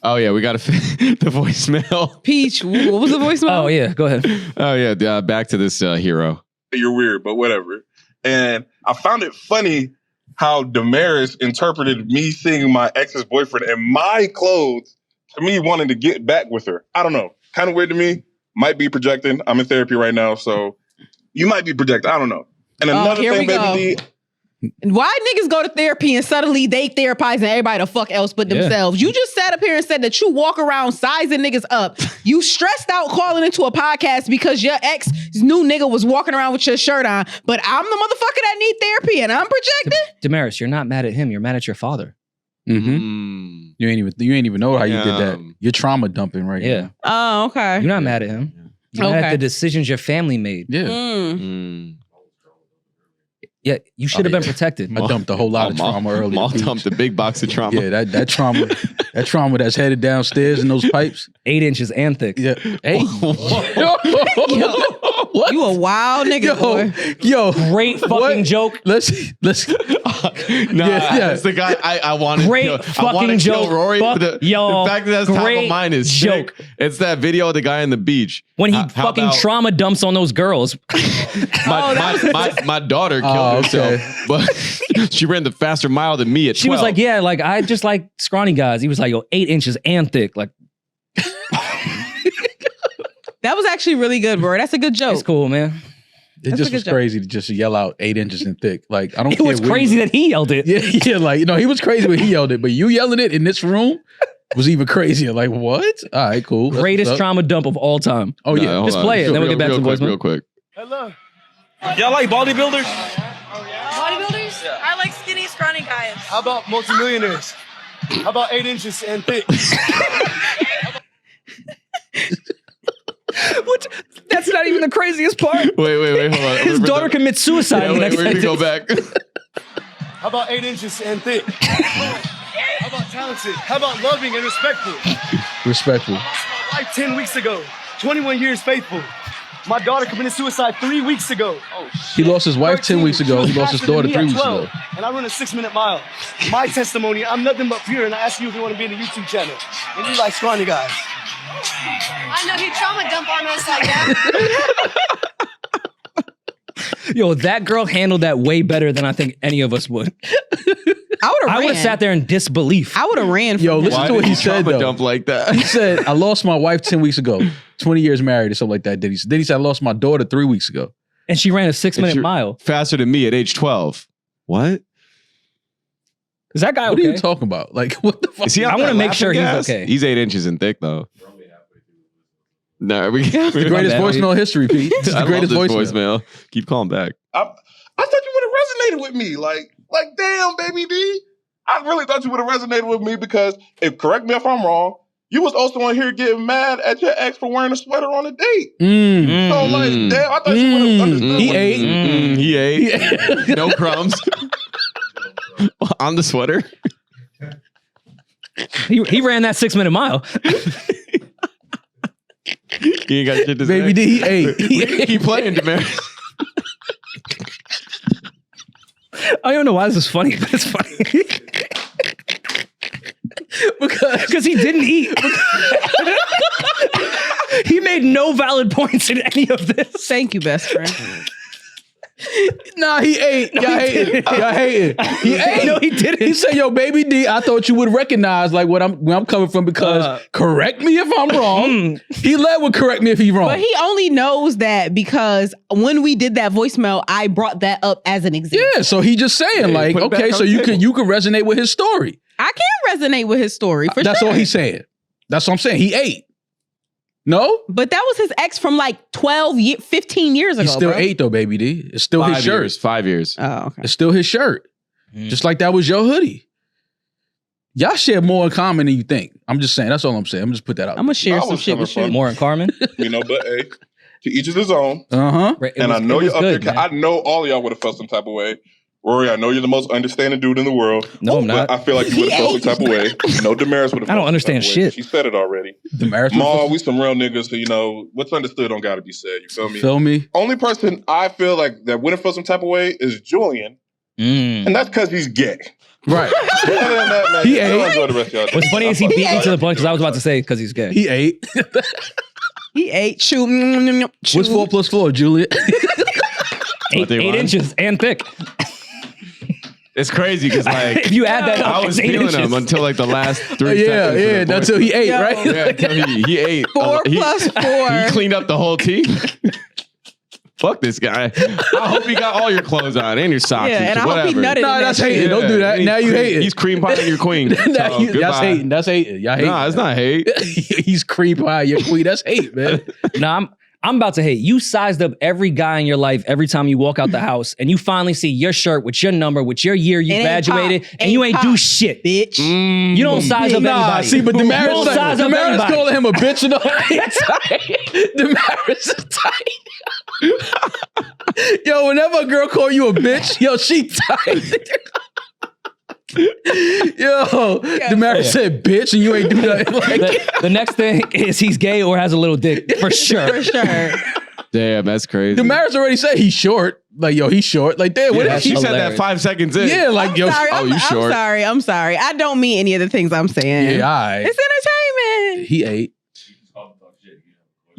Oh yeah, we got the voicemail. Peach, what was the voicemail? Oh yeah, go ahead. Oh yeah, back to this hero. You're weird, but whatever. And I found it funny how Demaris interpreted me seeing my ex's boyfriend in my clothes to me wanting to get back with her. I don't know. Kind of weird to me. Might be projecting. I'm in therapy right now, so you might be projecting. I don't know. And another thing, baby D. Why niggas go to therapy and suddenly they therapizing everybody the fuck else but themselves? You just sat up here and said that you walk around sizing niggas up. You stressed out calling into a podcast because your ex new nigga was walking around with your shirt on, but I'm the motherfucker that need therapy and I'm projecting? Demaris, you're not mad at him. You're mad at your father. Mm-hmm. You ain't even know how you did that. You're trauma dumping right now. Oh, okay. You're not mad at him. You're mad at the decisions your family made. Yeah. Yeah, you should have been protected. I dumped a whole lot of trauma earlier. Maul dumped a big box of trauma. Yeah, that trauma, that trauma that's headed downstairs in those pipes. 8 inches and thick. Yeah. Hey. What? You a wild nigga, boy. Yo, great fucking joke. Let's. That's the guy I wanted. Great fucking joke. Kill Rory. The fact that that's top of mind is joke. Sick. It's that video of the guy on the beach when he fucking trauma dumps on those girls. My daughter killed herself, but she ran the faster mile than me at 12. She was like, yeah, like I just like scrawny guys. He was like, yo, 8 inches and thick. Like, that was actually really good, bro. That's a good joke. It's cool, man. It just was crazy to just yell out 8 inches and thick. Like, I don't care. It was crazy that he yelled it. Yeah, like, he was crazy when he yelled it, but you yelling it in this room was even crazier. Like, what? All right, cool. Greatest trauma dump of all time. Oh, yeah. Just play it, then we'll get back to the voicemail. Real quick. Hello. Y'all like bodybuilders? Bodybuilders? Yeah. I like skinny, scrawny guys. How about multimillionaires? How about 8 inches and thick? That's not even the craziest part. Wait, hold on. His daughter commits suicide. We're gonna go back. How about 8 inches and thick? How about talented? How about loving and respectful? Respectful. I lost my wife 10 weeks ago. 21 years faithful. My daughter committed suicide 3 weeks ago. Oh, shit. He lost his wife 10 weeks ago. He lost his daughter 3 weeks ago. And I run a 6-minute mile. My testimony, I'm nothing but pure, and I ask you if you want to be in the YouTube channel. And you like scrawny guys. I know he trauma dumped on us like that. Yo, that girl handled that way better than I think any of us would. I would have sat there in disbelief. I would have ran. Yo, listen to what he said though. Dump like that. He said, "I lost my wife 10 weeks ago. 20 years married or something like that." Then he said, "I lost my daughter 3 weeks ago." And she ran a 6-minute mile faster than me at age 12. What? Is that guy What okay? are you talking about? Like, what the fuck? I want to make sure he's okay. He's 8 inches and thick though. No, it's the greatest voicemail in history, Pete. It's the greatest voicemail. Keep calling back. I thought you would have resonated with me. Like, damn, baby D. I really thought you would have resonated with me because, correct me if I'm wrong, you was also on here getting mad at your ex for wearing a sweater on a date. So, like, damn, I thought you would have understood. He ate. No crumbs. On the sweater. He ran that 6-minute mile. He ain't got shit to say. Baby D, he ate. Keep playing, Demaris. I don't know why this is funny, but it's funny. Because he didn't eat. He made no valid points in any of this. Thank you, best friend. Nah, he ate. Y'all hating. He ate. No, he didn't. He said, "Yo, baby D, I thought you would recognize like where I'm coming from because correct me if I'm wrong." He led with correct me if he's wrong. But he only knows that because when we did that voicemail, I brought that up as an example. Yeah, so he just saying like, okay, so you could resonate with his story. I can resonate with his story for That's sure. all he's saying. That's what I'm saying. He ate. No? But that was his ex from like 15 years ago. He still bro. ate though, baby D. It's still his shirt. 5 years. Oh, okay. It's still his shirt. Just like that was your hoodie. Y'all share more in common than you think. I'm just saying. That's all I'm saying. I'm just put that out. I'm going to share some shit with you. More in Carmen? But hey, to each is his own. Uh-huh. And I know you're up there. I know all of y'all would have felt some type of way. Rory, I know you're the most understanding dude in the world. No, I'm not. I feel like you would have felt some type of way. No, Demaris would have. I don't understand shit. She said it already. Demaris. Maul, we some real niggas, so what's understood don't gotta be said. You feel me? Feel me? Only person I feel like that wouldn't feel some type of way is Julian, and that's because he's gay. Right. Other than that, man, He y'all ate. enjoy the rest of y'all day. What's funny is he beat me to the punch because I was about to say because he's gay. He ate. He ate. Chew. What's 4 + 4, Julian? eight inches and thick. It's crazy because like If you add that up, I was it's 8 feeling inches. him until like the last 3 Yeah, seconds. yeah. of the Until he ate, Yo. right? Yeah, until he ate. 4 He- + 4. He cleaned up the whole teeth. Fuck this guy. I hope you got all your clothes on and your socks. Yeah, and I whatever. hope he nutted. No, in that's that hating. shit. Don't do that. He's Now you cream- hating. He's cream pie your queen. Now So, that's goodbye. hating. That's hating. Y'all hating. Nah, it's not hate. He's creep high. Your queen. That's hate, man. Nah, I'm about to hate. You sized up every guy in your life every time you walk out the house, and you finally see your shirt with your number, with your year you It ain't graduated, pop. and you ain't Ain't do pop. shit. Bitch. You don't size up anybody. See, but You Demaris, don't size up Demaris anybody. calling him a bitch and all that. Demaris is tight. Yo, whenever a girl call you a bitch, yo, she tight. Yo, Demaris said bitch and you ain't do nothing like The next thing is he's gay or has a little dick for sure. For sure. Damn, that's crazy. Demaris already said he's short. Like, yo, he's short. Like, damn, what Yeah, is She he? said that hilarious. 5 seconds in. Yeah, like, yo, Sorry, oh, you short. I'm sorry. I don't mean any of the things I'm saying. yeah, all right. It's entertainment. He ate.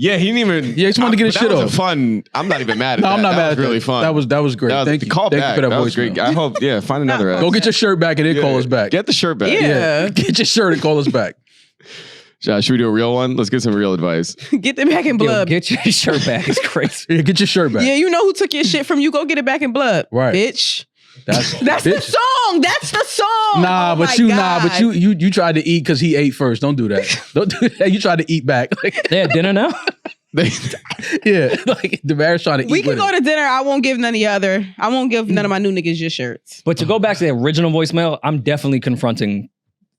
Yeah, he didn't even. Yeah, he just wanted to get his that shit was off. a fun. I'm not even mad at No, that. I'm not that mad was at really that. fun. That was great. That was, Thank you. Call Thank back. you for that That was voicemail. great. I hope. Yeah, find another. Go get your shirt back and then call us back. Get the shirt back. Yeah. Get your shirt and call us back. Should we do a real one? Let's get some real advice. Get them back in Yo, blood. get your shirt back. It's crazy. Yeah, get your shirt back. Yeah, you know who took your shit from you. Go get it back in blood. Right. Bitch. That's the song. That's the song. Nah, Oh but my you God. but you tried to eat because he ate first. Don't do that. Don't do that. You tried to eat back. They had dinner now? Yeah, like Demaris trying to eat. We can with go him. to dinner. I won't give none of your other. I won't give none of my new niggas your shirts. But to go back to the original voicemail, I'm definitely confronting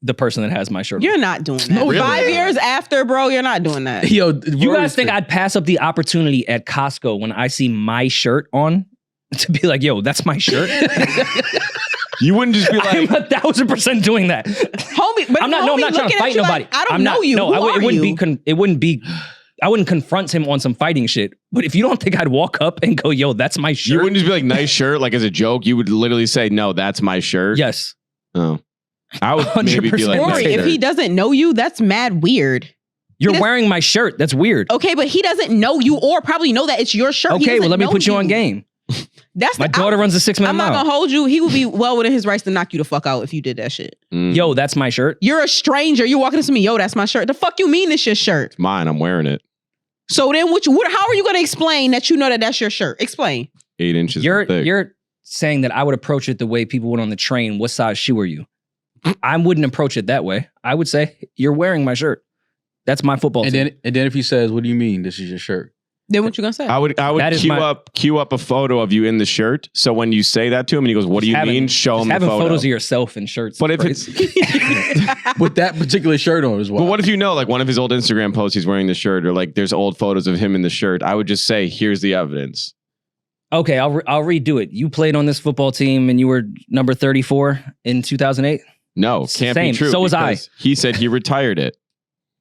the person that has my shirt. You're not doing that. No, really? 5 years after, bro, you're not doing that. Yo, You guys think I'd pass up the opportunity at Costco when I see my shirt on to be like, yo, that's my shirt? You wouldn't just be I'm like, 1,000% doing that. Homie, but I'm not trying to looking fight at you nobody. like, I don't I'm know not, you. No, Who it are wouldn't you? be. It wouldn't be. I wouldn't confront him on some fighting shit. But if you don't think I'd walk up and go, yo, that's my shirt. you wouldn't just be like, nice shirt, like as a joke. You would literally say, no, that's my shirt. Yes. Oh. I would maybe be 100% like, Rory, nice if shirt. he doesn't know you, that's mad weird. You're He wearing my shirt. That's weird. Okay, but he doesn't know you or probably know that it's your shirt. He Okay, doesn't well, let me know put you on game. That's My daughter runs a 6-minute I'm not mile. gonna hold you. He would be well within his rights to knock you the fuck out if you did that shit. Yo, that's my shirt. You're a stranger. You're walking up to me. Yo, that's my shirt. The fuck you mean it's your shirt? Mine, I'm wearing it. So then, how are you gonna explain that you know that that's your shirt? Explain. 8 inches. You're thick. saying that I would approach it the way people would on the train. What size shoe are you? I wouldn't approach it that way. I would say, you're wearing my shirt. That's my football And team. then if he says, "What do you mean? This is your shirt?" Then what you gonna say? I would That is queue up a photo of you in the shirt. So when you say that to him and he goes, "What do you mean?" Show him the having photo. photos of yourself in shirts. But is if it's crazy. With that particular shirt on as well. But what if you know, like one of his old Instagram posts, he's wearing the shirt, or like there's old photos of him in the shirt? I would just say, "Here's the evidence." Okay, I'll redo it. You played on this football team and you were number 34 in 2008. No, can't Same. be true. So was I. because He said he retired it.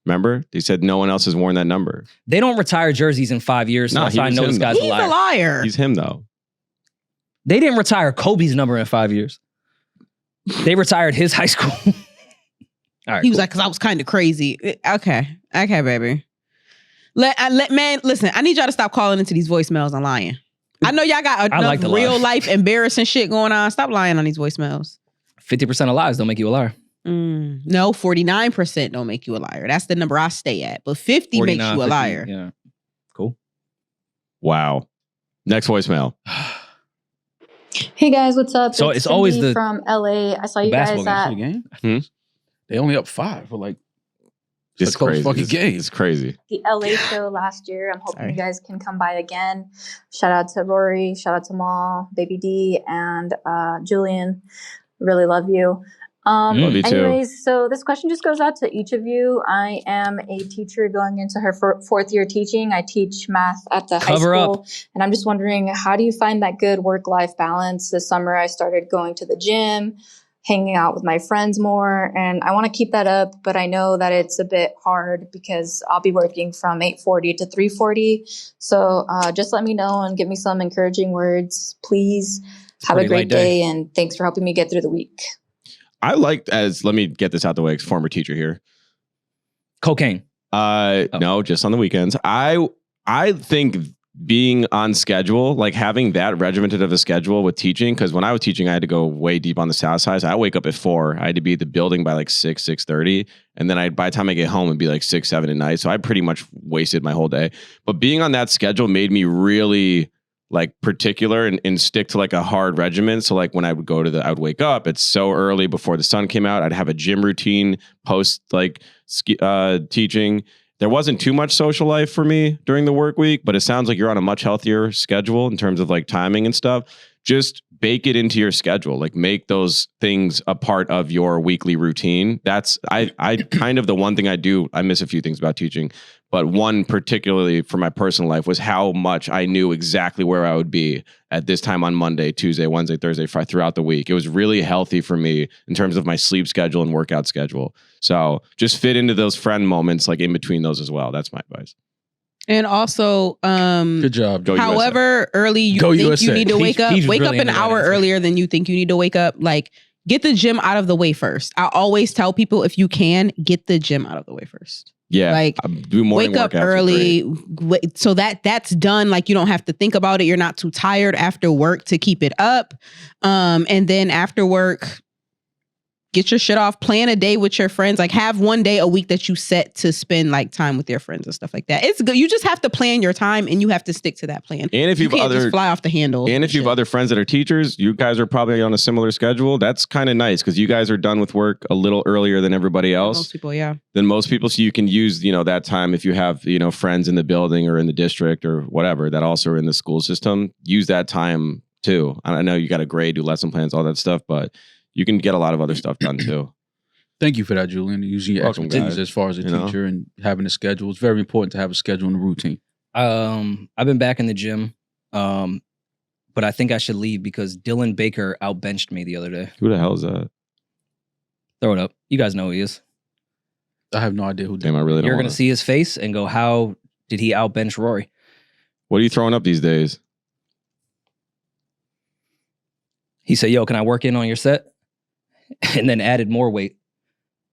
Remember? He said no one else has worn that number. They don't retire jerseys in 5 years, so Nah, that's he how I was know him, this though. guy's He's a liar. a liar. He's him though. They didn't retire Kobe's number in 5 years. They retired his high school. All right, He was cool. like, because I was kind of crazy. Okay, baby. Man, listen. I need y'all to stop calling into these voicemails and lying. I know y'all got enough like to lie. real life embarrassing shit going on. Stop lying on these voicemails. 50% of lies don't make you a liar. No, 49% don't make you a liar. That's the number I stay at. But 50 makes 49, you a 50, liar. Yeah. Cool. Wow. Next voicemail. Hey guys, what's up? So it's always Cindy the from LA. I saw you guys basketball at game. Hmm? They only up 5 for like It's a close crazy. fucking game. It's crazy. the LA show last year. I'm hoping Sorry. you guys can come by again. Shout out to Rory, shout out to Mal, Baby D, and Julian. Really love you. Love you too. Anyways, so this question just goes out to each of you. I am a teacher going into her fourth year teaching. I teach math at the high Cover school. up. And I'm just wondering, how do you find that good work-life balance? This summer, I started going to the gym, hanging out with my friends more, and I want to keep that up, but I know that it's a bit hard because I'll be working from 8:40 to 3:40. So just let me know and give me some encouraging words, please. Have a pretty great light day. day, and thanks for helping me get through the week. I liked let me get this out the way, former teacher here. Cocaine. No, just on the weekends. I think being on schedule, like having that regimented of a schedule with teaching, because when I was teaching, I had to go way deep on the south side. So I wake up at 4. I had to be at the building by like 6:30. And then by the time I get home, it'd be like 6, 7 at night. So I pretty much wasted my whole day. But being on that schedule made me really like particular and stick to like a hard regimen. So like when I would I would wake up, it's so early before the sun came out. I'd have a gym routine post like teaching. There wasn't too much social life for me during the work week, but it sounds like you're on a much healthier schedule in terms of like timing and stuff. Just bake it into your schedule. Like make those things a part of your weekly routine. That's I kind of the one thing I do. I miss a few things about teaching, but one particularly for my personal life was how much I knew exactly where I would be at this time on Monday, Tuesday, Wednesday, Thursday, Friday, throughout the week. It was really healthy for me in terms of my sleep schedule and workout schedule. So just fit into those friend moments like in between those as well. That's my advice. And also, good job. Go however USA. Early you Go think USA. you need to wake up, wake really up an hour earlier than you think you need to wake up. Like, get the gym out of the way first. I always tell people, if you can, get the gym out of the way first. Yeah, like do morning wake up early, so that's done. Like you don't have to think about it. You're not too tired after work to keep it up. And then after work, get your shit off. Plan a day with your friends. Like have one day a week that you set to spend like time with your friends and stuff like that. It's good. You just have to plan your time and you have to stick to that plan. And if you you've can't just fly off the handle. And if you have other friends that are teachers, you guys are probably on a similar schedule. That's kind of nice because you guys are done with work a little earlier than everybody else. Most people, yeah. Than most people. So you can use, that time if you have, friends in the building or in the district or whatever that also are in the school system. Use that time too. I know you got to grade, do lesson plans, all that stuff, but you can get a lot of other stuff done too. Thank you for that, Julian. Using your expertise as far as a teacher and having a schedule. It's very important to have a schedule and a routine. I've been back in the gym, but I think I should leave because Dylan Baker outbenched me the other day. Who the hell is that? Throw it up. You guys know who he is. I have no idea who. Damn, I really don't. You're going to see his face and go, how did he outbench Rory? What are you throwing up these days? He said, yo, can I work in on your set? And then added more weight.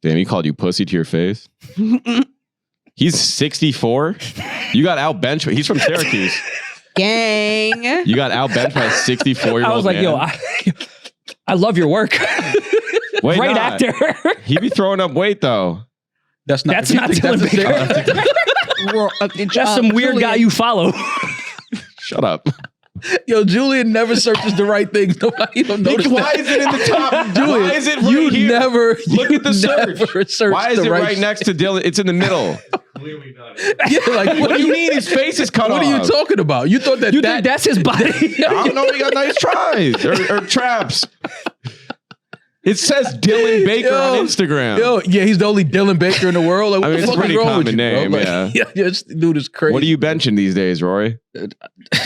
Damn, he called you pussy to your face. He's 64. You got outbenched. He's from Syracuse. Gang. You got outbenched by a 64-year-old I was like, man. yo, I love your work. Wait, great actor. He be throwing up weight though. That's not Dylan Baker. Just some weird guy you follow. Shut up. Yo, Julian never searches the right things. Nobody don't notice. Why is it in the top? Julian, why is it right here? Look at the search. Why is it right next to Dylan? It's in the middle. Clearly not. Yeah, like What do you mean his face is cut off? What are you talking about? You thought that You think that's his body? I don't know. He got nice tries or traps. It says Dylan Baker on Instagram. Yo, yeah, he's the only Dylan Baker in the world. Like, what the it's fuck a pretty is wrong common with you, name, bro? yeah. Like, this dude is crazy. What are you benching these days, Rory?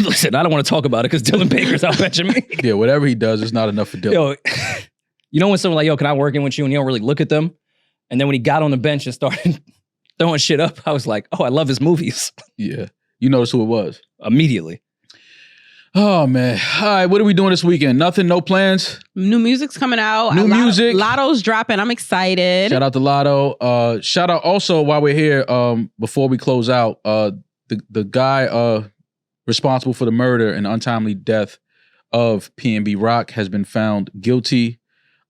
Listen, I don't want to talk about it because Dylan Baker's outbenching me. Yeah, whatever he does is not enough for Dylan. Yo, you know when someone like, yo, can I work in with you? And you don't really look at them. And then when he got on the bench and started throwing shit up, I was like, oh, I love his movies. Yeah. You noticed who it was? Immediately. Oh, man. All right, what are we doing this weekend? Nothing? No plans? New music's coming out. New music. Lotto's dropping. I'm excited. Shout out to Lotto. Shout out also while we're here, before we close out, the guy responsible for the murder and untimely death of P&B Rock has been found guilty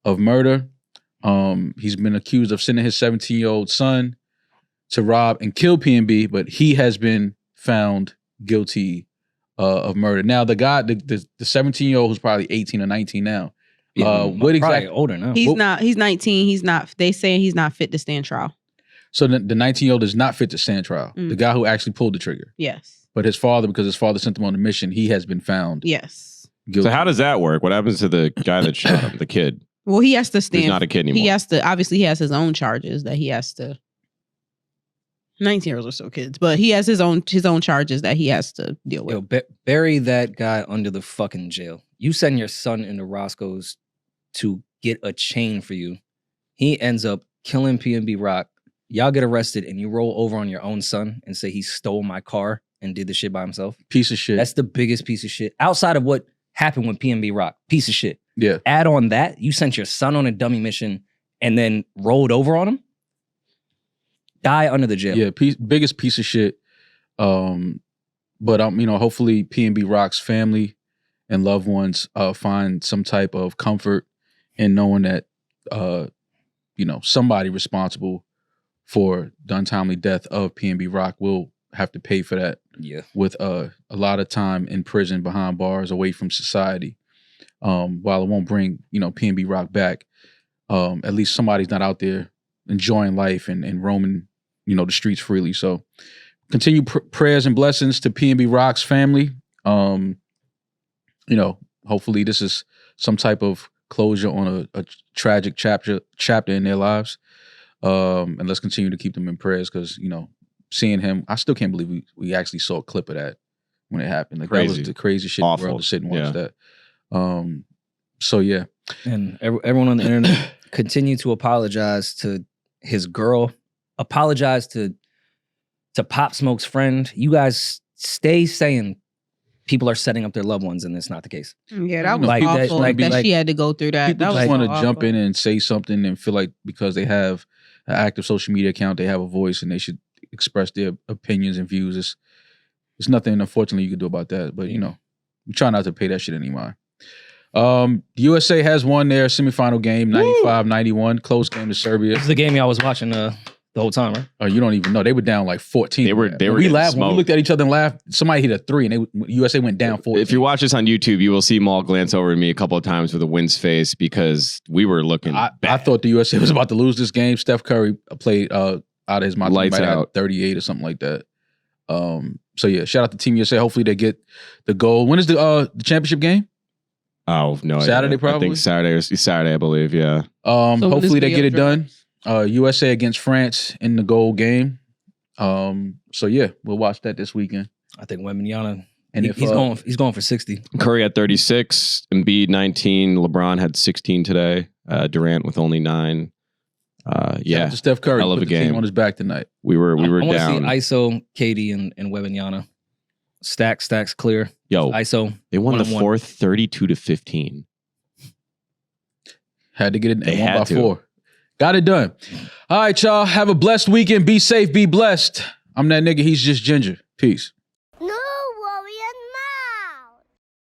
of murder. He's been accused of sending his 17-year-old son to rob and kill P&B, but he has been found guilty of murder. Now, the guy, the 17-year-old who's probably 18 or 19 now. What exactly? Older now. He's 19. He's not. They saying he's not fit to stand trial. So the 19-year-old is not fit to stand trial. The guy who actually pulled the trigger. Yes. But his father, because his father sent him on a mission, he has been found. Yes. Guilty. So how does that work? What happens to the guy that shot him, the kid? Well, he has to stand. He's not a kid anymore. He has to. Obviously, he has his own charges that he has to. 19-year-olds are still kids, but he has his own charges that he has to deal with. Yo, bury that guy under the fucking jail. You send your son into Roscoe's to get a chain for you. He ends up killing P&B Rock. Y'all get arrested and you roll over on your own son and say he stole my car and did the shit by himself. Piece of shit. That's the biggest piece of shit. Outside of what happened with P&B Rock. Piece of shit. Yeah. Add on that, you sent your son on a dummy mission and then rolled over on him. Die under the jail. Yeah, biggest piece of shit. But hopefully P&B Rock's family and loved ones find some type of comfort in knowing that somebody responsible for the untimely death of P&B Rock will have to pay for that. Yeah. With a lot of time in prison behind bars, away from society. While it won't bring P&B Rock back, at least somebody's not out there enjoying life and roaming the streets freely. So continue prayers and blessings to P&B Rock's family. Hopefully this is some type of closure on a tragic chapter in their lives. And let's continue to keep them in prayers because, seeing him, I still can't believe we actually saw a clip of that when it happened. Like, that was the crazy shit in the world to sit and watch that. So yeah. And everyone on the internet continue to apologize to his girl. Apologize to Pop Smoke's friend. You guys stay saying people are setting up their loved ones, and it's not the case. Yeah, that was awful. That she had to go through that. People That just was want to jump in and say something and feel like because they have an active social media account, they have a voice and they should express their opinions and views. It's nothing, unfortunately, you can do about that. But we try not to pay that shit any mind. The USA has won their semifinal game, 95-91. Close game to Serbia. This is the game y'all was watching the whole time, right? Oh, you don't even know. They were down like 14. They were we laughed. When we looked at each other and laughed, somebody hit a 3 and USA went down 14. If you watch this on YouTube, you will see Maul glance over at me a couple of times with a wind's face because we were looking bad. I thought the USA was about to lose this game. Steph Curry played out of his mind. Lights out. 38 or something like that. So yeah, shout out to Team USA. Hopefully they get the goal. When is the championship game? Oh, no. Saturday, probably? I think Saturday, I believe, yeah. Hopefully they get it done. USA against France in the goal game. So yeah, we'll watch that this weekend. I think Wembanyama, and he's going for 60. Curry had 36, Embiid 19, LeBron had 16 today, Durant with only 9. Yeah, Steph Curry hell of put a the game team on his back tonight. We were I down. want to see ISO, KD, and Wembanyama. Stacks clear. Yo, ISO. They won the 1-on-1. fourth 32-15. Had to get it. They one had by to. 4. Got it done. All right, y'all. Have a blessed weekend. Be safe. Be blessed. I'm that nigga. He's just Ginger. Peace.